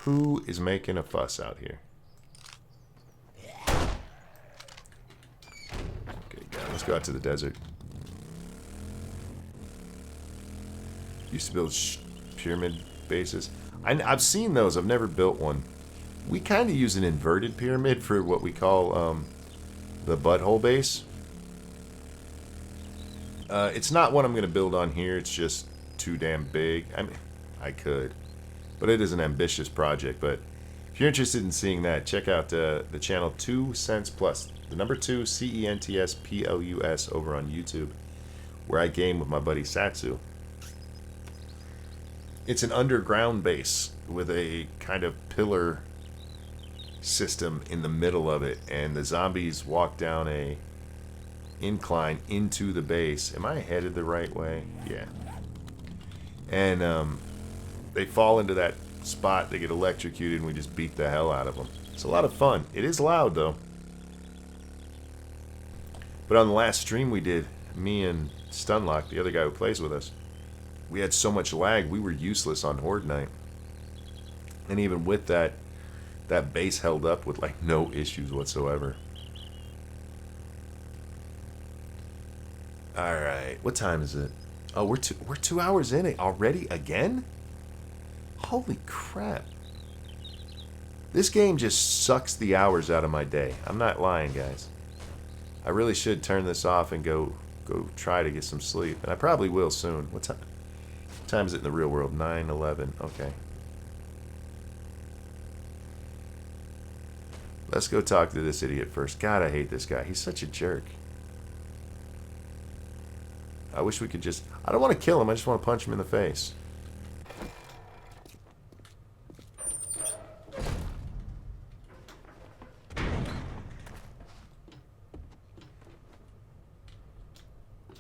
Who is making a fuss out here? Let's go out to the desert. Used to build pyramid bases. I've seen those. I've never built one. We kind of use an inverted pyramid for what we call the butthole base. It's not what I'm going to build on here. It's just too damn big. I mean, I could. But it is an ambitious project. But if you're interested in seeing that, check out the channel 2 Cents Plus. The number 2 CENTSPLUS over on YouTube, where I game with my buddy Satsu. It's an underground base with a kind of pillar system in the middle of it, and the zombies walk down a incline into the base. Am I headed the right way? Yeah. And they fall into that spot, they get electrocuted, and we just beat the hell out of them. It's a lot of fun. It is loud though. But on the last stream we did, me and Stunlock, the other guy who plays with us, we had so much lag, we were useless on Horde Night. And even with that, that base held up with like no issues whatsoever. All right, what time is it? Oh, we're 2 hours in it already again? Holy crap. This game just sucks the hours out of my day. I'm not lying, guys. I really should turn this off and go try to get some sleep. And I probably will soon. What time is it in the real world? 9:11. Okay. Let's go talk to this idiot first. God, I hate this guy. He's such a jerk. I wish we could just... I don't want to kill him. I just want to punch him in the face.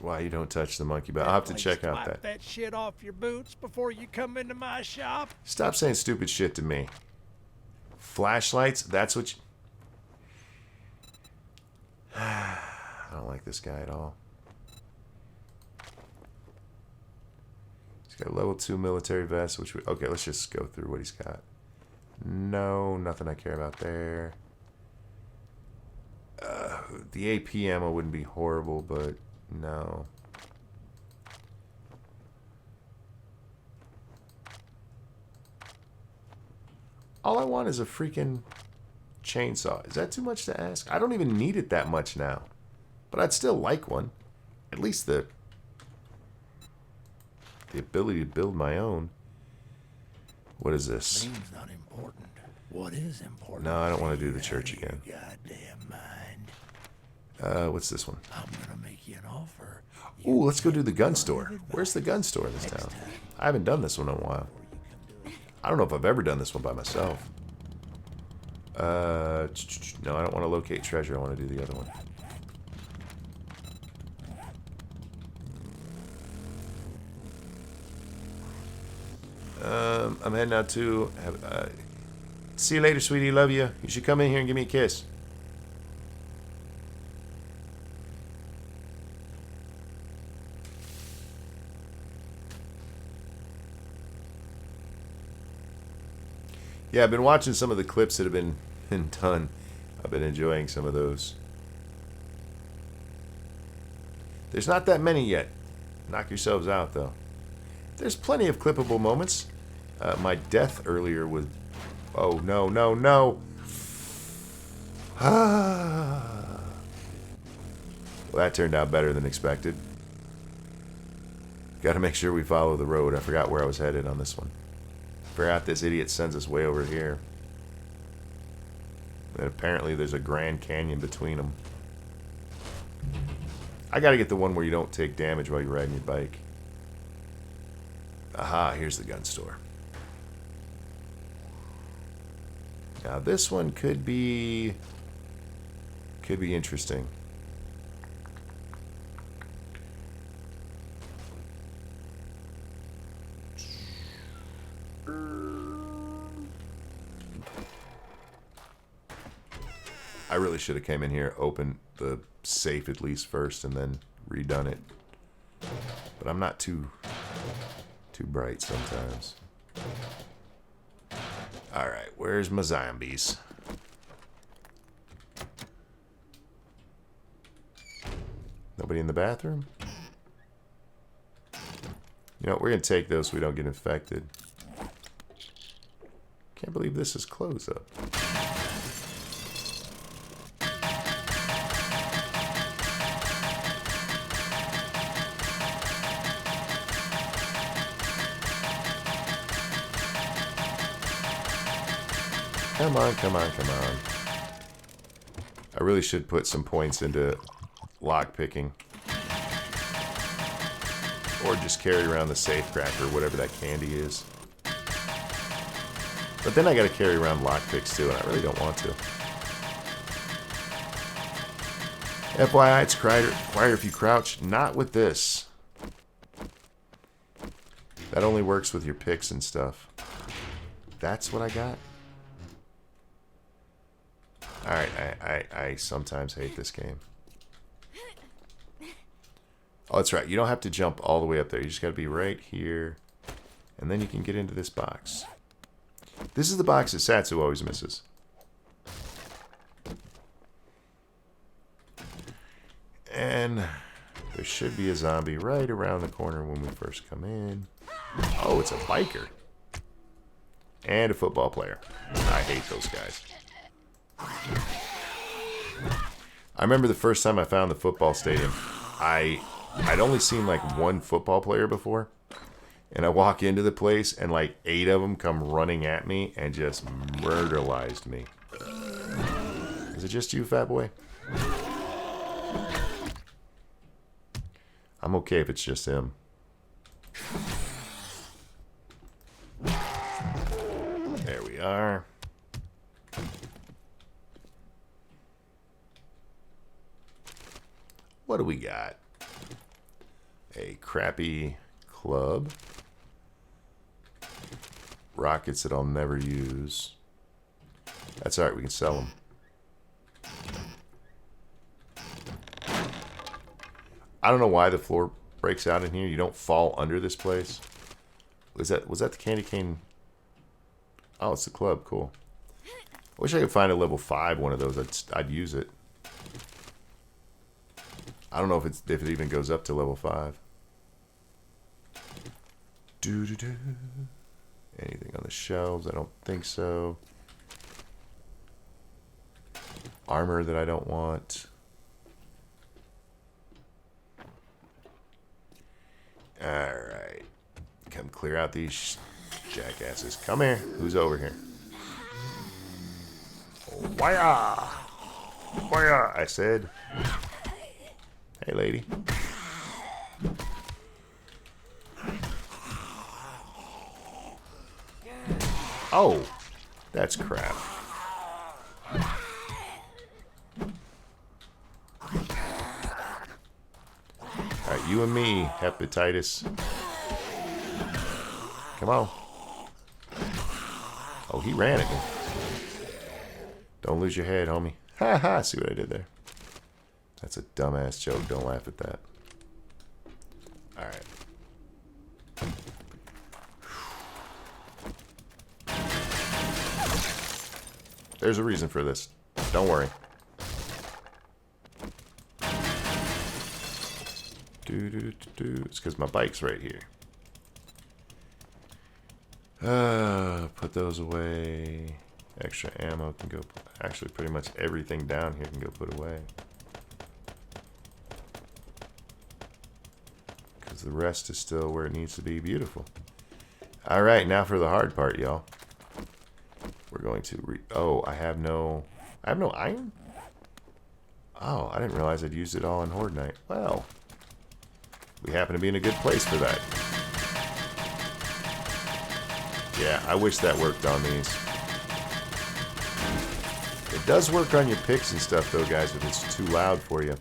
Why you don't touch the monkey bell? I'll have to check out that. Wipe that shit off your boots before you come into my shop. Stop saying stupid shit to me. Flashlights? That's what you... I don't like this guy at all. He's got a level 2 military vest, which we... Okay, let's just go through what he's got. No, nothing I care about there. The AP ammo wouldn't be horrible, but no. All I want is a freaking chainsaw. Is that too much to ask? I don't even need it that much now. But I'd still like one. At least the ability to build my own. What is this? Name's not important. What is important? No, I don't want to do the church again. Goddamn mind. What's this one? I'm gonna make you an offer. Ooh, let's go do the gun store. Where's the gun store in this town? I haven't done this one in a while. I don't know if I've ever done this one by myself. No, I don't want to locate treasure. I want to do the other one. I'm heading out to... see you later, sweetie. Love you. You should come in here and give me a kiss. Yeah, I've been watching some of the clips that have been done. I've been enjoying some of those. There's not that many yet. Knock yourselves out, though. There's plenty of clippable moments. My death earlier was... Oh, no, no, no. Well, that turned out better than expected. Got to make sure we follow the road. I forgot where I was headed on this one. Forgot this idiot sends us way over here. And apparently there's a Grand Canyon between them. I gotta get the one where you don't take damage while you're riding your bike. Aha, here's the gun store. Now this one could be interesting. I really should have came in here, opened the safe at least first, and then redone it. But I'm not too bright sometimes. Alright, where's my zombies? Nobody in the bathroom? You know, we're going to take those so we don't get infected. Can't believe this is closed up. Come on, come on, come on. I really should put some points into lock picking. Or just carry around the safe cracker, whatever that candy is. But then I gotta carry around lock picks too, and I really don't want to. FYI, it's quieter if you crouch. Not with this. That only works with your picks and stuff. That's what I got? Alright, I sometimes hate this game. Oh, that's right. You don't have to jump all the way up there. You just got to be right here. And then you can get into this box. This is the box that Satsu always misses. And there should be a zombie right around the corner when we first come in. Oh, it's a biker. And a football player. I hate those guys. I remember the first time I found the football stadium, I'd only seen like one football player before. And I walk into the place and like 8 of them come running at me and just murderized me. Is it just you, fat boy? I'm okay if it's just him. There we are. What do we got? A crappy club. Rockets that I'll never use. That's alright, we can sell them. I don't know why the floor breaks out in here. You don't fall under this place. Was that the candy cane? Oh, it's the club. Cool. I wish I could find a level 5 one of those. I'd use it. I don't know if it even goes up to level 5. Anything on the shelves? I don't think so. Armor that I don't want. Alright. Come clear out these jackasses. Come here. Who's over here? Waya! Waya! I said. Hey, lady. Oh, that's crap. Alright, you and me, hepatitis. Come on. Oh, he ran at me. Don't lose your head, homie. Ha ha, see what I did there? That's a dumbass joke. Don't laugh at that. Alright. There's a reason for this. Don't worry. It's because my bike's right here. Put those away. Extra ammo can go. Actually, pretty much everything down here can go put away. Because the rest is still where it needs to be. Beautiful. Alright, now for the hard part, y'all. We're going to oh, I have no iron? Oh, I didn't realize I'd used it all in Horde Night. Well, we happen to be in a good place for that. Yeah, I wish that worked on these. It does work on your picks and stuff, though, guys, if it's too loud for you.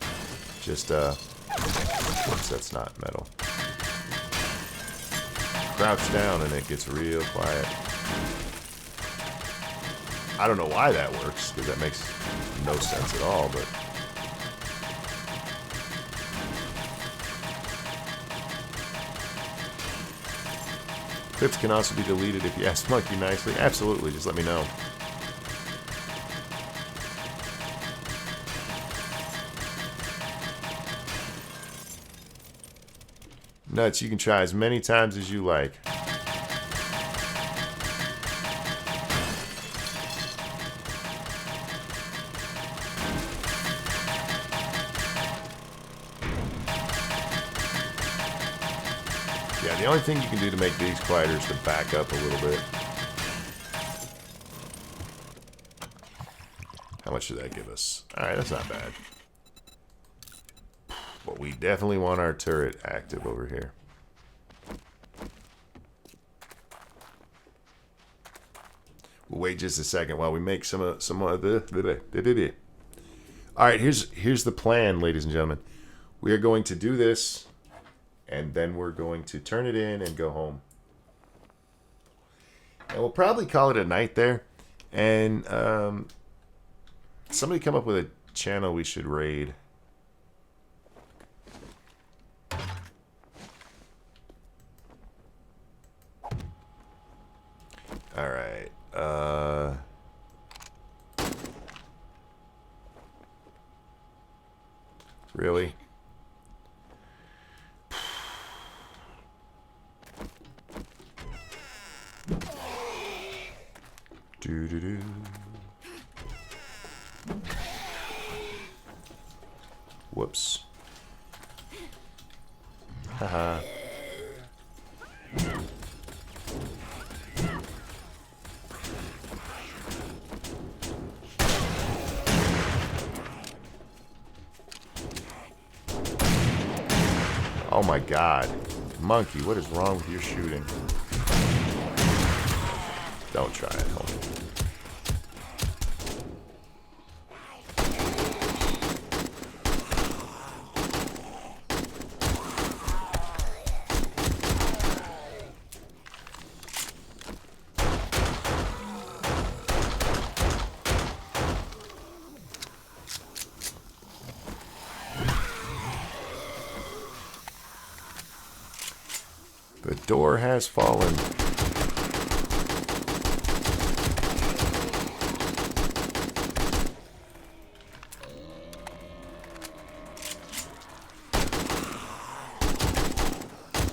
Just, whoops, that's not metal. Crouch down and it gets real quiet. I don't know why that works, because that makes no sense at all, but... Clips can also be deleted if you ask Monkey nicely. Absolutely, just let me know. Nuts, you can try as many times as you like. Yeah, the only thing you can do to make these quieter is to back up a little bit. How much did that give us? Alright, that's not bad. But we definitely want our turret active over here. We'll wait just a second while we make some of the... Alright, here's the plan, ladies and gentlemen. We are going to do this, and then we're going to turn it in and go home. And we'll probably call it a night there. And somebody come up with a channel we should raid. Alright. Alright. Really? Do. Whoops. Haha. Oh my god. Monkey, what is wrong with your shooting? Don't try it, homie. The door has fallen.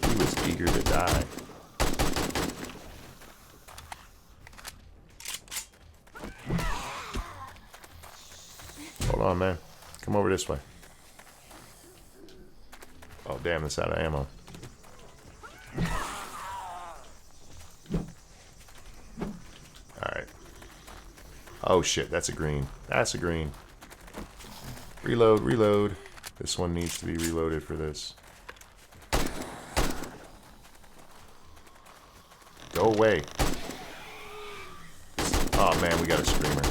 He was eager to die. Hold on, man. Come over this way. Oh, damn, it's out of ammo. Alright. Oh, shit, that's a green. That's a green. Reload, reload. This one needs to be reloaded for this. Go away. Oh, man, we got a screamer.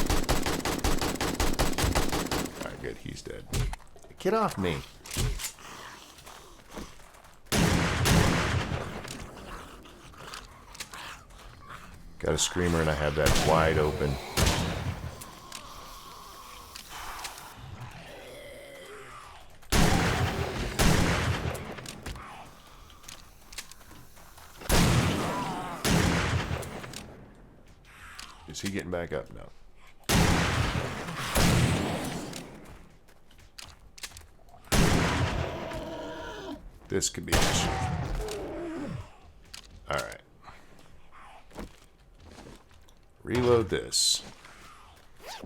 Alright, good. He's dead. Get off me. Got a screamer and I have that wide open. Is he getting back up? No. This could be an issue. Alright. Reload this.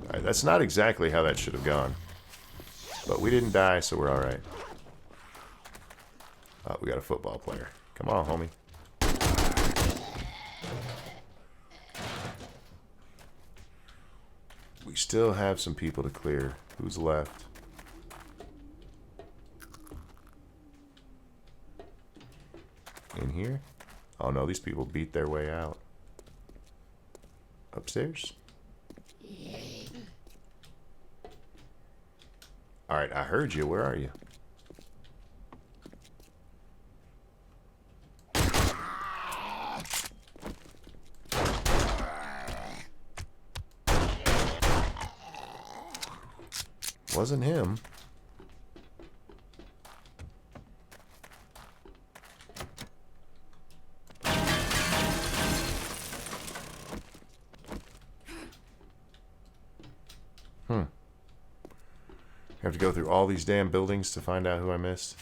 Alright, that's not exactly how that should have gone. But we didn't die, so we're alright. Oh, we got a football player. Come on, homie. We still have some people to clear. Who's left? In here? Oh no, these people beat their way out. Upstairs? Alright, I heard you. Where are you? Wasn't him. Have to go through all these damn buildings to find out who I missed.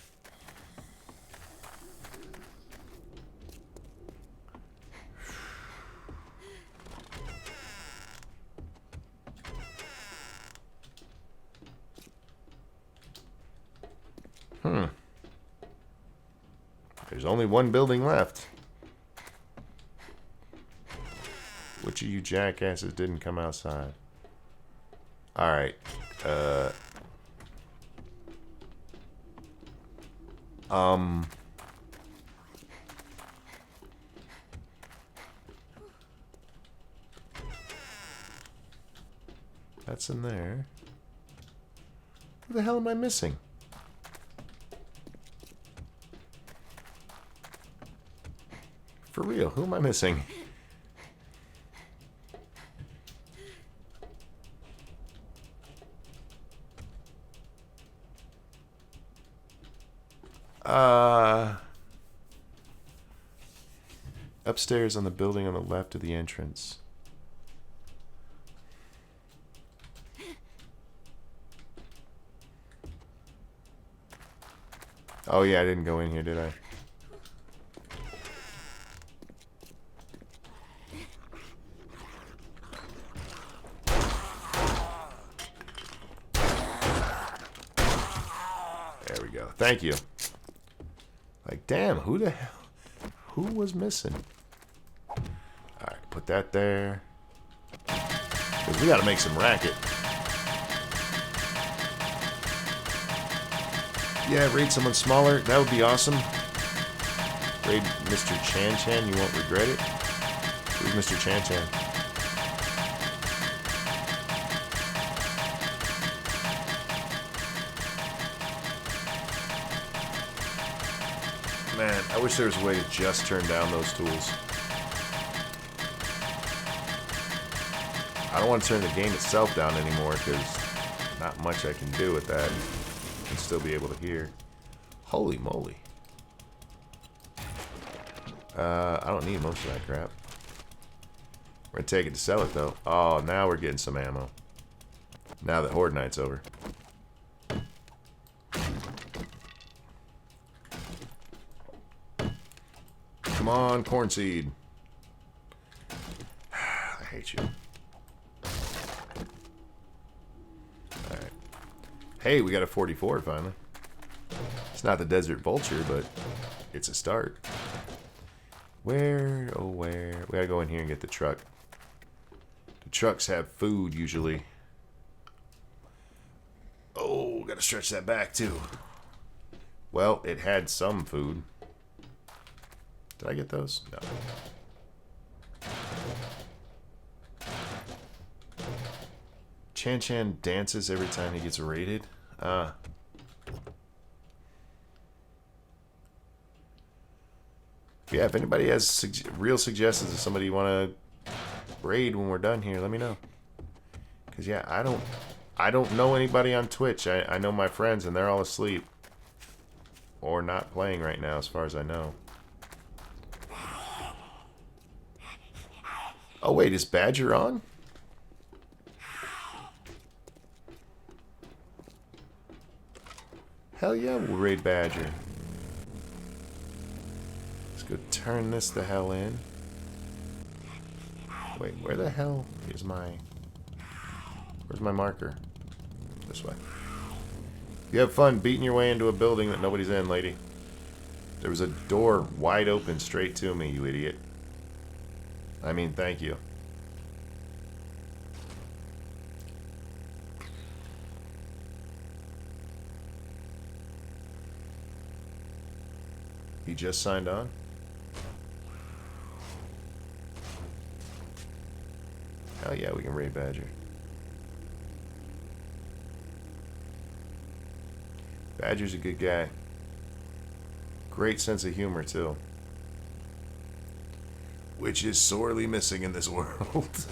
There's only one building left. Which of you jackasses didn't come outside? Alright. That's in there. Who the hell am I missing? For real, who am I missing? Upstairs on the building on the left of the entrance. Oh yeah, I didn't go in here, did I? There we go. Thank you. Like, damn, who the hell? Who was missing? Alright, put that there. Because we gotta make some racket. Yeah, raid someone smaller. That would be awesome. Raid Mr. Chan Chan. You won't regret it. Who's Mr. Chan Chan? Man, I wish there was a way to just turn down those tools. I don't want to turn the game itself down anymore because not much I can do with that. I can still be able to hear. Holy moly. I don't need most of that crap. We're going to take it to sell it though. Oh, now we're getting some ammo. Now that Horde Night's over. Come on, corn seed. I hate you. Alright. Hey, we got a 44 finally. It's not the Desert Vulture, but it's a start. Where, oh where? We gotta go in here and get the truck. The trucks have food usually. Oh, gotta stretch that back too. Well, it had some food. Did I get those? No. Chan Chan dances every time he gets raided. Yeah, if anybody has real suggestions of somebody you want to raid when we're done here, let me know. Cause yeah, I don't know anybody on Twitch. I know my friends and they're all asleep or not playing right now, as far as I know. Oh wait, is Badger on? Hell yeah, we'll raid Badger. Let's go turn this the hell in. Wait, where the hell is my... Where's my marker? This way. You have fun beating your way into a building that nobody's in, lady. There was a door wide open straight to me, you idiot. I mean, thank you. He just signed on? Hell yeah, we can raid Badger. Badger's a good guy. Great sense of humor, too. Which is sorely missing in this world.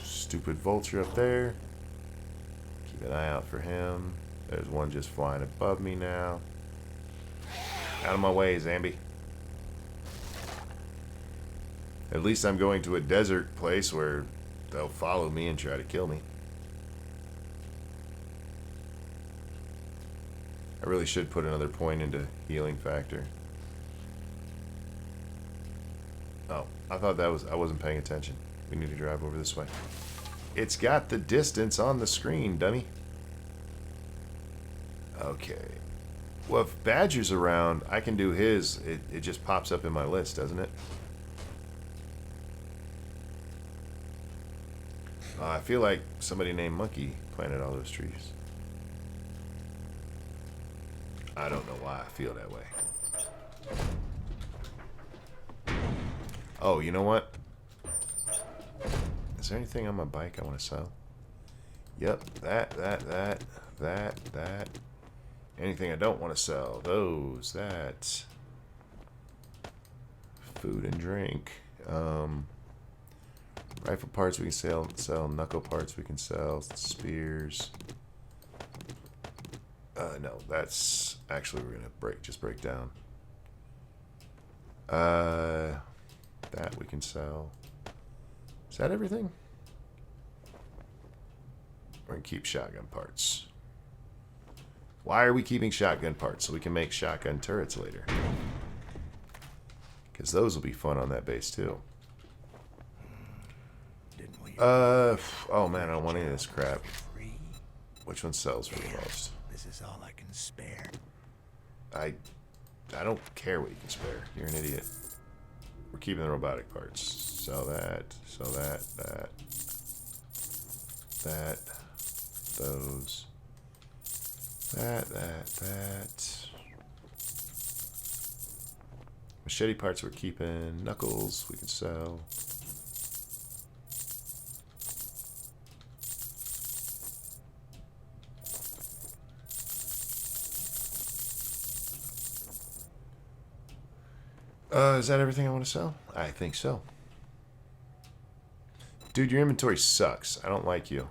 Stupid vulture up there. Keep an eye out for him. There's one just flying above me now. Out of my way, Zambi. At least I'm going to a desert place where they'll follow me and try to kill me. I really should put another point into healing factor. Oh, I thought that was... I wasn't paying attention. We need to drive over this way. It's got the distance on the screen, dummy. Okay. Well, if Badger's around, I can do his. It just pops up in my list, doesn't it? I feel like somebody named Monkey planted all those trees. I don't know why I feel that way. Oh, you know what? Is there anything on my bike I want to sell? Yep, that. Anything I don't want to sell. Those, that. Food and drink. Rifle parts we can sell. Knuckle parts we can sell. Spears. No, that's... Actually, we're going to just break down. That we can sell. Is that everything? We're going to keep shotgun parts. Why are we keeping shotgun parts? So we can make shotgun turrets later. Because those will be fun on that base too. Didn't we? Oh man, I don't want any of this crap. Free. Which one sells for the most? This is all I can spare. I don't care what you can spare. You're an idiot. We're keeping the robotic parts. Sell that, that, those, that. Machete parts we're keeping. Knuckles we can sell. Is that everything I want to sell? I think so. Dude, your inventory sucks. I don't like you.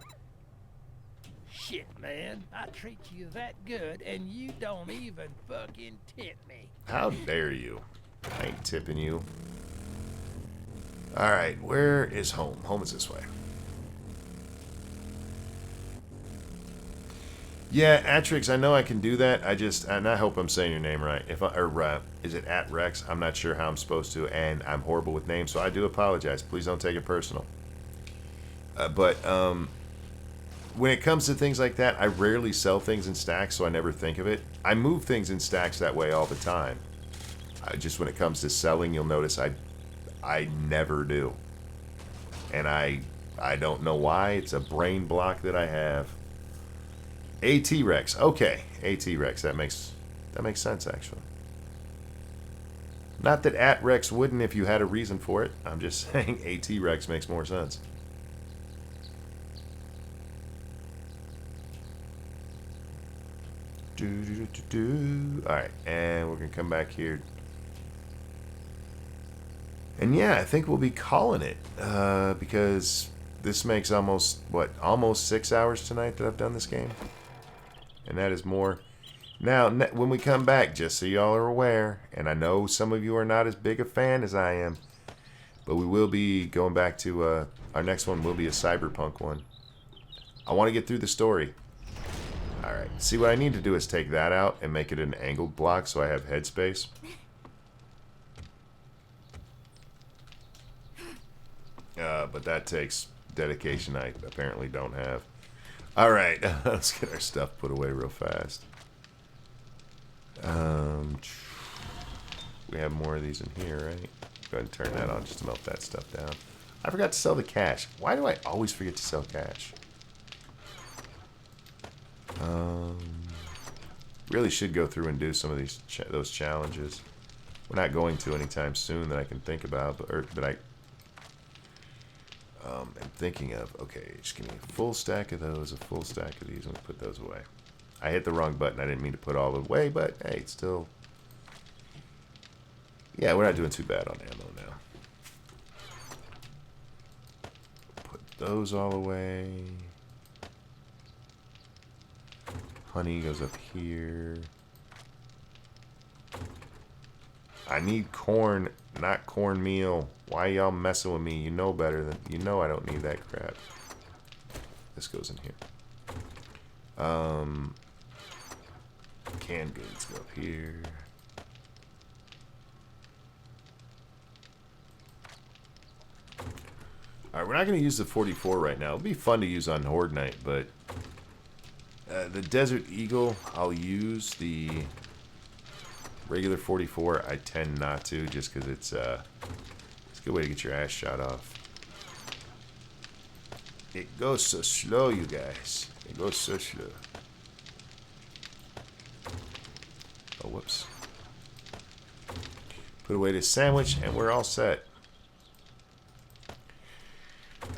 Shit, man. I treat you that good, and you don't even fucking tip me. How dare you? I ain't tipping you. Alright, where is home? Home is this way. Yeah, Atrix, I know I can do that. And I hope I'm saying your name right. Is it at Rex? I'm not sure how I'm supposed to, and I'm horrible with names, so I do apologize. Please don't take it personal. But when it comes to things like that, I rarely sell things in stacks, so I never think of it. I move things in stacks that way all the time. Just when it comes to selling, you'll notice I never do. And I don't know why. It's a brain block that I have. AT-Rex. Okay, AT-Rex. That makes sense, actually. Not that at-Rex wouldn't if you had a reason for it. I'm just saying AT-Rex makes more sense. Alright, and we're going to come back here. And yeah, I think we'll be calling it. Because this makes almost 6 hours tonight that I've done this game. And that is more. Now, when we come back, just so y'all are aware, and I know some of you are not as big a fan as I am, but we will be going back to, our next one will be a cyberpunk one. I want to get through the story. Alright, see what I need to do is take that out and make it an angled block so I have headspace. But that takes dedication I apparently don't have. Alright, let's get our stuff put away real fast. We have more of these in here, right? Go ahead and turn that on just to melt that stuff down. I forgot to sell the cash. Why do I always forget to sell cash? Really should go through and do some of these those challenges. We're not going to anytime soon that I can think about, but I am thinking of. Okay, just give me a full stack of those, a full stack of these, and we put those away. I hit the wrong button. I didn't mean to put all away, but hey, it's still. Yeah, we're not doing too bad on ammo now. Put those all away. Honey goes up here. I need corn, not cornmeal. Why y'all messing with me? You know better than you know. I don't need that crap. This goes in here. Canned goods go up here. All right, we're not going to use the 44 right now. It'll be fun to use on Horde Night, but the Desert Eagle, I'll use. The regular 44, I tend not to, just because it's a good way to get your ass shot off. It goes so slow, you guys. It goes so slow. Oh, whoops. Put away this sandwich, and we're all set.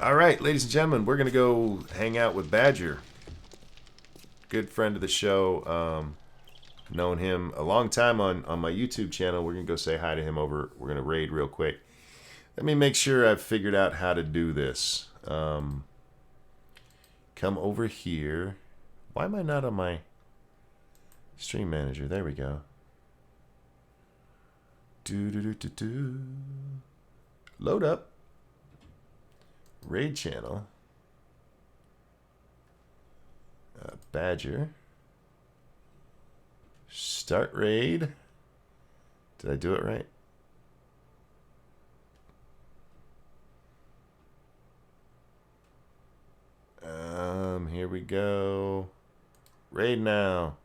All right, ladies and gentlemen, we're going to go hang out with Badger. Good friend of the show. Known him a long time on my YouTube channel. We're going to go say hi to him over. We're going to raid real quick. Let me make sure I've figured out how to do this. Come over here. Why am I not on my stream manager? There we go. Load up. Raid channel. Badger. Start raid. Did I do it right? Here we go. Raid now.